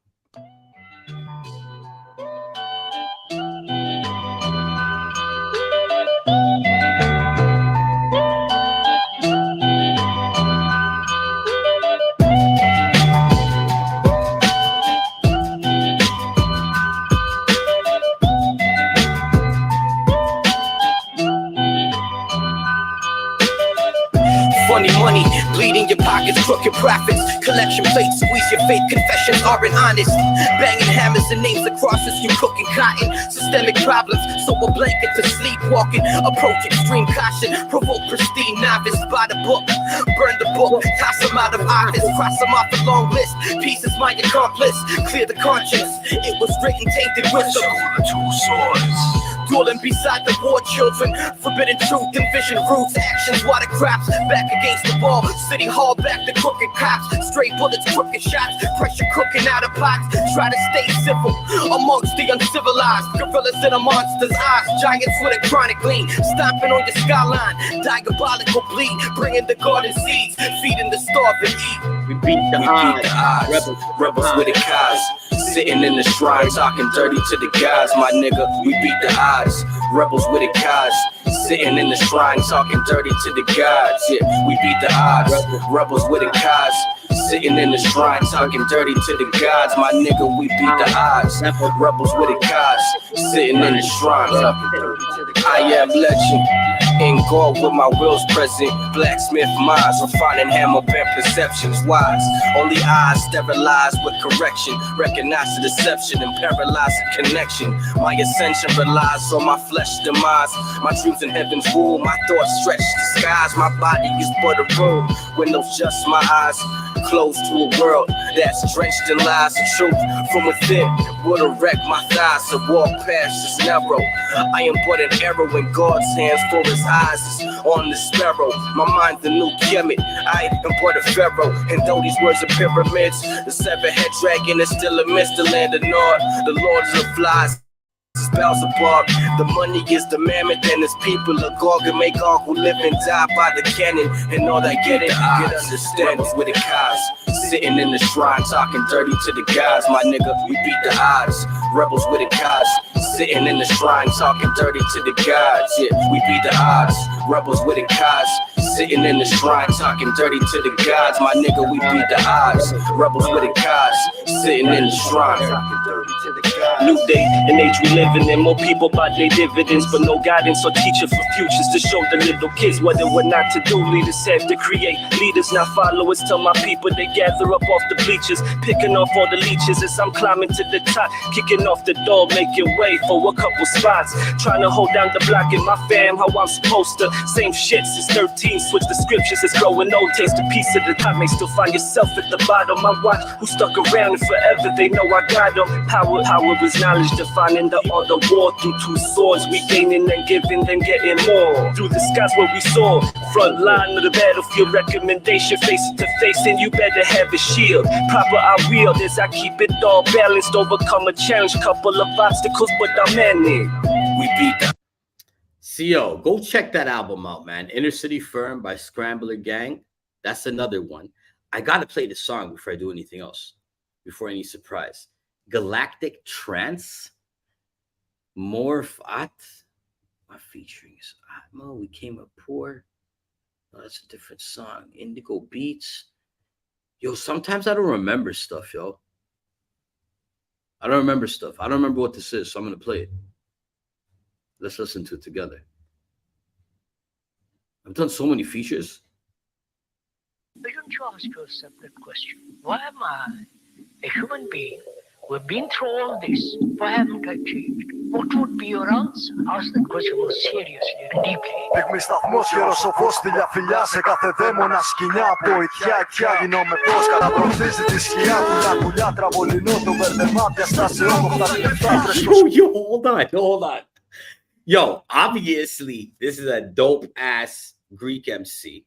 Funny money, bleeding your pockets, crooked profits, collection plates, squeeze your faith, confessions aren't honest. Banging hammers and names across us, you cooking cotton. Systemic problems, so a blanket to sleepwalking. Approach extreme caution, provoke pristine novice by the book. Burn the book, toss them out of office, cross them off a long list. Peace is my accomplice, clear the conscience. It was written, tainted wisdom. The two swords. Dueling beside the war children, forbidden truth and vision roots, actions, water crops, back against the wall, city hall, back the crooked cops, straight bullets, crooked shots, pressure cooking out of pots, try to stay civil amongst the uncivilized, gorillas in a monster's eyes, giants with a chronic lean, stomping on your skyline, diabolical bleed, bringing the garden seeds, feeding the starving eat. We beat the odds. Rebels with the cars, sitting in the shrine, talking dirty to the gods, my nigga. We beat the odds. Rebels with the cars, sitting in the shrine, talking dirty to the gods. Yeah, we beat the odds. Rebels with the cars, sitting in the shrine, talking dirty to the gods, my nigga. We beat the odds. Rebels with the cars, sitting in the shrine, talking dirty to the gods. I am legend. In gold with my wheels present, blacksmith minds, refining hammer bent perceptions wise. Only eyes sterilized with correction, recognize the deception and paralyze the connection. My ascension relies on my flesh demise, my dreams in heaven's rule, my thoughts stretch the skies. My body is but a room, windows just my eyes, closed to a world that's drenched in lies. The truth from within would erect my thighs to walk past this narrow. I am but an arrow in God's hands, for his eyes is on the sparrow. My mind the new Kemet, I am but a pharaoh. And though these words are pyramids, the seven-head dragon is still amidst the land of Nord. The lords of flies, spells above. The money is the mammoth and his people are Gog and make all who live and die by the cannon. And all that get it, get understanding with the cars, sitting in the shrine, talking dirty to the guys, my nigga. We beat the odds. Rebels with the cars, sitting in the shrine, talking dirty to the gods. Yeah, we beat the odds. Rebels with the cars, sitting in the shrine, talking dirty to the gods, my nigga. We beat the odds. Rebels with the cars, sitting in the shrine, talking dirty to the gods. New day and age we living in. More people buy their dividends, but no guidance or teacher for futures to show the little kids what and what not to do. Leaders have to create leaders, not followers. Tell my people they gather up off the bleachers, picking off all the leeches as I'm climbing to the top, kicking off the door, making way for a couple spots. Trying to hold down the block in my fam, how I'm supposed to. Same shit since 13, switch the scriptures. It's growing old, taste a piece of the top. May still find yourself at the bottom. I watch who stuck around and forever they know I got them. Power is knowledge, defining the art of war. Through two swords, we gaining and giving, then getting more. Through the skies where we soar, front line of the battlefield. Recommendation, face to face, and you better have a shield. Proper I wield as I keep it all balanced. Overcome a challenge, couple of obstacles, but I'm manning. We beat them. CO, go check that album out, man. Inner City Firm by Scrambler Gang. That's another one. I gotta play the song before I do anything else, before any surprise. Galactic Trance, Morphat. My featuring is Atmo. We Came Up Poor. Oh, that's a different song. Indigo Beats. Yo, sometimes I don't remember stuff, yo. I don't remember stuff. I don't remember what this is, so I'm gonna play it. Let's listen to it together. I've done so many features. Why don't you ask yourself that question? Why am I, a human being, who have been through all this? Why haven't I changed? What would be your answer? Ask that question more seriously and deeply. Πυγμή σταθμός, γεροσοφός, στυλιά φιλιά. Σε κάθε δαίμονα σκηνιά από ιτιά. Γινόμαι πώς κατατροφίζει τη σκιά. Κουλιά, τραβολινό, το μπερδεμάτια. Στάση όμορφα, λεπτά, φρέσκος. Yo, hold on. Yo, obviously, this is a dope-ass Greek MC.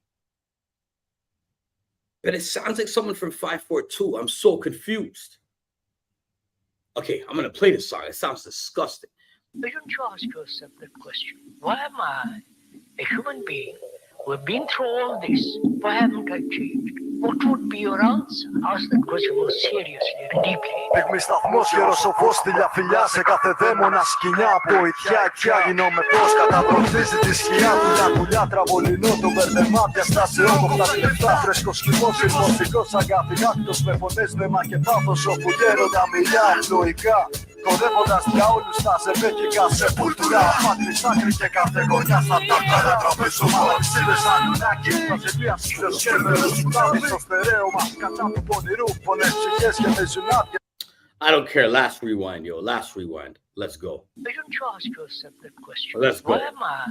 But it sounds like someone from 542. I'm so confused. Okay, I'm going to play this song. It sounds disgusting. Why don't you ask yourself that question? Why am I, a human being, who have been through all this? Why haven't I changed? What would be your answer? Ask that question more seriously and deeply. Πυγμή σταθμός, γεροσοφός, στυλιά φιλιά. Σε κάθε δαίμονα σκηνιά από ιτιά. Γινόμαι πώς κατατροφίζει τη σκιά. Κουλιά, τραβολινό, το μπερδεμάτια. Στάση όμορφα, λεπτά, φρέσκος χυμός. Ηρμοστικός, αγκάθι, άκτος με φωνές, νόημα και πάθος. Όπου γέροντα μιλιά, απλοϊκά. Κορεύοντας για όλους τα ζεμπέκικα σεπουλτουρά. Μάκρυ, άκρη και κάθε γωνιά σαν τάρταρα. Τραπέζο, μαλαξίδες, αλουνάκι. Μαζελία, σύλλος και μεροσουτάδι. Στο στερέωμα, κατά του πονηρού. Πονές ψυχές και με ζουνάδια. I don't care. Last rewind, yo. Last rewind. Let's go. Why don't you ask yourself that question? Let's go. Why am I,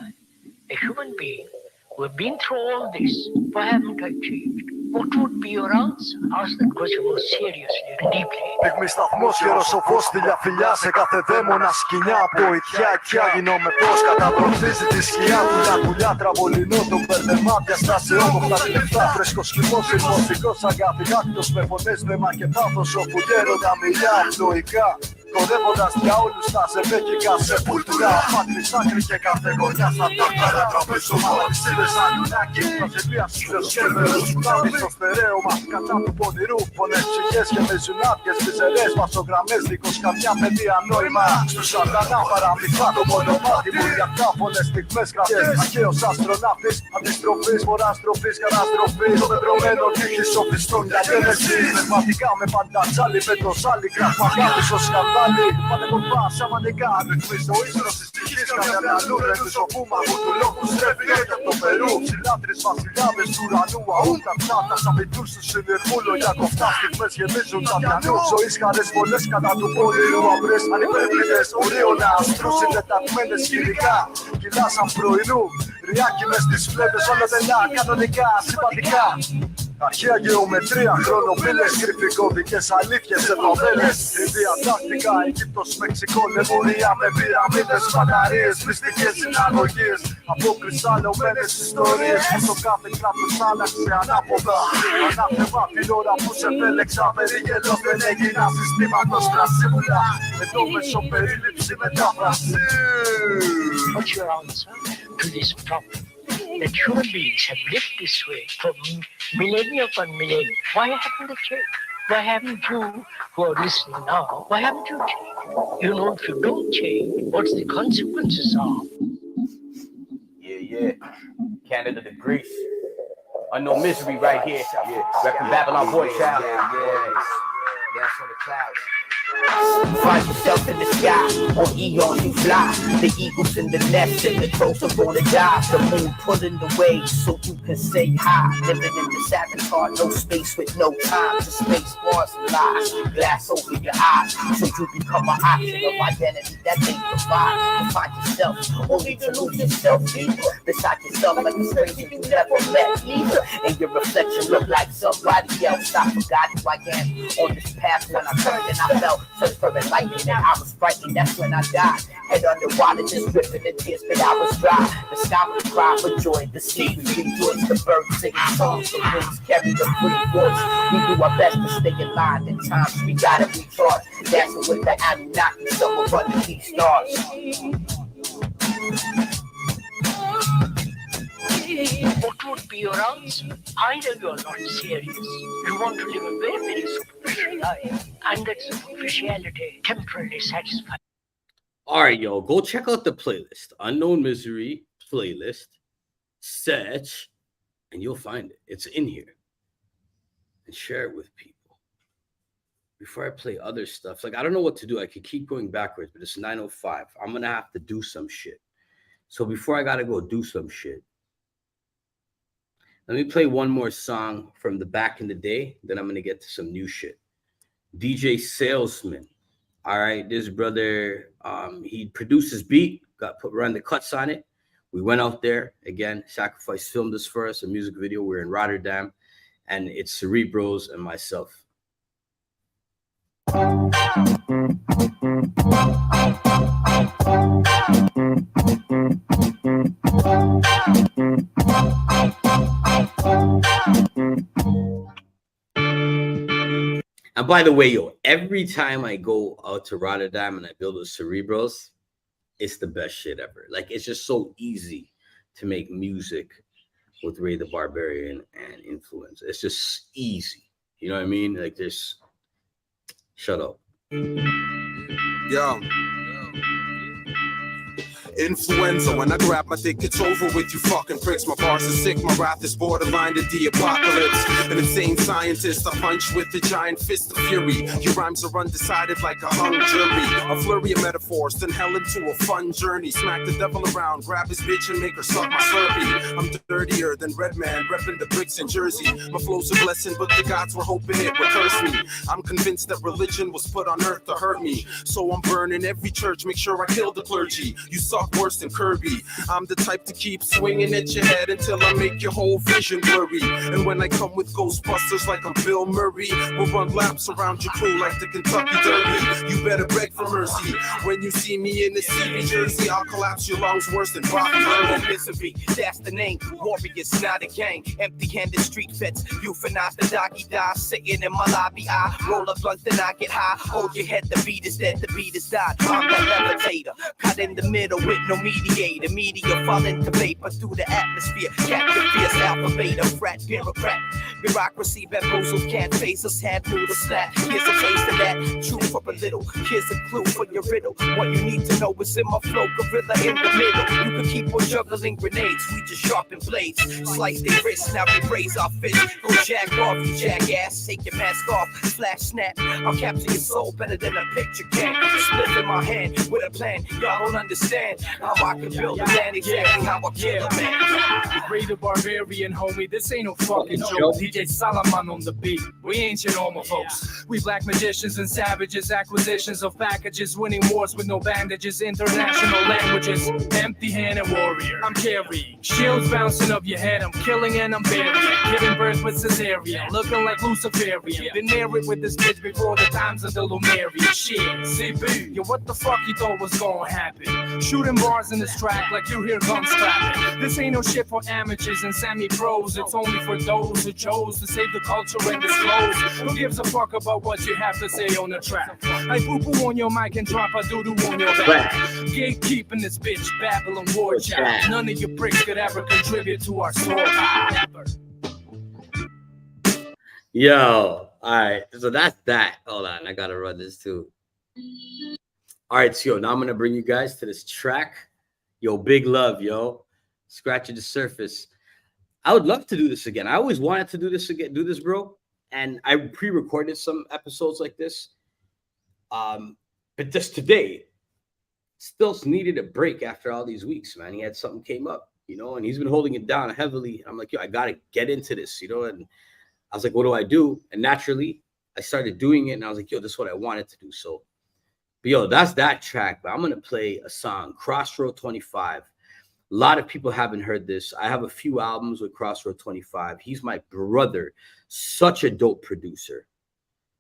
a human being, who have been through all this? Why haven't I changed? What would be your answer? Ask that question more seriously and deeply. Πυγμή σταθμός, γεροσοφός, στυλιά φιλιά. Σε κάθε δαίμονα σκηνιά από ιτιά. Γινόμαι πώς κατατροφίζει τη σκιά. Κουλιά, τραβολινό, το μπερδεμάτια. Στάση όμορφα, λεπτά, φρέσκος χυμός. Ηρμοστικός, αγκάθι, άκτος με φωνές, νόημα και πάθος. Όπου γέροντα μιλιά, απλοϊκά. Κορεύοντας για όλους τα ζεμπέκικα σεπουλτουρά. Μάκρυ, άκρη και κάθε γωνιά σαν τάρταρα. Τραπέζο, μαλαξίδες, αλουνάκι. Μαζελία, σύλλος και μεροσουτάδι. Στο στερέωμα, κατά του πονηρού. Πονές ψυχές και με ζουνάδιες. Μιζερές, μασογραμμές, δίχως καμιά παιδεία νόημα. Στους σαντανά παραμυθά το μονομάτι μου. Για κάφωνες στιγμές κρατιές. Αρχαίος αστροναύτης, αντιστροφής, βορραστροφής, καταστροφής. Το πετρωμένο τύχη σοφιστών για γένεσης. Πνευματικά με παντατσάλι, με το σάλι. Γραφμαγάδι στο σκανδάλι. Πάτε κομπά, σαμανικά. Ρυθμής ζωής, νοσης τυχής. Καμιά μυαλού, ρε του σοφούμα μου του λόγου στρέφει. Για το Περού, ψηλάτρες βασιλιάδες του ουρανού. Αούντα ψάτα, σαν πιτούς του συνειρμούλο. Για κοφτά στιγμές γεμίζουν τα πιανού. Ζωής χαρές πολλές κατά του πονηρού. Αμπρές ανυπερβλητές, ορίωνα αστρούς. Συντεταγμένες σκηνικά, κιλά σαν πρωινού. Ριάκι μες στις φλέβες, όλα τελά, κανονικά, συμπαντικά. Αρχαία γεωμετρία, χρονοπύλες, κρυφικώδικες αλήθειες, εφαβέλες. Ινδία, Αντάρτικα, Αιγύπτος, Μεξικό, Λεμουρία με πυραμίδες, μπαταρίες, μυστικές συναγωγίες. Από κρυσταλλωμένες ιστορίες που το κάθε κράτος άλλαξε ανάποδα. Ανάθεμα την ώρα που σε επέλεξα, περίγελος δεν έγινα συστήματος κρασίμουλα. Με το μεσοπερίληψη μετάφραση. What's your answer to this problem? That human beings have lived this way for millennia upon millennia. Why haven't they changed? Why haven't you, who are listening now, why haven't you changed? You know, if you don't change, what the consequences are. Yeah. Canada to Greece. Unknown Misery right here. Yeah. Repping Babylon Boy Child. Dance on the clouds. Find yourself in the sky, on eons you fly. The eagles in the nest and the crows are gonna die. The moon pulling the waves so you can say hi. Living in this avatar, no space with no time. The space bars and lies, glass over your eyes. So you become an option of identity that they provide. To find yourself, only to lose yourself deeper. Beside yourself like a stranger you never met either. And your reflection look like somebody else. I forgot who I am on this path when I turned and I felt. Search for enlightenment and I was frightened, that's when I died. Head underwater, just dripping the tears, but I was dry. The sky would cry for joy, the sea would rejoice. The birds singing songs, the winds carry the free voice. We do our best to stay in line, in times we gotta recharge. Dancing with the Anunnaki, somewhere under these stars. What would be your answer? Either you are not serious, you want to live a very, very superficial life, and that superficiality temporarily satisfies. All right, yo, go check out the playlist, Unknown Misery playlist, search, and you'll find it. It's in here. And share it with people. Before I play other stuff, like I don't know what to do. I could keep going backwards, but it's 9:05. I'm gonna have to do some shit. So before I gotta go do some shit, let me play one more song from the back in the day. Then I'm gonna get to some new shit. DJ Salesman. All right, this brother, he produced his beat, run the cuts on it. We went out there again. Sacrifice filmed this for us, a music video. We're in Rotterdam, and it's Cerebros and myself. And by the way, yo, every time I go out to Rotterdam and I build with Cerebros, it's the best shit ever. Like, it's just so easy to make music with Ray the Barbarian and influence. It's just easy. You know what I mean? Like, there's... Shut up. Yo. Influenza, when I grab my dick, it's over with you fucking pricks. My bars are sick, my wrath is borderline to the apocalypse. An insane scientist, I punch with a giant fist of fury. Your rhymes are undecided like a hung jury. A flurry of metaphors, then hell into a fun journey. Smack the devil around, grab his bitch and make her suck my Slurpee. I'm dirtier than Redman, repping the bricks in Jersey. My flow's a blessing, but the gods were hoping it would curse me. I'm convinced that religion was put on earth to hurt me. So I'm burning every church, make sure I kill the clergy. You suck worse than Kirby. I'm the type to keep swinging at your head until I make your whole vision blurry. And when I come with Ghostbusters like I'm Bill Murray, we'll run laps around your crew like the Kentucky Derby. You better beg for mercy. When you see me in the CB jersey, I'll collapse your lungs worse than Bobby Burton. Misery, that's the name. Warriors, not a gang. Empty-handed street vets, euphanize the doggy die. Sitting in my lobby, I roll a blunt, then I get high. Hold your head, the beat is dead, the beat is died. I'm that levitator, caught in the middle with no mediator. Media fall into vapor through the atmosphere. Captain fierce alpha beta, frat bureaucrat. Bureaucracy bamboozles can't face us. Have noodle snap. Here's a taste of that. Chew for a little. Here's a clue for your riddle. What you need to know is in my flow, gorilla in the middle. You can keep on juggling grenades. We just sharpen blades. Slice their wrists, now we raise our fists. Go jack off, you jackass. Take your mask off. Flash snap. I'll capture your soul better than a picture can. Split in my hand with a plan. Y'all don't understand how I can build a man, exactly how I kill a man. Ray the Barbarian, homie, this ain't no fucking joke. DJ Salaman on the beat, we ain't your normal folks. We black magicians and savages, acquisitions of packages, winning wars with no bandages, international languages, empty-handed warrior. I'm carrying shields bouncing up your head, I'm killing and I'm burying, giving birth with cesarean, looking like Luciferian. Been married with this bitch before the times of the Lumerian. Shit, CB, yo, what the fuck you thought was gonna happen? Shooting bars in this track like you hear guns clapping. This ain't no shit for amateurs and semi-pros. It's only for those who chose to save the culture and disclose. Who gives a fuck about what you have to say on the track? I poo-poo on your mic and drop a doo-doo on your back. Gatekeeping this bitch, Babylon war chat. None of your pricks could ever contribute to our story. Never. Yo, all right. So that's that. Hold on, I gotta run this too. All right, so now I'm gonna bring you guys to this track. Yo, big love, yo. Scratching the surface. I would love to do this again. I always wanted to do this again, bro. And I pre-recorded some episodes like this. But just today, Stiltz needed a break after all these weeks, man. He had something came up, you know, and he's been holding it down heavily. I'm like, yo, I got to get into this, you know, and I was like, what do I do? And naturally, I started doing it, and I was like, yo, this is what I wanted to do. So, but yo, that's that track. But I'm going to play a song, Crossroad 25. A lot of people haven't heard this. I have a few albums with Crossroad 25. He's my brother. Such a dope producer.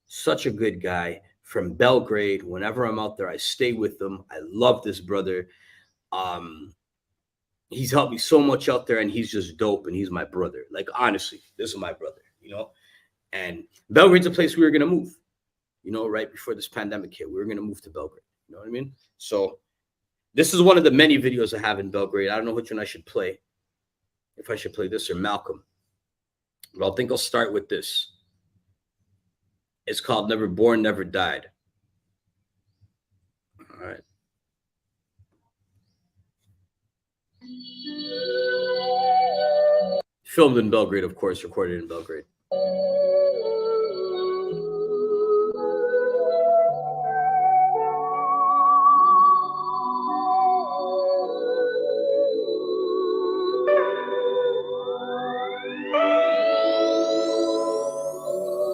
Such a good guy from Belgrade. Whenever I'm out there, I stay with him. I love this brother. He's helped me so much out there, and he's just dope, and he's my brother. Like, honestly, this is my brother, you know? And Belgrade's a place we were going to move, you know, right before this pandemic hit. We were going to move to Belgrade. You know what I mean? So this is one of the many videos I have in Belgrade. I don't know which one I should play. If I should play this or Malcolm. But I think I'll start with this. It's called Never Born, Never Died. All right. Filmed in Belgrade, of course, recorded in Belgrade.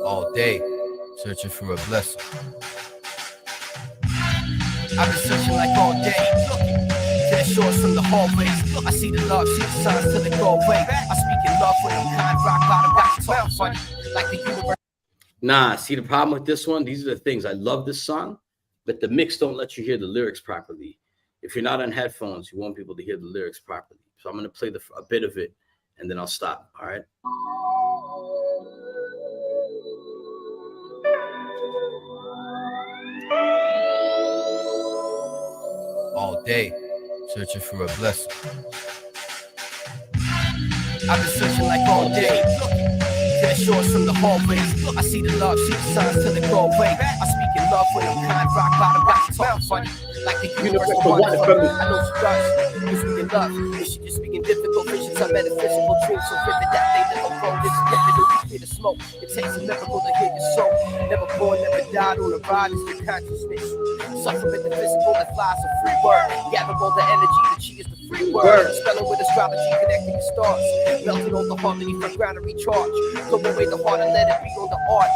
All day, searching for a blessing. I've been searching like all day, looking to the shores from the hallways. I see the love, see the signs till they go away. I speak in love when I'm kind, rock bottom, got to talk funny, like the universe. Nah, see the problem with this one? These are the things. I love this song, but the mix don't let you hear the lyrics properly. If you're not on headphones, you won't be able to hear the lyrics properly. So I'm going to play a bit of it, and then I'll stop, all right? All day, searching for a blessing. I've been searching like all day, looking to the shores from the hallways. I see the love, see the signs till they go away. I speak in love when I'm kind, rock bottom, got to talk funny, like the universe will want from me. I know she does, because we in love. And she just speaking difficult visions of metaphysical dreams, so vivid that they never grow. This is definitely hear the smoke. It takes a miracle to hear your soul. Never born, never died. On the ride is the consciousness. Suffer with the physical that flies a free word. Gather all the energy, the chi is the free word. Spell it with astrology, connecting the stars. Melting all the harmony from ground to recharge. Go away the heart and let it be on the art.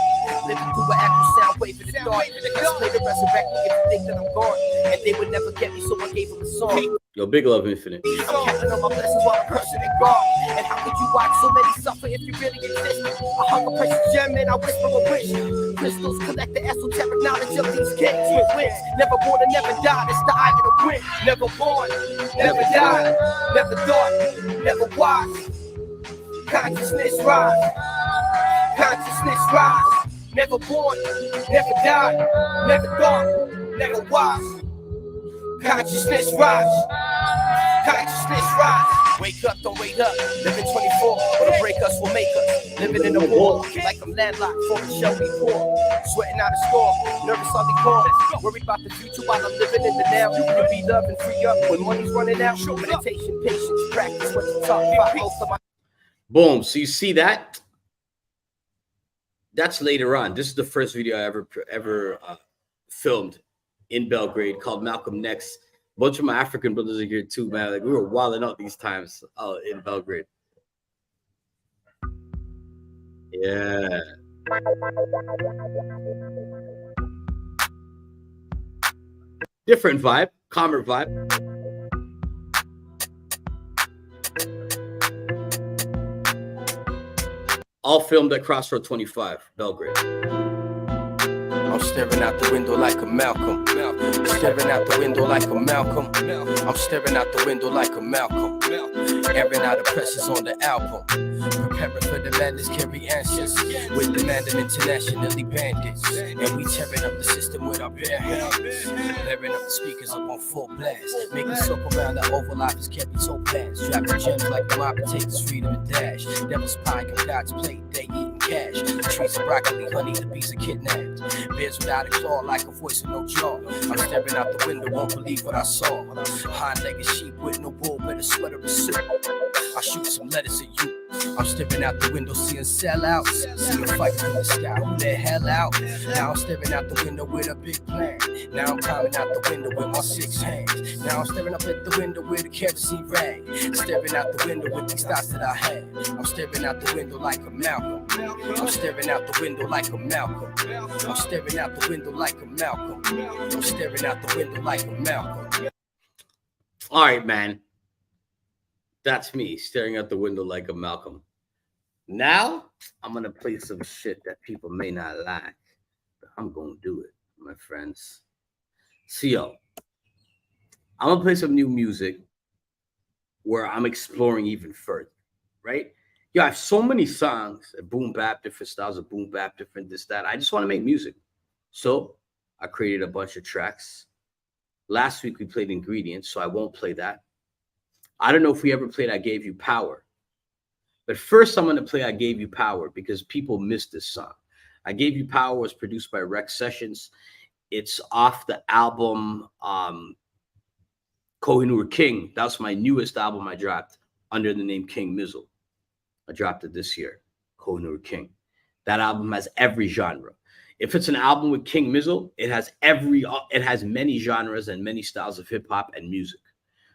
Living through an actual sound wave in the dark. Let's play to resurrect me if you think that I'm gone. And they would never get me, so I gave them a song. Yo, Big Love Infinite. I'm counting on my blessings while I'm cursing in God. And how could you watch so many suffer if you really exist? I hung a precious gem and I whisper a wish. Crystals collect the esoteric knowledge of these kings with wins. Never born and never died, it's the eye of the wind. Never born, never died, never thought, never wise. Consciousness rise, consciousness rise. Never born, never died, never thought, never wise. Consciousness rise, consciousness rise. Wake up, don't wait up. Living 24, what'll break us will make us. Living in a war, like I'm landlocked, for a shell we pour. Sweating out a score, nervous on the core. Worried about the future while I'm living in the now. You can be loved and free up when money's running out. Meditation, patience, practice what you talk about. Most of my Boom. So you see that? That's later on. This is the first video I ever filmed in Belgrade called Malcolm Next. A bunch of my African brothers are here too, man. Like we were wilding out these times in Belgrade. Yeah. Different vibe, calmer vibe. All filmed at Crossroad 25, Belgrade. I'm staring out the window like a Malcolm. Staring out the window like a Malcolm. I'm staring out the window like a Malcolm. Airing out the pressures on the album. Preparing for the madness, carry answers. With the man internationally bandits. And we tearing up the system with our bare hands. Blaring up the speakers up on full blast. Making circle around the oval office, can't be so fast. Trapping gems like the mob takes freedom and dash. Devil's pie on God's plate, they eating cash. The trees of broccoli, honey, the bees are kidnapped. Bears without a claw, like a voice with no jaw. I'm staring out the window, won't believe what I saw. Hind-legged sheep with no wool, but a sweater and suit. I shoot some letters at you. I'm staring out the window, seeing sellouts. Seeing fights in the sky, who the hell out? Now I'm staring out the window with a big plan. Now I'm climbing out the window with my 6 hands. Now I'm staring up at the window with a kerosene rag. Staring out the window with these thoughts that I had. I'm staring out the window like a Malcolm. I'm staring out the window like a Malcolm. I'm staring out the window like a Malcolm. I'm staring out the window like a Malcolm. All right, man. That's me staring out the window like a Malcolm. Now, I'm going to play some shit that people may not like. But I'm going to do it, my friends. So, yo, I'm going to play some new music where I'm exploring even further, right? Yo, I have so many songs, boom bap, different styles of boom bap, different this, that. I just want to make music. So I created a bunch of tracks. Last week we played Ingredients, so I won't play that. I don't know if we ever played I Gave You Power. But first I'm going to play I Gave You Power because people missed this song. I Gave You Power was produced by Rex Sessions. It's off the album Kohinoor King. That's my newest album I dropped under the name King Mizo. I dropped it this year, Kohinoor King. That album has every genre. If it's an album with King Mizo, it has many genres and many styles of hip hop and music.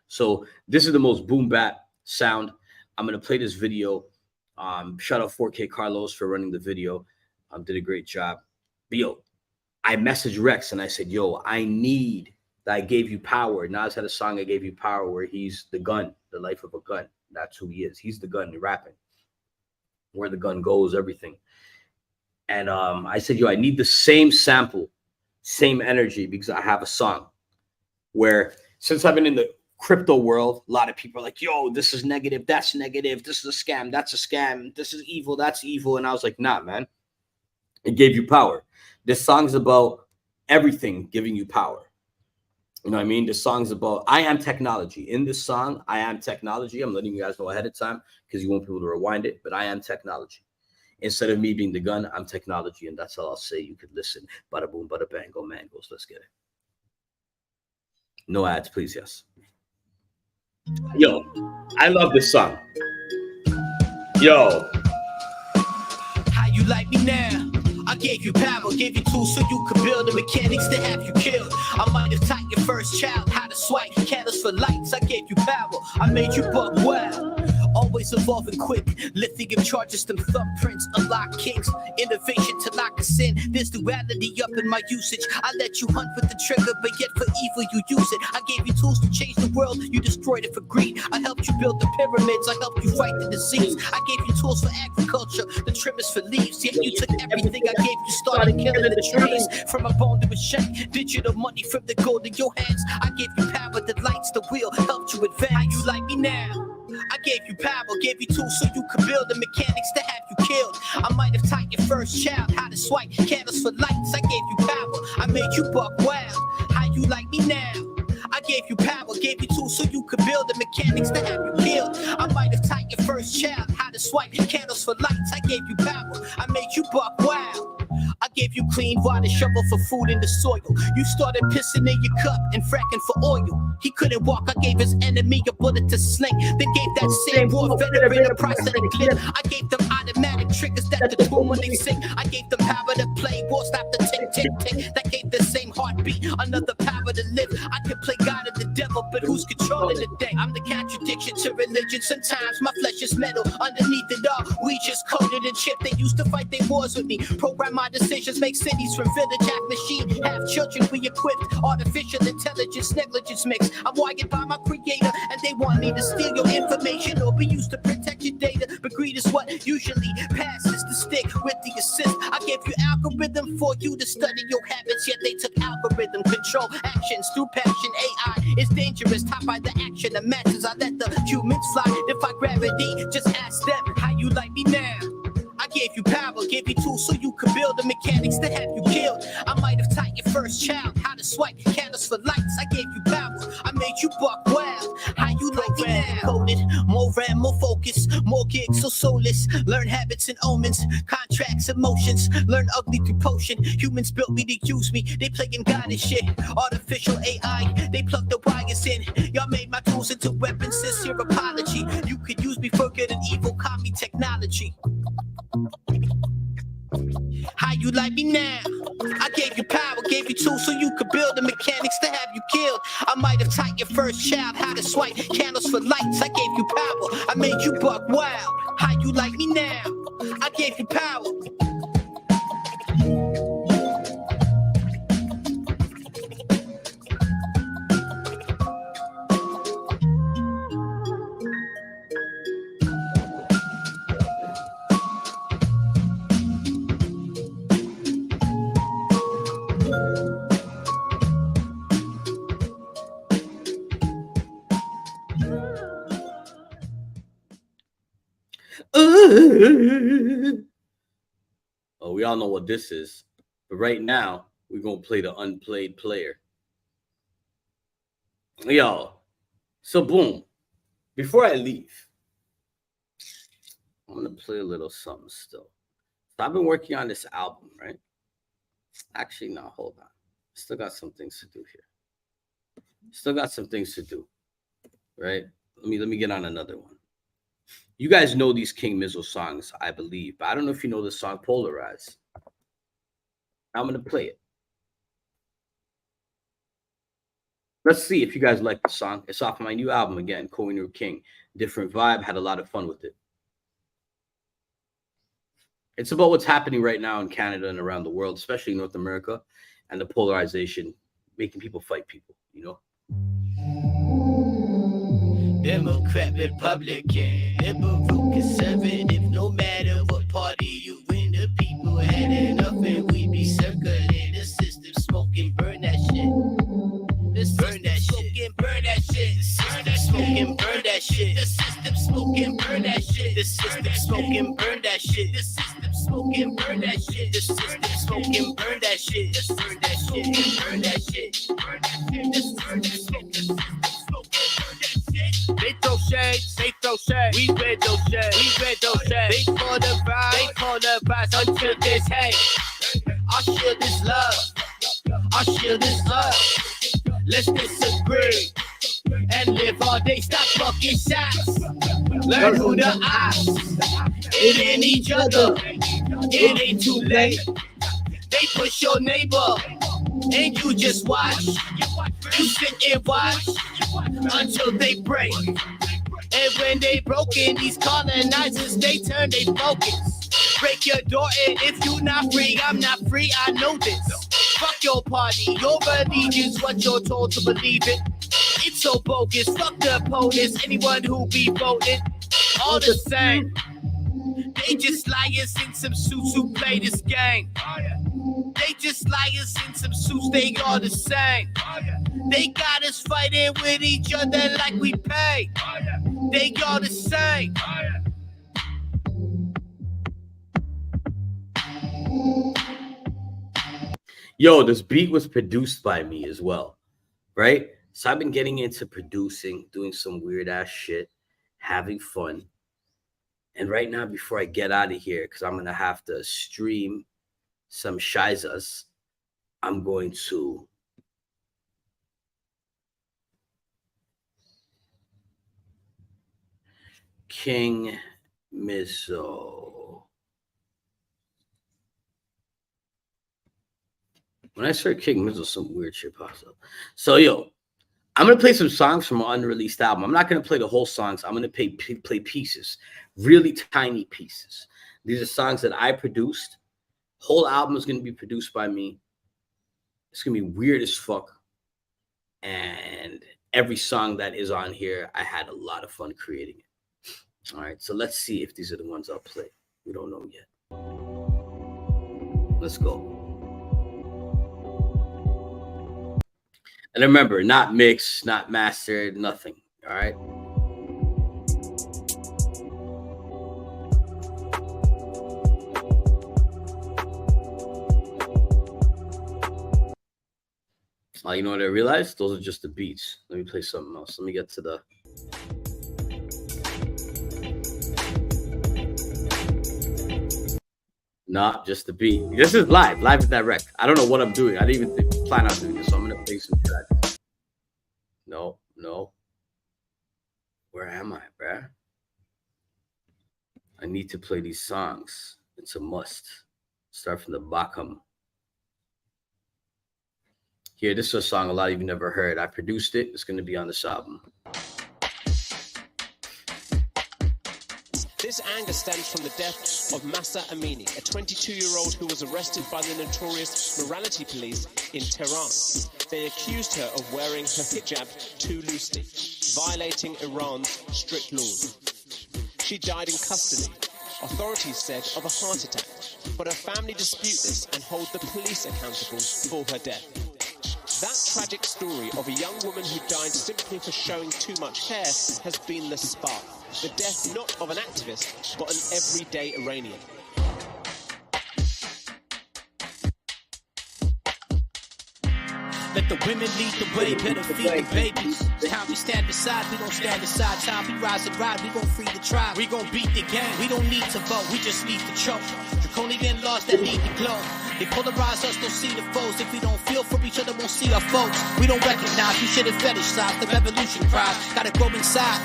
So this is the most boom bap sound. I'm gonna play this video. Shout out 4K Carlos for running the video. Did a great job. But yo, I messaged Rex and I said, yo, I need that I Gave You Power. Nas had a song I Gave You Power where he's the gun, the life of a gun. That's who he is. He's the gun, rapping. Where the gun goes, everything. And I said, yo, I need the same sample, same energy, because I have a song where, since I've been in the crypto world, a lot of people are like, yo, this is negative, that's negative, this is a scam, that's a scam, this is evil, that's evil. And I was like, nah, man, it gave you power. This song's about everything giving you power. You know what I mean? This song's about I am technology. In this song, I am technology. I'm letting you guys know ahead of time because you won't be able to rewind it, but I am technology. Instead of me being the gun, I'm technology, and that's all I'll say. You could listen. Bada boom, bada bang, go mangoes. Let's get it. No ads, please, yes. Yo, I love this song. Yo. How you like me now? I gave you power, gave you tools so you could build the mechanics to have you killed. I might have taught your first child how to swipe candles for lights. I gave you power, I made you buck wild. Always evolving quick, lithium charges, them thumbprints, unlock kings. Innovation to lock us in, there's duality up in my usage. I let you hunt with the trigger, but yet for evil you use it. I gave you tools to change the world, you destroyed it for greed. I helped you build the pyramids, I helped you fight the disease. I gave you tools for agriculture, the trimmers for leaves. Yet you took everything I gave you, started killing the trees. From a bone to a shank, digital money from the gold in your hands. I gave you power that lights the wheel, helped you advance. How you like me now? I gave you power, gave you tools so you could build the mechanics to have you killed. I might have taught your first child how to swipe candles for lights. I gave you power, I made you buck wild. How you like me now? I gave you power, gave you tools so you could build the mechanics to have you killed. I might have taught your first child how to swipe candles for lights. I gave you power, I made you buck wild. I gave you clean water, shovel for food in the soil. You started pissing in your cup and fracking for oil. He couldn't walk, I gave his enemy a bullet to sling. Then gave that same war veteran a price that it clip. I gave them automatic triggers that the tune when they sing. I gave them power to play, war stop the tick, tick, tick. That gave the same heartbeat, another power to live. I could play God and the devil, but who's controlling the day? I'm the contradiction to religion. Sometimes my flesh is metal, underneath it all we just coated and chipped. They used to fight their wars with me, program my decisions, make cities from village, half machine, half children. We equipped artificial intelligence, negligence mix. I'm wired by my creator, and they want me to steal your information or be used to protect your data. But greed is what usually passes the stick with the assist. I gave you algorithm for you to study your habits, yet they took algorithm control actions through passion. AI is dangerous, taught by the action that matches. I let the humans fly, defy gravity. Just ask them how you like me now. I gave you power, gave you tools so you could build the mechanics to have you killed. I might have taught your first child how to swipe candles for lights. I gave you power, I made you buck wild. How you like me now? decoded. More RAM, more focus, more gigs, so soulless. Learn habits and omens, contracts, emotions. Learn ugly through potion. Humans built me to use me. They playing God and shit. Artificial AI, they plug the wires in. Y'all made my tools into weapons. Sincere apology. You could use me for good and evil. Call me technology. How you like me now? I gave you power, gave you tools so you could build the mechanics to have you killed. I might have taught your first child how to swipe candles for lights. I gave you power, I made you buck wild. How you like me now? I gave you power. Oh, we all know what this is. But right now, we're going to play the unplayed player. Yo, so boom. Before I leave, I'm going to play a little something still. So I've been working on this album, right? Actually, no, hold on. Still got some things to do here. Still got some things to do, right? Let me get on another one. You guys know these King Mizo songs, I believe, but I don't know if you know the song Polarize. I'm going to play it. Let's see if you guys like the song. It's off my new album again, Kohinoor King. Different vibe, had a lot of fun with it. It's about what's happening right now in Canada and around the world, especially North America, and the polarization, making people fight people, you know? Democrat, Republican, liberal, conservative, no matter what party you in, the people had enough and we be circling the system, smoking, burn that shit. Burn that shit, burn that shit. The system smoking, burn that shit. The system smoking, burn that shit. The system smoking, burn that shit. The system smoking, burn that shit. The system smoking, burn that shit. Just burn that shit, burn that shit. Burn that shit. Just burn that shit. They throw shade, we read those shade, They polarize until there's hate. Our shield is love, our shield is love. Let's disagree and live all day. Stop fucking shots. Learn who the ops. It ain't each other. It ain't too late. They push your neighbor and you just watch. You sit and watch until they break. And when they broken, these colonizers, they turn they focus. Break your door in if you not free. I'm not free, I know this. Fuck your party, your allegiance, what you're told to believe it. It's so bogus, fuck the opponents, anyone who be voted. All the same. They just liars in some suits who play this game. They just liars in some suits, they all the same. They got us fighting with each other like we pay. They all the same. Yo, this beat was produced by me as well, right? So I've been getting into producing, doing some weird ass shit, having fun. And right now, before I get out of here, because I'm going to have to stream some shizas, I'm going to King Mizo. When I start King Mizo, some weird shit pops up. So, yo, I'm going to play some songs from an unreleased album. I'm not going to play the whole songs. I'm going to play pieces, really tiny pieces. These are songs that I produced. Whole album is going to be produced by me. It's going to be weird as fuck. And every song that is on here, I had a lot of fun creating it. All right, so let's see if these are the ones I'll play. We don't know yet. Let's go. And remember, not mixed, not mastered, nothing. All right. You know what I realized? Those are just the beats. Let me play something else. Let me get to the... Nah, just the beat. This is live and direct. I don't know what I'm doing. I didn't even plan on doing this, so I'm gonna play some tracks. No. Where am I, bruh? I need to play these songs. It's a must. Start from the bottom. Here, this is a song a lot of you never heard. I produced it. It's going to be on this album. This anger stems from the death of Masa Amini, a 22-year-old who was arrested by the notorious morality police in Tehran. They accused her of wearing her hijab too loosely, violating Iran's strict laws. She died in custody, authorities said of a heart attack, but her family dispute this and hold the police accountable for her death. That tragic story of a young woman who died simply for showing too much hair has been the spark. The death not of an activist, but an everyday Iranian. Let the women lead the way, better feed the babies. Time we stand beside, we don't stand aside. Time we rise and ride, we gon' free the tribe. We gon' beat the game, we don't need to vote, we just need to choke. Draconian laws that need to glow. They polarize us, don't see the foes. If we don't feel for each other, won't see our folks. We don't recognize, we shouldn't fetishize the revolution cries. Gotta grow inside.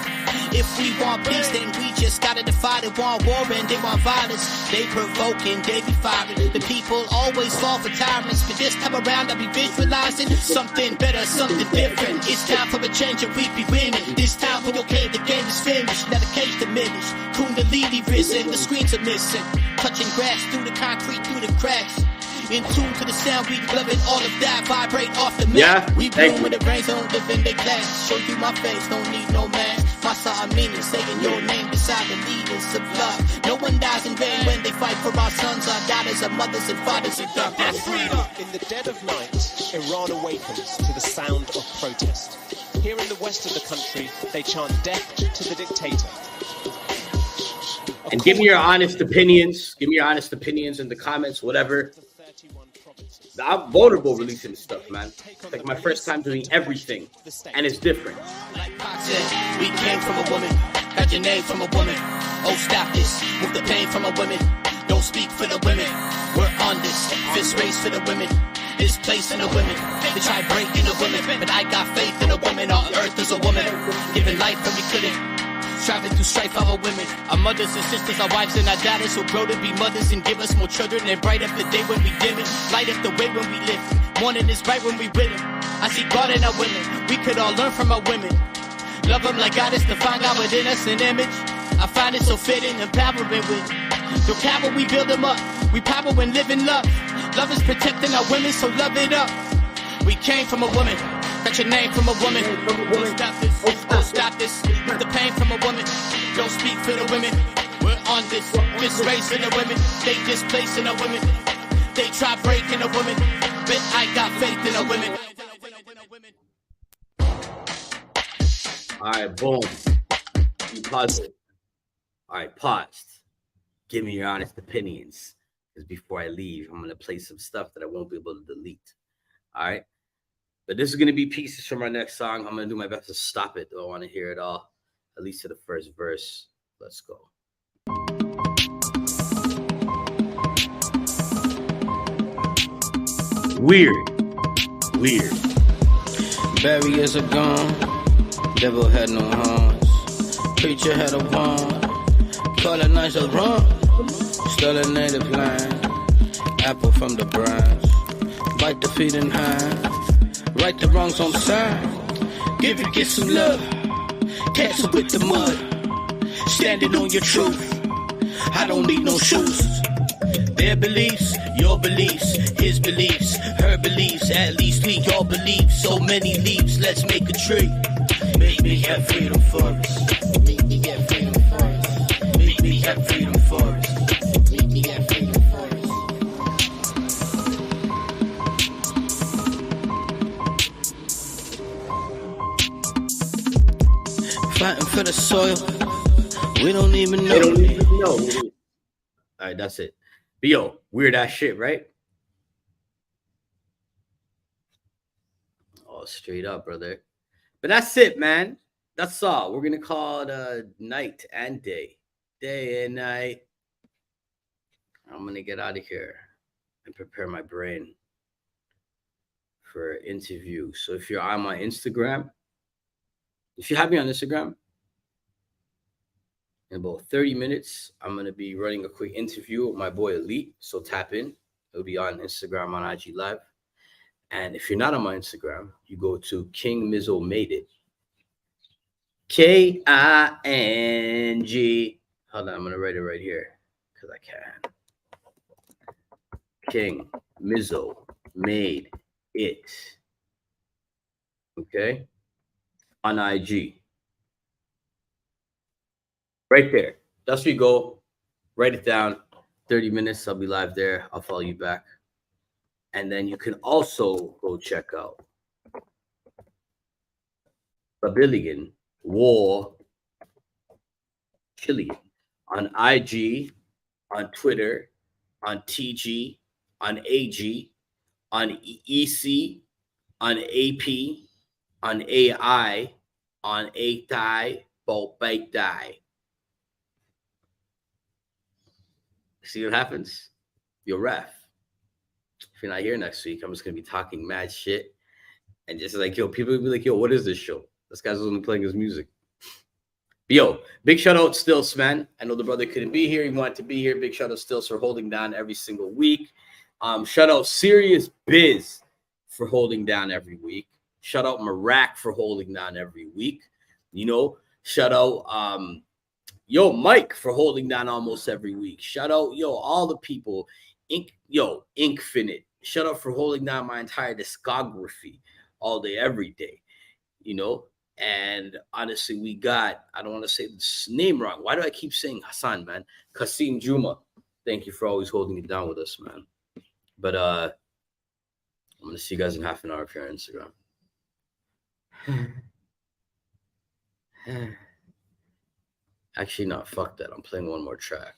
If we want peace, then we just gotta defy. They want war and they want violence. They provoking, they be firing. The people always fall for tyrants. But this time around, I'll be visualizing something better, something different. It's time for a change and we be winning. This time when okay, the game is finished. Now the cage diminished. Kundalini risen, the screens are missing. Touching grass through the concrete, through the cracks. In tune to the sound, we loving all of that. Vibrate off the mat. Yeah, we bloom when it rains, don't live in their class. Show you my face, don't need no mask. Masa Amini, saying your name beside the leaders of love. No one dies in vain when they fight for our sons, our daughters, our mothers and fathers and daughters. In the dead of night, Iran awakens to the sound of protest. Here in the west of the country, they chant death to the dictator. And give me your honest opinions. Give me your honest opinions in the comments, whatever. I'm vulnerable releasing this stuff, man. It's like my first time doing everything, and it's different. We came from a woman, got your name from a woman. Oh, stop this, move the pain from a woman. Don't speak for the women, we're on this. Fist race for the women, this place in the women. They try breaking the women, but I got faith in the woman. Our earth is a woman, giving life when we couldn't. Striving through strife, our women, our mothers and sisters, our wives and our daughters who grow to be mothers and give us more children. And bright up the day when we dim it, light up the way when we live. Morning is bright when we with it. I see God in our women, we could all learn from our women. Love them like God is to find God within us an image. I find it so fitting, empowering with. Through power we build them up, we power and live in love. Love is protecting our women, so love it up. We came from a woman. Got your name from a woman. Don't stop this. Don't stop this. With the pain from a woman. Don't speak for the women. We're on this. This race in the women. They displacing the women. They try breaking the women. But I got faith in the women. All right, boom. You pause it. All right, paused. Give me your honest opinions. Because before I leave, I'm going to play some stuff that I won't be able to delete. All right. But this is going to be pieces from our next song. I'm going to do my best to stop it, though. I want to hear it all, at least to the first verse. Let's go. Weird. Barriers are gone. Devil had no horns. Preacher had a wand. Colonizer run. Still a native land. Apple from the branch. Bite the feet in hand. Right the wrongs on sign. Give it, get some love. Cancel with the mud. Standing on your truth. I don't need no shoes. Their beliefs, your beliefs, his beliefs, her beliefs. At least we all believe. So many leaves, let's make a tree. Make me have freedom for us. Make me have freedom for us. Make me have freedom for us. Make me have freedom for us. Fighting for the soil. We don't even know. They don't even know. All right, that's it. But yo, weird ass shit, right? Oh, straight up, brother. But that's it, man. That's all. We're gonna call it night and day. Day and night. I don't I'm gonna get out of here and prepare my brain for an interview. So if you're on my Instagram, if you have me on Instagram, in about 30 minutes, I'm gonna be running a quick interview with my boy Elite. So tap in. It'll be on Instagram on IG Live. And if you're not on my Instagram, you go to King Mizo Made It. King. Hold on, I'm gonna write it right here because I can. King Mizo Made It. Okay? On IG. Right there. That's where you go. Write it down. 30 minutes. I'll be live there. I'll follow you back. And then you can also go check out Babiligan War Chilean on IG, on Twitter, on TG, on AG, on EC, on AP, on AI, on ATI, Bopaitai. See what happens? You're ref. If you're not here next week, I'm just gonna be talking mad shit. And just like, yo, people will be like, yo, what is this show? This guy's only playing his music. But yo, big shout out Stiltz, man. I know the brother couldn't be here. He wanted to be here. Big shout out Stiltz for holding down every single week. Shout out Serious Biz for holding down every week. Shout out Marak for holding down every week. You know, shout out Mike for holding down almost every week. Shout out, all the people. Inkfinite. Shout out for holding down my entire discography all day, every day. And honestly, we got, I don't want to say this name wrong. Why do I keep saying Hassan, man? Kasim Juma. Thank you for always holding it down with us, man. But I'm going to see you guys in half an hour if you're on Instagram. Actually, no, fuck that. I'm playing one more track.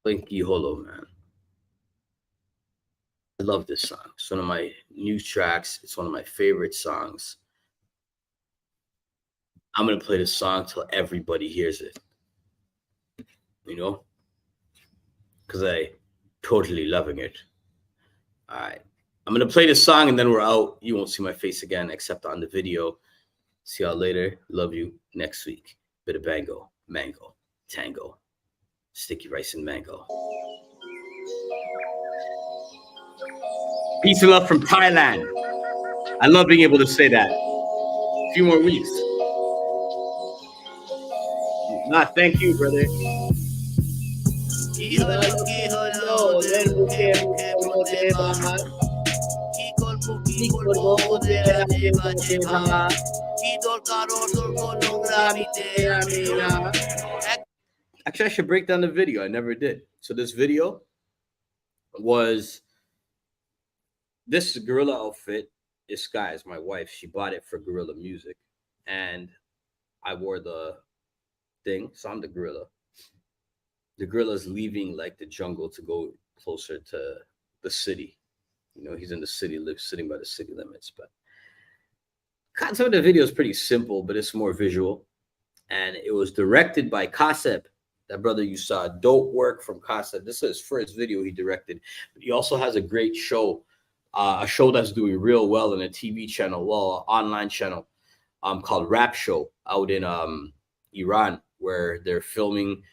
Blinky Holo, man. I love this song. It's one of my new tracks. It's one of my favorite songs. I'm going to play this song till everybody hears it. Because I totally loving it. All right. I'm going to play this song and then we're out. You won't see my face again except on the video. See y'all later. Love you. Next week. Bit of bango, mango, tango, sticky rice and mango. Peace and love from Thailand. I love being able to say that. A few more weeks. Nah, thank you, brother. Actually, I should break down the video. I never did. So this video was this gorilla outfit. This guy is my wife. She bought it for Gorilla Music. And I wore the thing. So I'm the gorilla. The gorilla's leaving like the jungle to go closer to the city. He's in the city, lives sitting by the city limits. But concept of the video is pretty simple, but it's more visual. And it was directed by Kaseb, that brother you saw. Dope work from Kaseb. This is his first video he directed. But he also has a great show, a show that's doing real well in a TV channel, online channel called Rap Show out in Iran, where they're filming,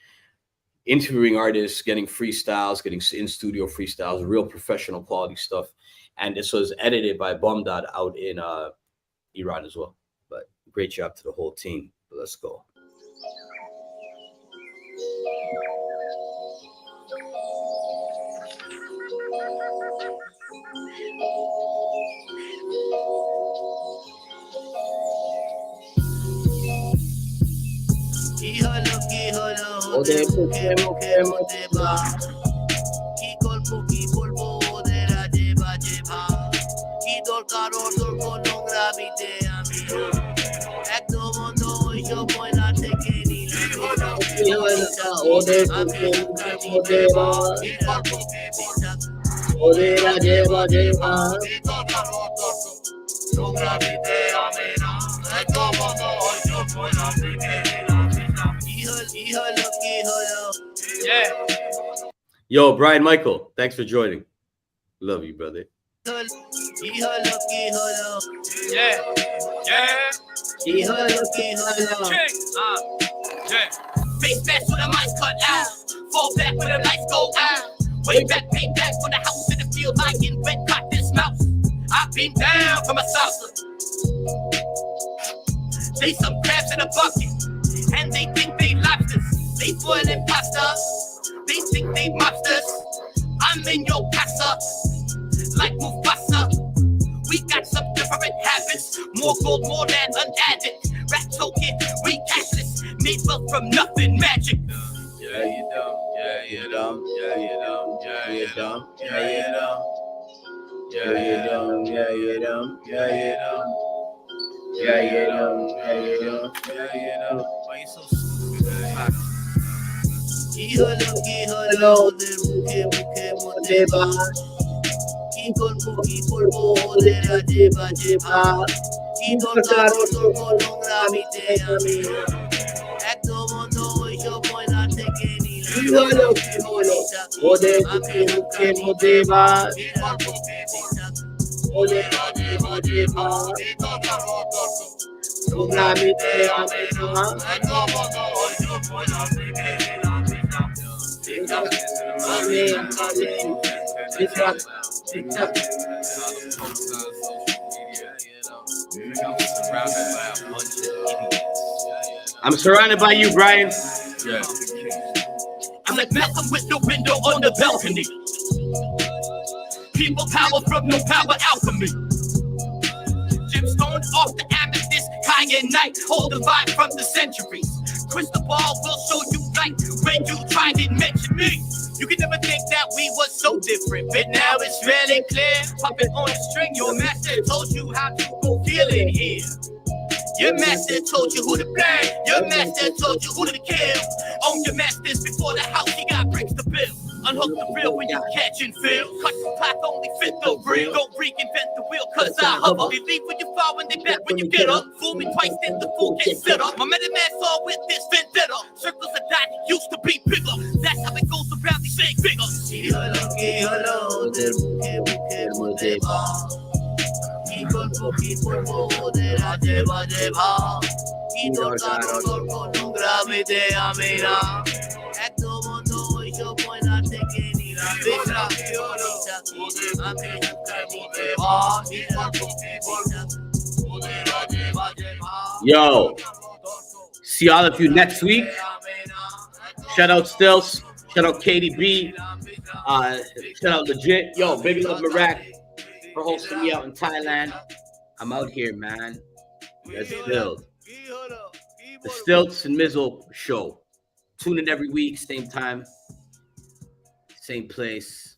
interviewing artists, getting freestyles, getting in-studio freestyles, real professional quality stuff. And this was edited by Bomdad out in Iran as well. But great job to the whole team. But let's go. Yeah. Yo, Brian Michael, thanks for joining. Love you, brother. Yeah. Yeah. Yeah. Face back with a mic cut out. Fall back when the lights go out. Way back, pay back when the house in the field lying wet, caught this mouse. I've been down from a salsa. They some crabs in a bucket, and they think they lobsters. They spoiling pasta. They think they mobsters. I'm in your casa, like Mufasa. We got some different habits. More gold, more than unadded. Rap token, we cashless. Made wealth from nothing, magic. Yeah, you dumb. Yeah, you dumb. Yeah, you dumb. Yeah, you dumb. Yeah, you dumb. Yeah, you dumb. Yeah, you dumb. Yeah, you dumb. Yeah, you dumb. Yeah, you dumb. Yeah, you dumb. Why you so stupid? I'm surrounded by you, Brian. Yeah. I'm like Malcolm with the window on the balcony. People power from no power alchemy. Gemstone off the amethyst, kyanite, hold the vibe from the centuries. Crystal ball will show you light when you try to mention me. You can never think that we was so different, but now it's really clear. Puppet on the string, your master told you how to go feel it here. Your master told you who to blame. Your master told you who to kill. Own your masters before the house, he got bricks to build. Unhook the reel when you catch and feel. Cut the clock, only fit the real. Don't reinvent the wheel, cause I hover. They leave when you fall and they back when you get up. Fool me twice, then the fool gets set up. My man saw with this vendetta. Circles of dot used to be bigger. That's how it goes around these big figures. Yo, see all of you next week. Shout out Stiltz. Shout out KDB. Shout out Legit. Yo, big love Marak for hosting me out in Thailand. I'm out here, man. Let's build. The Stiltz and Mizo show. Tune in every week, same time, same place.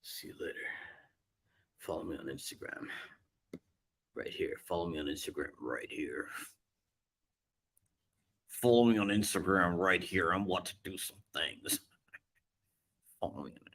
See you later. Follow me on Instagram. Right here. Follow me on Instagram right here. Follow me on Instagram right here. I want to do some things. Follow me on